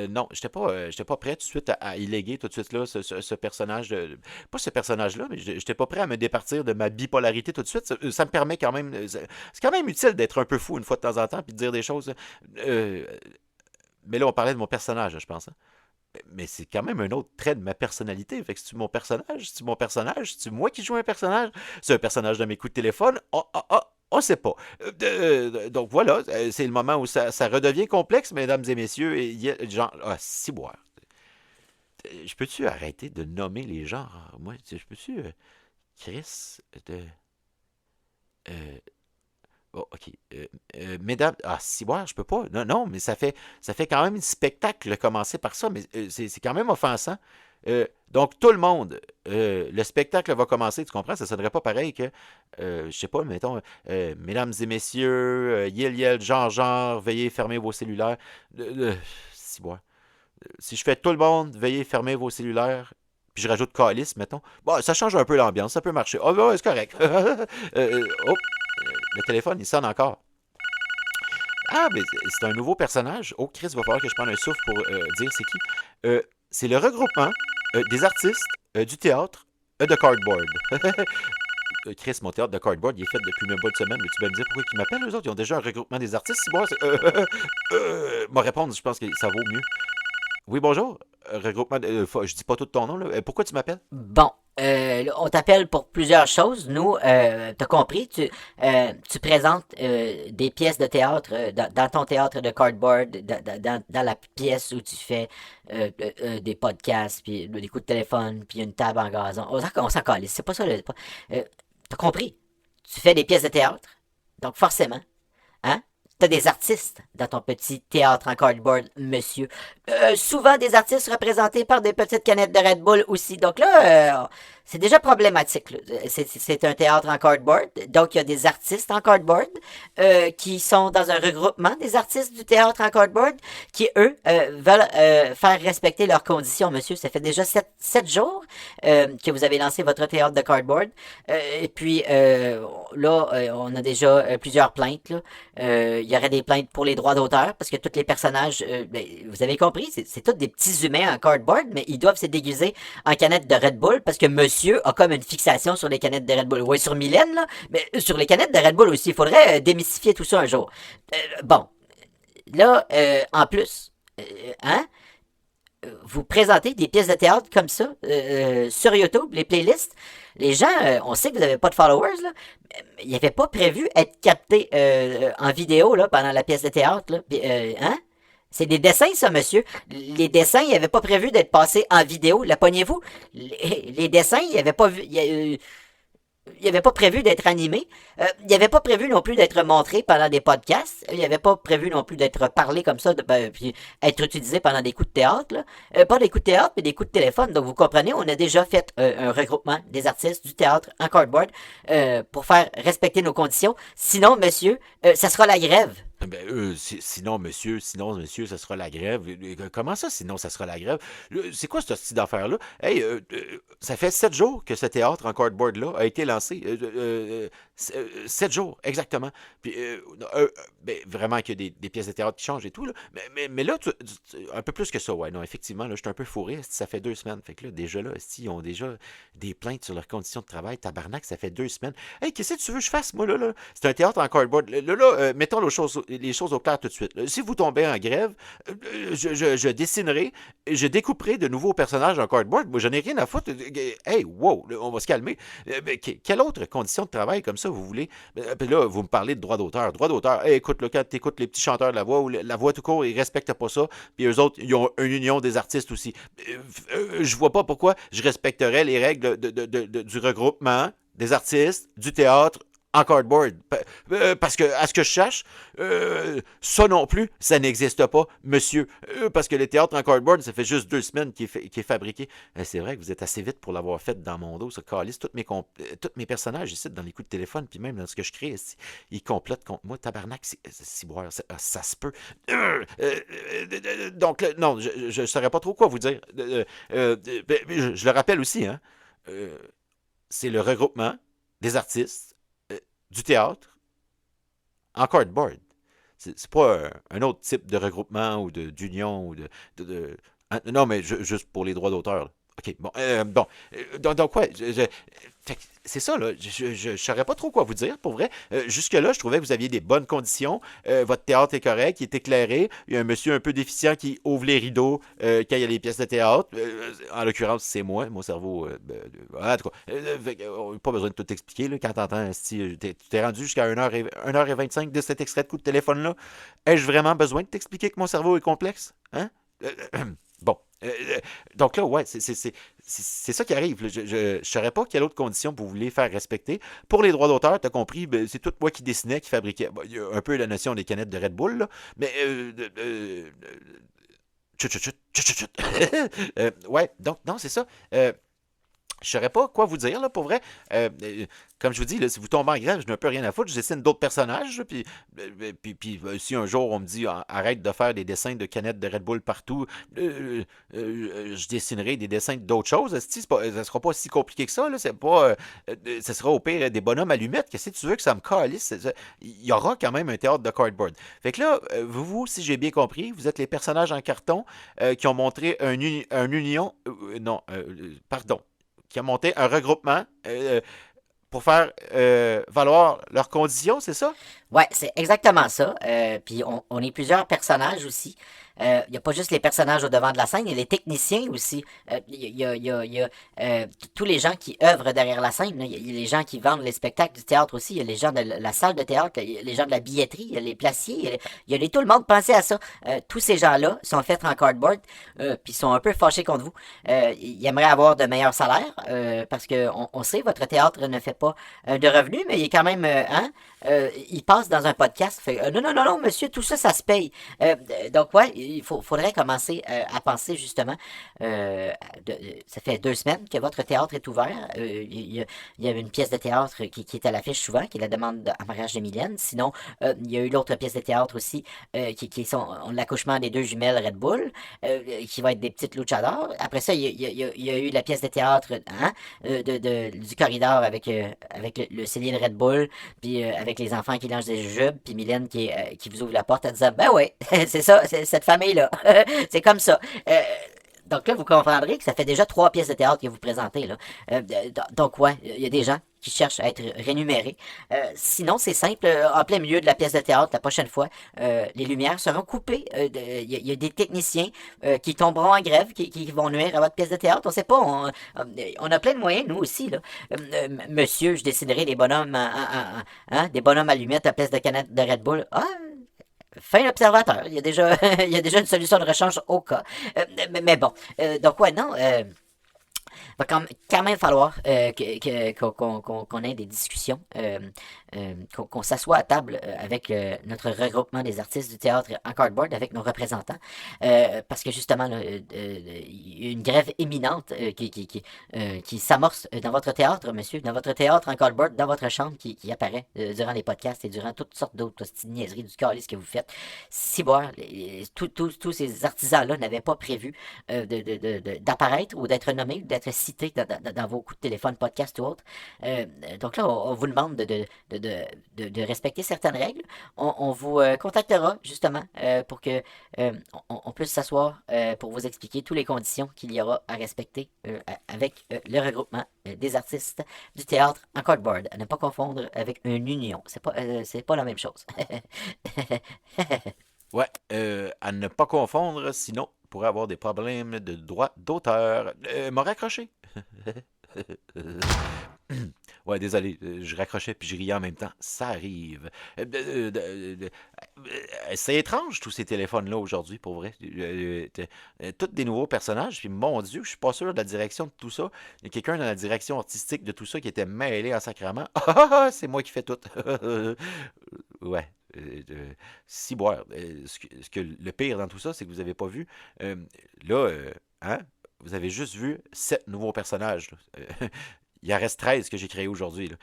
Non, j'étais pas prêt tout de suite à illéguer tout de suite là ce personnage. Pas ce personnage-là, mais j'étais pas prêt à me départir de ma bipolarité tout de suite. Ça me permet quand même. C'est quand même utile d'être un peu fou une fois de temps en temps puis de dire des choses. Mais là, on parlait de mon personnage, je pense. Hein. Mais c'est quand même un autre trait de ma personnalité. Fait que c'est-tu mon personnage? C'est-tu moi qui joue un personnage? C'est un personnage de mes coups de téléphone? On sait pas. Donc voilà, c'est le moment où ça redevient complexe, mesdames et messieurs. Et il y a genre, ciboire. Je peux-tu arrêter de nommer les genres? Moi, je peux-tu... Chris de... ok. Mesdames, ciboire, je peux pas. Non, mais ça fait quand même un spectacle de commencer par ça, mais c'est quand même offensant. Donc, tout le monde, le spectacle va commencer, tu comprends? Ça sonnerait pas pareil que, je sais pas, mettons, mesdames et messieurs, yel, genre, veuillez fermer vos cellulaires. Ciboire. Si je fais tout le monde, veuillez fermer vos cellulaires, puis je rajoute calice, mettons. Bon, ça change un peu l'ambiance, ça peut marcher. C'est correct. Le téléphone, il sonne encore. Mais c'est un nouveau personnage. Oh, Chris, va falloir que je prenne un souffle pour dire c'est qui. C'est le regroupement des artistes du théâtre de Cardboard. Chris, mon théâtre de Cardboard, il est fait depuis même pas de semaine. Mais tu vas me dire pourquoi ils m'appellent, eux autres? Ils ont déjà un regroupement des artistes. Si bon, m'a répondre, je pense que ça vaut mieux. Oui, bonjour. Regroupement je dis pas tout ton nom, là. Pourquoi tu m'appelles? Bon, on t'appelle pour plusieurs choses. Nous, t'as compris, tu présentes des pièces de théâtre dans ton théâtre de Cardboard, dans la pièce où tu fais des podcasts, puis des coups de téléphone, puis une table en gazon. On s'en calisse, c'est pas ça. T'as compris? Tu fais des pièces de théâtre, donc forcément, hein? T'as des artistes dans ton petit théâtre en cardboard, monsieur. Souvent des artistes représentés par des petites canettes de Red Bull aussi. Donc là, c'est déjà problématique. Là. C'est un théâtre en cardboard. Donc il y a des artistes en cardboard qui sont dans un regroupement des artistes du théâtre en cardboard qui, eux, veulent faire respecter leurs conditions, monsieur. Ça fait déjà 7 jours que vous avez lancé votre théâtre de cardboard. Et puis là, on a déjà plusieurs plaintes. Là. Il y aurait des plaintes pour les droits d'auteur, parce que tous les personnages, vous avez compris, c'est tous des petits humains en cardboard, mais ils doivent se déguiser en canettes de Red Bull, parce que monsieur a comme une fixation sur les canettes de Red Bull. Oui, sur Mylène, là, mais sur les canettes de Red Bull aussi. Il faudrait démystifier tout ça un jour. Bon, là, en plus, vous présentez des pièces de théâtre comme ça sur YouTube, les playlists. Les gens, on sait que vous n'avez pas de followers, là. Il n'y avait pas prévu être capté en vidéo là, pendant la pièce de théâtre. Là. Puis, hein? C'est des dessins, ça, monsieur. Les dessins, il n'y avait pas prévu d'être passés en vidéo. La pognez-vous? Les dessins, il n'y avait pas vu. Il n'y avait pas prévu d'être animé. Il n'y avait pas prévu non plus d'être montré pendant des podcasts. Il n'y avait pas prévu non plus d'être parlé comme ça, puis être utilisé pendant des coups de théâtre. Là. Pas des coups de théâtre, mais des coups de téléphone. Donc, vous comprenez, on a déjà fait un regroupement des artistes du théâtre en cardboard pour faire respecter nos conditions. Sinon, monsieur, ça sera la grève. Sinon, monsieur, ça sera la grève. Comment ça, sinon, ça sera la grève? C'est quoi ce style d'affaire-là? Hey, ça fait 7 jours que ce théâtre en cardboard-là a été lancé. 7 jours, exactement. Puis, vraiment qu'il y a des pièces de théâtre qui changent et tout, là. Mais là, un peu plus que ça, ouais. Non, effectivement, là, je suis un peu fourré. Ça fait 2 semaines. Fait que là, déjà, là, ils ont déjà des plaintes sur leurs conditions de travail. Tabarnak, ça fait 2 semaines. Hey, qu'est-ce que tu veux que je fasse, moi, là? C'est un théâtre en cardboard. Là, mettons les choses au clair tout de suite. Si vous tombez en grève, je dessinerai, je découperai de nouveaux personnages en cardboard. Moi, j'en ai rien à foutre. Hey, wow, là, on va se calmer. Quelle autre condition de travail comme ça vous voulez? Puis là, vous me parlez de droit d'auteur. Droit d'auteur, hey, écoute, là, quand tu écoutes les petits chanteurs de la voix ou la voix tout court, ils respectent pas ça. Puis eux autres, ils ont une union des artistes aussi. Je vois pas pourquoi je respecterais les règles du regroupement des artistes, du théâtre, en cardboard. Parce que, à ce que je cherche, ça non plus, ça n'existe pas, monsieur. Parce que le théâtre en cardboard, ça fait juste 2 semaines qu'il est fabriqué. C'est vrai que vous êtes assez vite pour l'avoir fait dans mon dos, ça calisse. Tous mes personnages ici, dans les coups de téléphone, puis même dans ce que je crée, ils complètent contre moi. Tabarnak, ça se peut. Donc, non, je ne saurais pas trop quoi vous dire. Je le rappelle aussi, hein. C'est le regroupement des artistes du théâtre en cardboard. C'est pas un autre type de regroupement ou d'union ou non, mais juste pour les droits d'auteur. Là. OK, bon. Donc ouais, c'est ça, là. Je ne saurais pas trop quoi vous dire, pour vrai. Jusque-là, je trouvais que vous aviez des bonnes conditions. Votre théâtre est correct, il est éclairé. Il y a un monsieur un peu déficient qui ouvre les rideaux quand il y a les pièces de théâtre. En l'occurrence, c'est moi. Mon cerveau... en tout cas, pas besoin de tout expliquer. Là, quand t'entends, tu t'es rendu jusqu'à 1h25 de cet extrait de coup de téléphone-là. Ai-je vraiment besoin de t'expliquer que mon cerveau est complexe? Hein? Bon. Donc là, ouais, c'est ça qui arrive. Là. Je ne saurais pas quelle autre condition vous voulez faire respecter. Pour les droits d'auteur, tu as compris, c'est tout moi qui dessinais, qui fabriquais. Il y a un peu la notion des canettes de Red Bull, là, mais... ouais, donc, non, c'est ça. Je saurais pas quoi vous dire, là, pour vrai. Comme je vous dis, là, si vous tombez en grève, je n'ai un peu rien à foutre. Je dessine d'autres personnages. Puis si un jour on me dit arrête de faire des dessins de canettes de Red Bull partout, je dessinerai des dessins d'autres choses. Ça ne sera pas si compliqué que ça. Là. C'est pas, ça sera au pire des bonhommes allumettes. Qu'est-ce que tu veux que ça me calisse? Il y aura quand même un théâtre de cardboard. Fait que là, vous, si j'ai bien compris, vous êtes les personnages en carton qui ont montré un union. Pardon. Qui a monté un regroupement pour faire valoir leurs conditions, c'est ça? Ouais, c'est exactement ça. Puis on est plusieurs personnages aussi. Il n'y a pas juste les personnages au devant de la scène, il y a les techniciens aussi. Il y a tous les gens qui œuvrent derrière la scène. Il y a les gens qui vendent les spectacles du théâtre aussi. Il y a les gens de la salle de théâtre, il y a les gens de la billetterie, il y a les placiers. Il y a tout le monde. Pensez à ça. Tous ces gens-là sont faits en cardboard puis sont un peu fâchés contre vous. Ils aimeraient avoir de meilleurs salaires parce que on sait votre théâtre ne fait pas de revenus, mais il est quand même... il passe dans un podcast. Fait, non, monsieur, tout ça, ça se paye. Donc, ouais, il faudrait commencer à penser justement. Ça fait 2 semaines que votre théâtre est ouvert. Il y a une pièce de théâtre qui est à l'affiche souvent, qui est la demande en mariage de Mylène. Sinon, il y a eu l'autre pièce de théâtre aussi, qui sont l'accouchement des 2 jumelles Red Bull, qui va être des petites luchadors. Après ça, il y a eu la pièce de théâtre du corridor avec le Céline Red Bull, puis avec les enfants qui lancent des jujubes, puis Mylène qui vous ouvre la porte en disant ben ouais, c'est ça, c'est cette famille-là. C'est comme ça. Donc là, vous comprendrez que ça fait déjà 3 pièces de théâtre que vous présentez, là. Donc ouais, il y a des gens qui cherchent à être rémunérés. Sinon, c'est simple, en plein milieu de la pièce de théâtre, la prochaine fois, les lumières seront coupées. Il y a des techniciens qui tomberont en grève, qui vont nuire à votre pièce de théâtre. On sait pas, on a plein de moyens, nous aussi, là. Monsieur, je dessinerai des bonhommes, des bonhommes allumettes à place de canettes de Red Bull. Ah, fin observateur. Il y a déjà, il y a déjà une solution de rechange au cas. Mais bon, donc ouais, non. Va quand même falloir qu'on ait des discussions, qu'on s'assoie à table avec notre regroupement des artistes du théâtre en cardboard, avec nos représentants, parce que justement, là, il y a une grève imminente qui s'amorce dans votre théâtre, monsieur, dans votre théâtre en cardboard, dans votre chambre, qui apparaît durant les podcasts et durant toutes sortes d'autres petites niaiseries du calice que vous faites. Si boire, tous ces artisans-là n'avaient pas prévu d'apparaître ou d'être nommés, d'être cités dans vos coups de téléphone, podcast ou autre. Donc là, on vous demande de respecter certaines règles. On vous contactera justement pour que on puisse s'asseoir pour vous expliquer toutes les conditions qu'il y aura à respecter avec le regroupement des artistes du théâtre en cardboard. À ne pas confondre avec une union. C'est pas la même chose. Ouais, à ne pas confondre, sinon, on pourrait avoir des problèmes de droit d'auteur. M'a raccroché. Ouais, désolé, je raccrochais puis je riais en même temps. Ça arrive. C'est étrange, tous ces téléphones-là, aujourd'hui, pour vrai. Tous des nouveaux personnages, puis mon Dieu, je suis pas sûr de la direction de tout ça. Il y a quelqu'un dans la direction artistique de tout ça qui était mêlé en sacrament. C'est moi qui fais tout. Ouais. Ciboire. Ce que le pire dans tout ça, c'est que vous avez pas vu. Là, hein? Vous avez juste vu 7 nouveaux personnages, là. Il en reste 13 que j'ai créés aujourd'hui, là.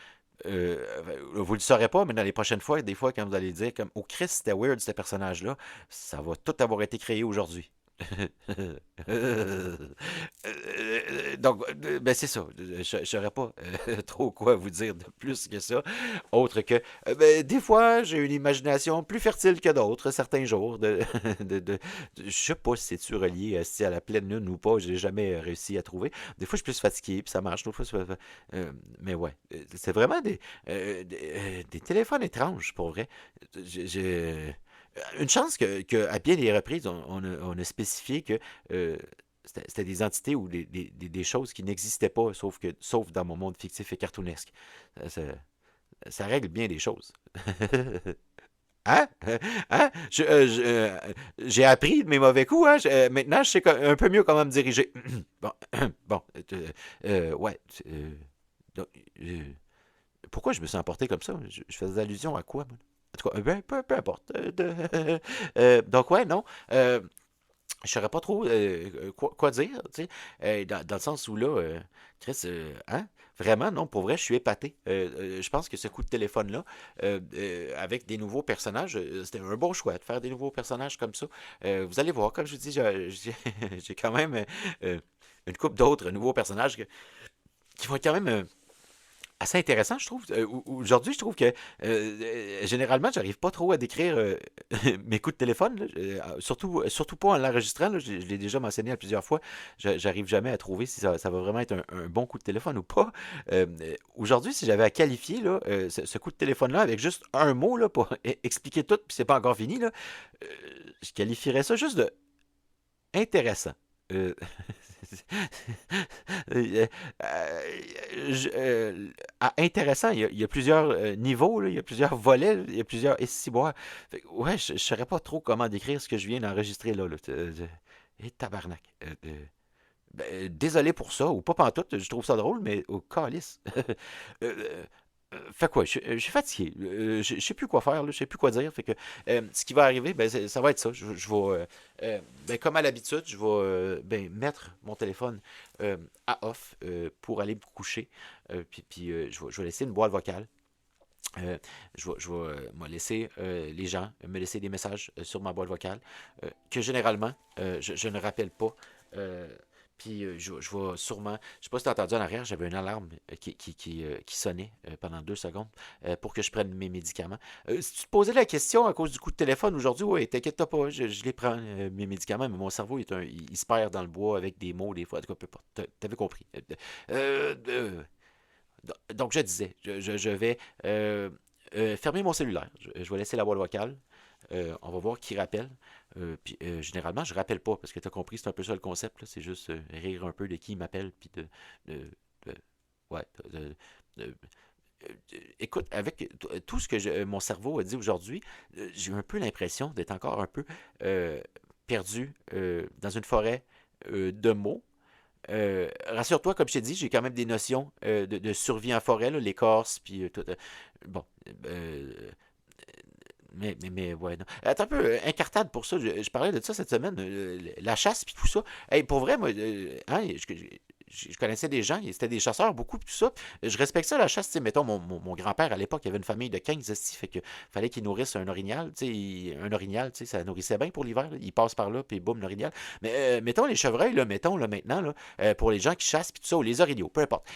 Vous le saurez pas, mais dans les prochaines fois, des fois, quand vous allez dire comme oh Chris, c'était weird ce personnage-là, ça va tout avoir été créé aujourd'hui. Donc, ben c'est ça. Je ne saurais pas trop quoi vous dire de plus que ça. Autre que, ben, des fois, j'ai une imagination plus fertile que d'autres, certains jours. Je sais pas si c'est-tu relié si à la pleine lune ou pas. J'ai jamais réussi à trouver. Des fois, je suis plus fatigué, puis ça marche. D'autres fois, mais ouais, c'est vraiment des téléphones étranges, pour vrai. Une chance à bien des reprises, on a spécifié que c'était des entités ou des choses qui n'existaient pas, sauf dans mon monde fictif et cartoonesque. Ça, ça règle bien les choses. Hein? Hein? J'ai appris de mes mauvais coups, hein? Maintenant, je sais un peu mieux comment me diriger. Bon, bon, ouais. Donc, pourquoi je me suis emporté comme ça? Je faisais allusion à quoi, moi? En tout cas, peu importe. Donc, ouais, non. Je saurais pas trop quoi dire, tu sais, dans le sens où là, Chris, hein? Vraiment, non, pour vrai, je suis épaté. Je pense que ce coup de téléphone-là, avec des nouveaux personnages, c'était un bon choix de faire des nouveaux personnages comme ça. Vous allez voir, comme je vous dis, j'ai quand même une couple d'autres nouveaux personnages qui vont être quand même assez intéressant, je trouve. Aujourd'hui, je trouve que généralement, j'arrive pas trop à décrire mes coups de téléphone, là. Surtout pas en l'enregistrant. Là. Je l'ai déjà mentionné à plusieurs fois. J'arrive jamais à trouver si ça va vraiment être un bon coup de téléphone ou pas. Aujourd'hui, si j'avais à qualifier là, ce coup de téléphone-là avec juste un mot là, pour expliquer tout, puis c'est pas encore fini, là, je qualifierais ça juste de intéressant. Euh, Euh, Intéressant, il y a plusieurs niveaux, là, il y a plusieurs volets, il y a plusieurs essiboires. Ouais, je ne saurais pas trop comment décrire ce que je viens d'enregistrer là. Et tabarnak. Désolé pour ça, ou pas pantoute, je trouve ça drôle, mais au calice. Euh, fait quoi, je suis fatigué. Je sais plus quoi faire, là, je sais plus quoi dire. Fait que ce qui va arriver, ben, ça va être ça. Je vais, ben, comme à l'habitude, je vais ben, mettre mon téléphone à off pour aller me coucher. Puis je vais laisser une boîte vocale. Je vais me laisser les gens me laisser des messages sur ma boîte vocale que généralement je ne rappelle pas. Puis je vais sûrement. Je sais pas si t'as entendu en arrière, j'avais une alarme qui sonnait pendant 2 secondes pour que je prenne mes médicaments. Si tu te posais la question à cause du coup de téléphone aujourd'hui, ouais, t'inquiète pas, je les prends, mes médicaments, mais mon cerveau il se perd dans le bois avec des mots, des fois, en tout cas, peu importe. T'avais compris. Euh, euh, donc je disais, je vais fermer mon cellulaire. Je vais laisser la boîte vocale. On va voir qui rappelle. Puis généralement, je rappelle pas parce que tu as compris, c'est un peu ça le concept. Là. C'est juste rire un peu de qui m'appelle. Puis de- de- ouais. Écoute, avec tout ce que mon cerveau a dit aujourd'hui, j'ai un peu l'impression d'être encore un peu euh, perdu dans une forêt de mots. Rassure-toi, comme je t'ai dit, j'ai quand même des notions de survie en forêt, là, l'écorce, puis tout. Bon, euh, mais ouais, non. Attends un peu, incartade pour ça. Je parlais de ça cette semaine, la chasse puis tout ça. Hey, pour vrai, moi, hein, je connaissais des gens, c'était des chasseurs, beaucoup, puis tout ça. Je respecte ça, la chasse. Tu sais, mettons, mon grand-père, à l'époque, il avait une famille de 15 esti, fait que fallait qu'il nourrisse un orignal. Tu sais, un orignal, tu sais, ça nourrissait bien pour l'hiver. Là. Il passe par là, puis boum, l'orignal. Mais mettons les chevreuils, là, mettons, là, maintenant, là, pour les gens qui chassent, puis tout ça, ou les orignaux, peu importe.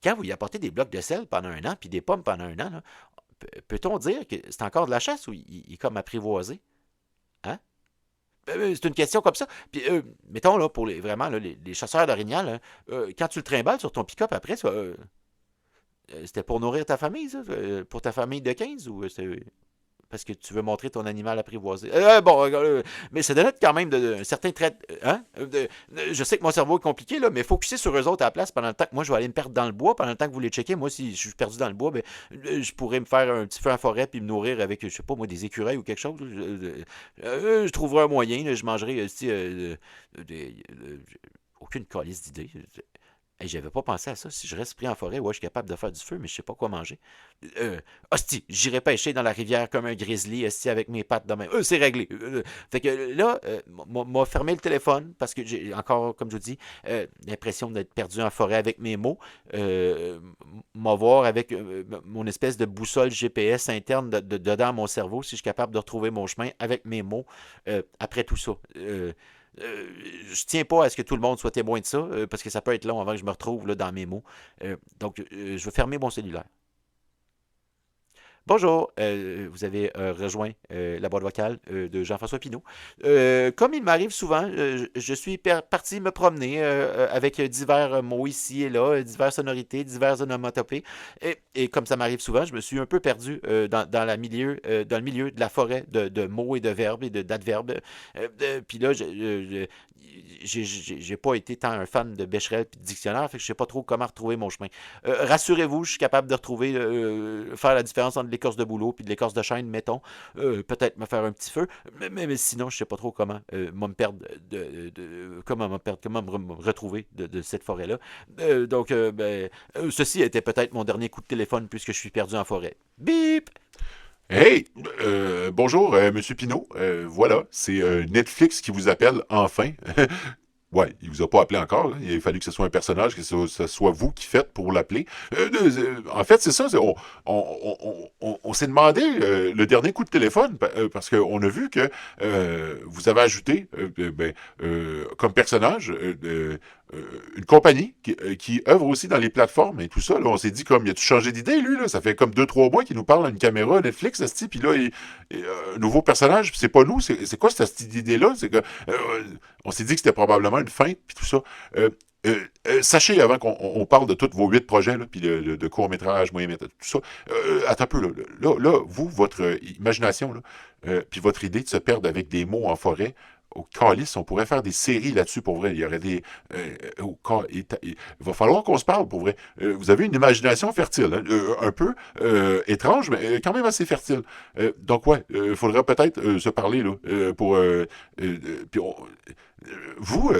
Quand vous y apportez des blocs de sel pendant un an, puis des pommes pendant un an, là, peut-on dire que c'est encore de la chasse ou il est comme apprivoisé? Hein? C'est une question comme ça. Puis, mettons, là, pour vraiment, là, les chasseurs d'orignal, hein, quand tu le trimbales sur ton pick-up après, ça, c'était pour nourrir ta famille, ça? Pour ta famille de 15 ou c'est parce que tu veux montrer ton animal apprivoisé? Bon, mais ça donne quand même un certain trait. Hein? Je sais que mon cerveau est compliqué, là, mais focuser sur eux autres à la place pendant le temps que moi je vais aller me perdre dans le bois, pendant le temps que vous les checkez. Moi, si je suis perdu dans le bois, ben, je pourrais me faire un petit feu en forêt puis me nourrir avec, je sais pas moi, des écureuils ou quelque chose. Je trouverai un moyen, là, je mangerai aucune calice d'idées. Hey, j'avais pas pensé à ça. Si je reste pris en forêt, ouais, je suis capable de faire du feu, mais je sais pas quoi manger. Hostie, j'irai pêcher dans la rivière comme un grizzly, hostie, avec mes pattes de main. C'est réglé. Fait que là, m'a fermé le téléphone parce que j'ai encore, comme je vous dis, l'impression d'être perdu en forêt avec mes mots. M'a voir avec mon espèce de boussole GPS interne dedans mon cerveau, si je suis capable de retrouver mon chemin avec mes mots après tout ça. Je tiens pas à ce que tout le monde soit témoin de ça, parce que ça peut être long avant que je me retrouve là, dans mes mots. Donc, je vais fermer mon cellulaire. Bonjour, vous avez rejoint la boîte vocale de Jean-François Pinault. Comme il m'arrive souvent, je suis parti me promener avec divers mots ici et là, diverses sonorités, diverses onomatopées. Et comme ça m'arrive souvent, je me suis un peu perdu dans le milieu de la forêt de mots et de verbes et d'adverbes. Puis là, j'ai pas été tant un fan de Becherel et de dictionnaire, fait que je sais pas trop comment retrouver mon chemin. Rassurez-vous, je suis capable de retrouver, faire la différence entre l'écorce de bouleau et de l'écorce de chêne, mettons. Peut-être me faire un petit feu, mais sinon, je sais pas trop comment me perdre comment me retrouver de cette forêt-là. Donc, ceci était peut-être mon dernier coup de téléphone puisque je suis perdu en forêt. Bip! Hey, bonjour, Monsieur Pinault. Voilà, c'est Netflix qui vous appelle enfin. Ouais, il vous a pas appelé encore. Là. Il a fallu que ce soit un personnage, que ce soit vous qui faites pour l'appeler. En fait, c'est ça. On s'est demandé le dernier coup de téléphone parce qu'on a vu que vous avez ajouté comme personnage une compagnie qui œuvre aussi dans les plateformes et tout ça. Là, on s'est dit comme, il a-tu changé d'idée, lui? Là? Ça fait comme 2-3 mois qu'il nous parle à une caméra Netflix, puis là, un nouveau personnage, puis c'est pas nous. C'est quoi cette idée-là? C'est que on s'est dit que c'était probablement une feinte, puis tout ça. Sachez, avant qu'on parle de tous vos 8 projets, puis de court-métrage, moyen-métrage, tout ça, attends un peu, là, vous, votre imagination, puis votre idée de se perdre avec des mots en forêt, au calice, on pourrait faire des séries là-dessus, pour vrai. Il y aurait des... il va falloir qu'on se parle, pour vrai. Vous avez une imagination fertile, hein, un peu étrange, mais quand même assez fertile. Donc, ouais, il faudrait peut-être se parler, là, pour... puis vous...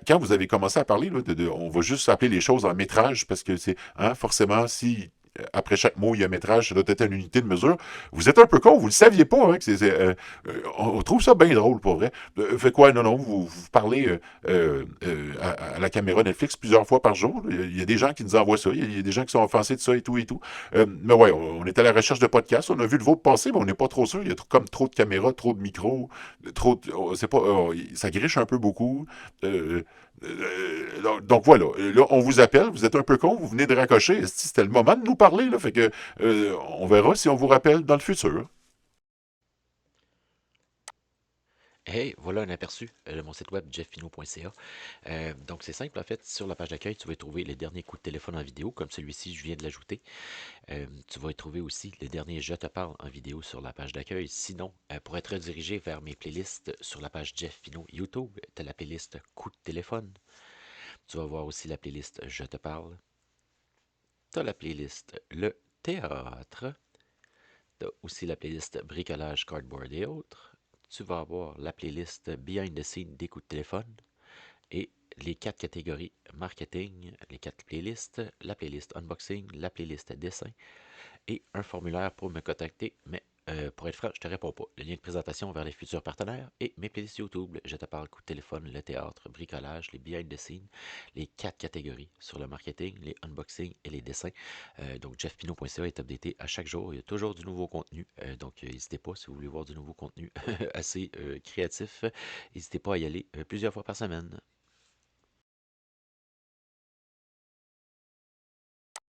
Quand vous avez commencé à parler, là, on va juste appeler les choses en métrage, parce que c'est, hein, forcément, si après chaque mot, il y a un métrage, ça doit être une unité de mesure. Vous êtes un peu con, vous le saviez pas, hein, que on trouve ça bien drôle, pour vrai. Fait quoi, non, non, vous parlez à la caméra Netflix plusieurs fois par jour. Il y a des gens qui nous envoient ça, il y a des gens qui sont offensés de ça et tout et tout. Mais ouais, on est à la recherche de podcasts, on a vu le vôtre passer, mais on n'est pas trop sûr. Il y a comme trop de caméras, trop de micros, trop de, c'est pas, ça griche un peu beaucoup. Donc voilà, là, on vous appelle, vous êtes un peu con, vous venez de raccrocher. C'était le moment de nous parler, là, fait que on verra si on vous rappelle dans le futur. Hey, voilà un aperçu de mon site web jeffino.ca. Donc c'est simple en fait, sur la page d'accueil, tu vas y trouver les derniers coups de téléphone en vidéo, comme celui-ci, je viens de l'ajouter. Tu vas y trouver aussi les derniers Je te parle en vidéo sur la page d'accueil. Sinon, pour être redirigé vers mes playlists sur la page Jeff Fino YouTube, tu as la playlist Coups de téléphone. Tu vas voir aussi la playlist Je te parle. Tu as la playlist Le théâtre. Tu as aussi la playlist Bricolage, Cardboard et autres. Tu vas avoir la playlist Behind the Scene des coups de téléphone et les 4 catégories marketing, les 4 playlists, la playlist unboxing, la playlist dessin et un formulaire pour me contacter. Mais pour être franc, je te réponds pas. Le lien de présentation vers les futurs partenaires et mes playlists YouTube. Je te parle coup de téléphone, le théâtre, bricolage, les behind the scenes, les 4 catégories sur le marketing, les unboxings et les dessins. Donc jeffpino.ca est updaté à chaque jour. Il y a toujours du nouveau contenu. Donc n'hésitez pas si vous voulez voir du nouveau contenu assez créatif. N'hésitez pas à y aller plusieurs fois par semaine.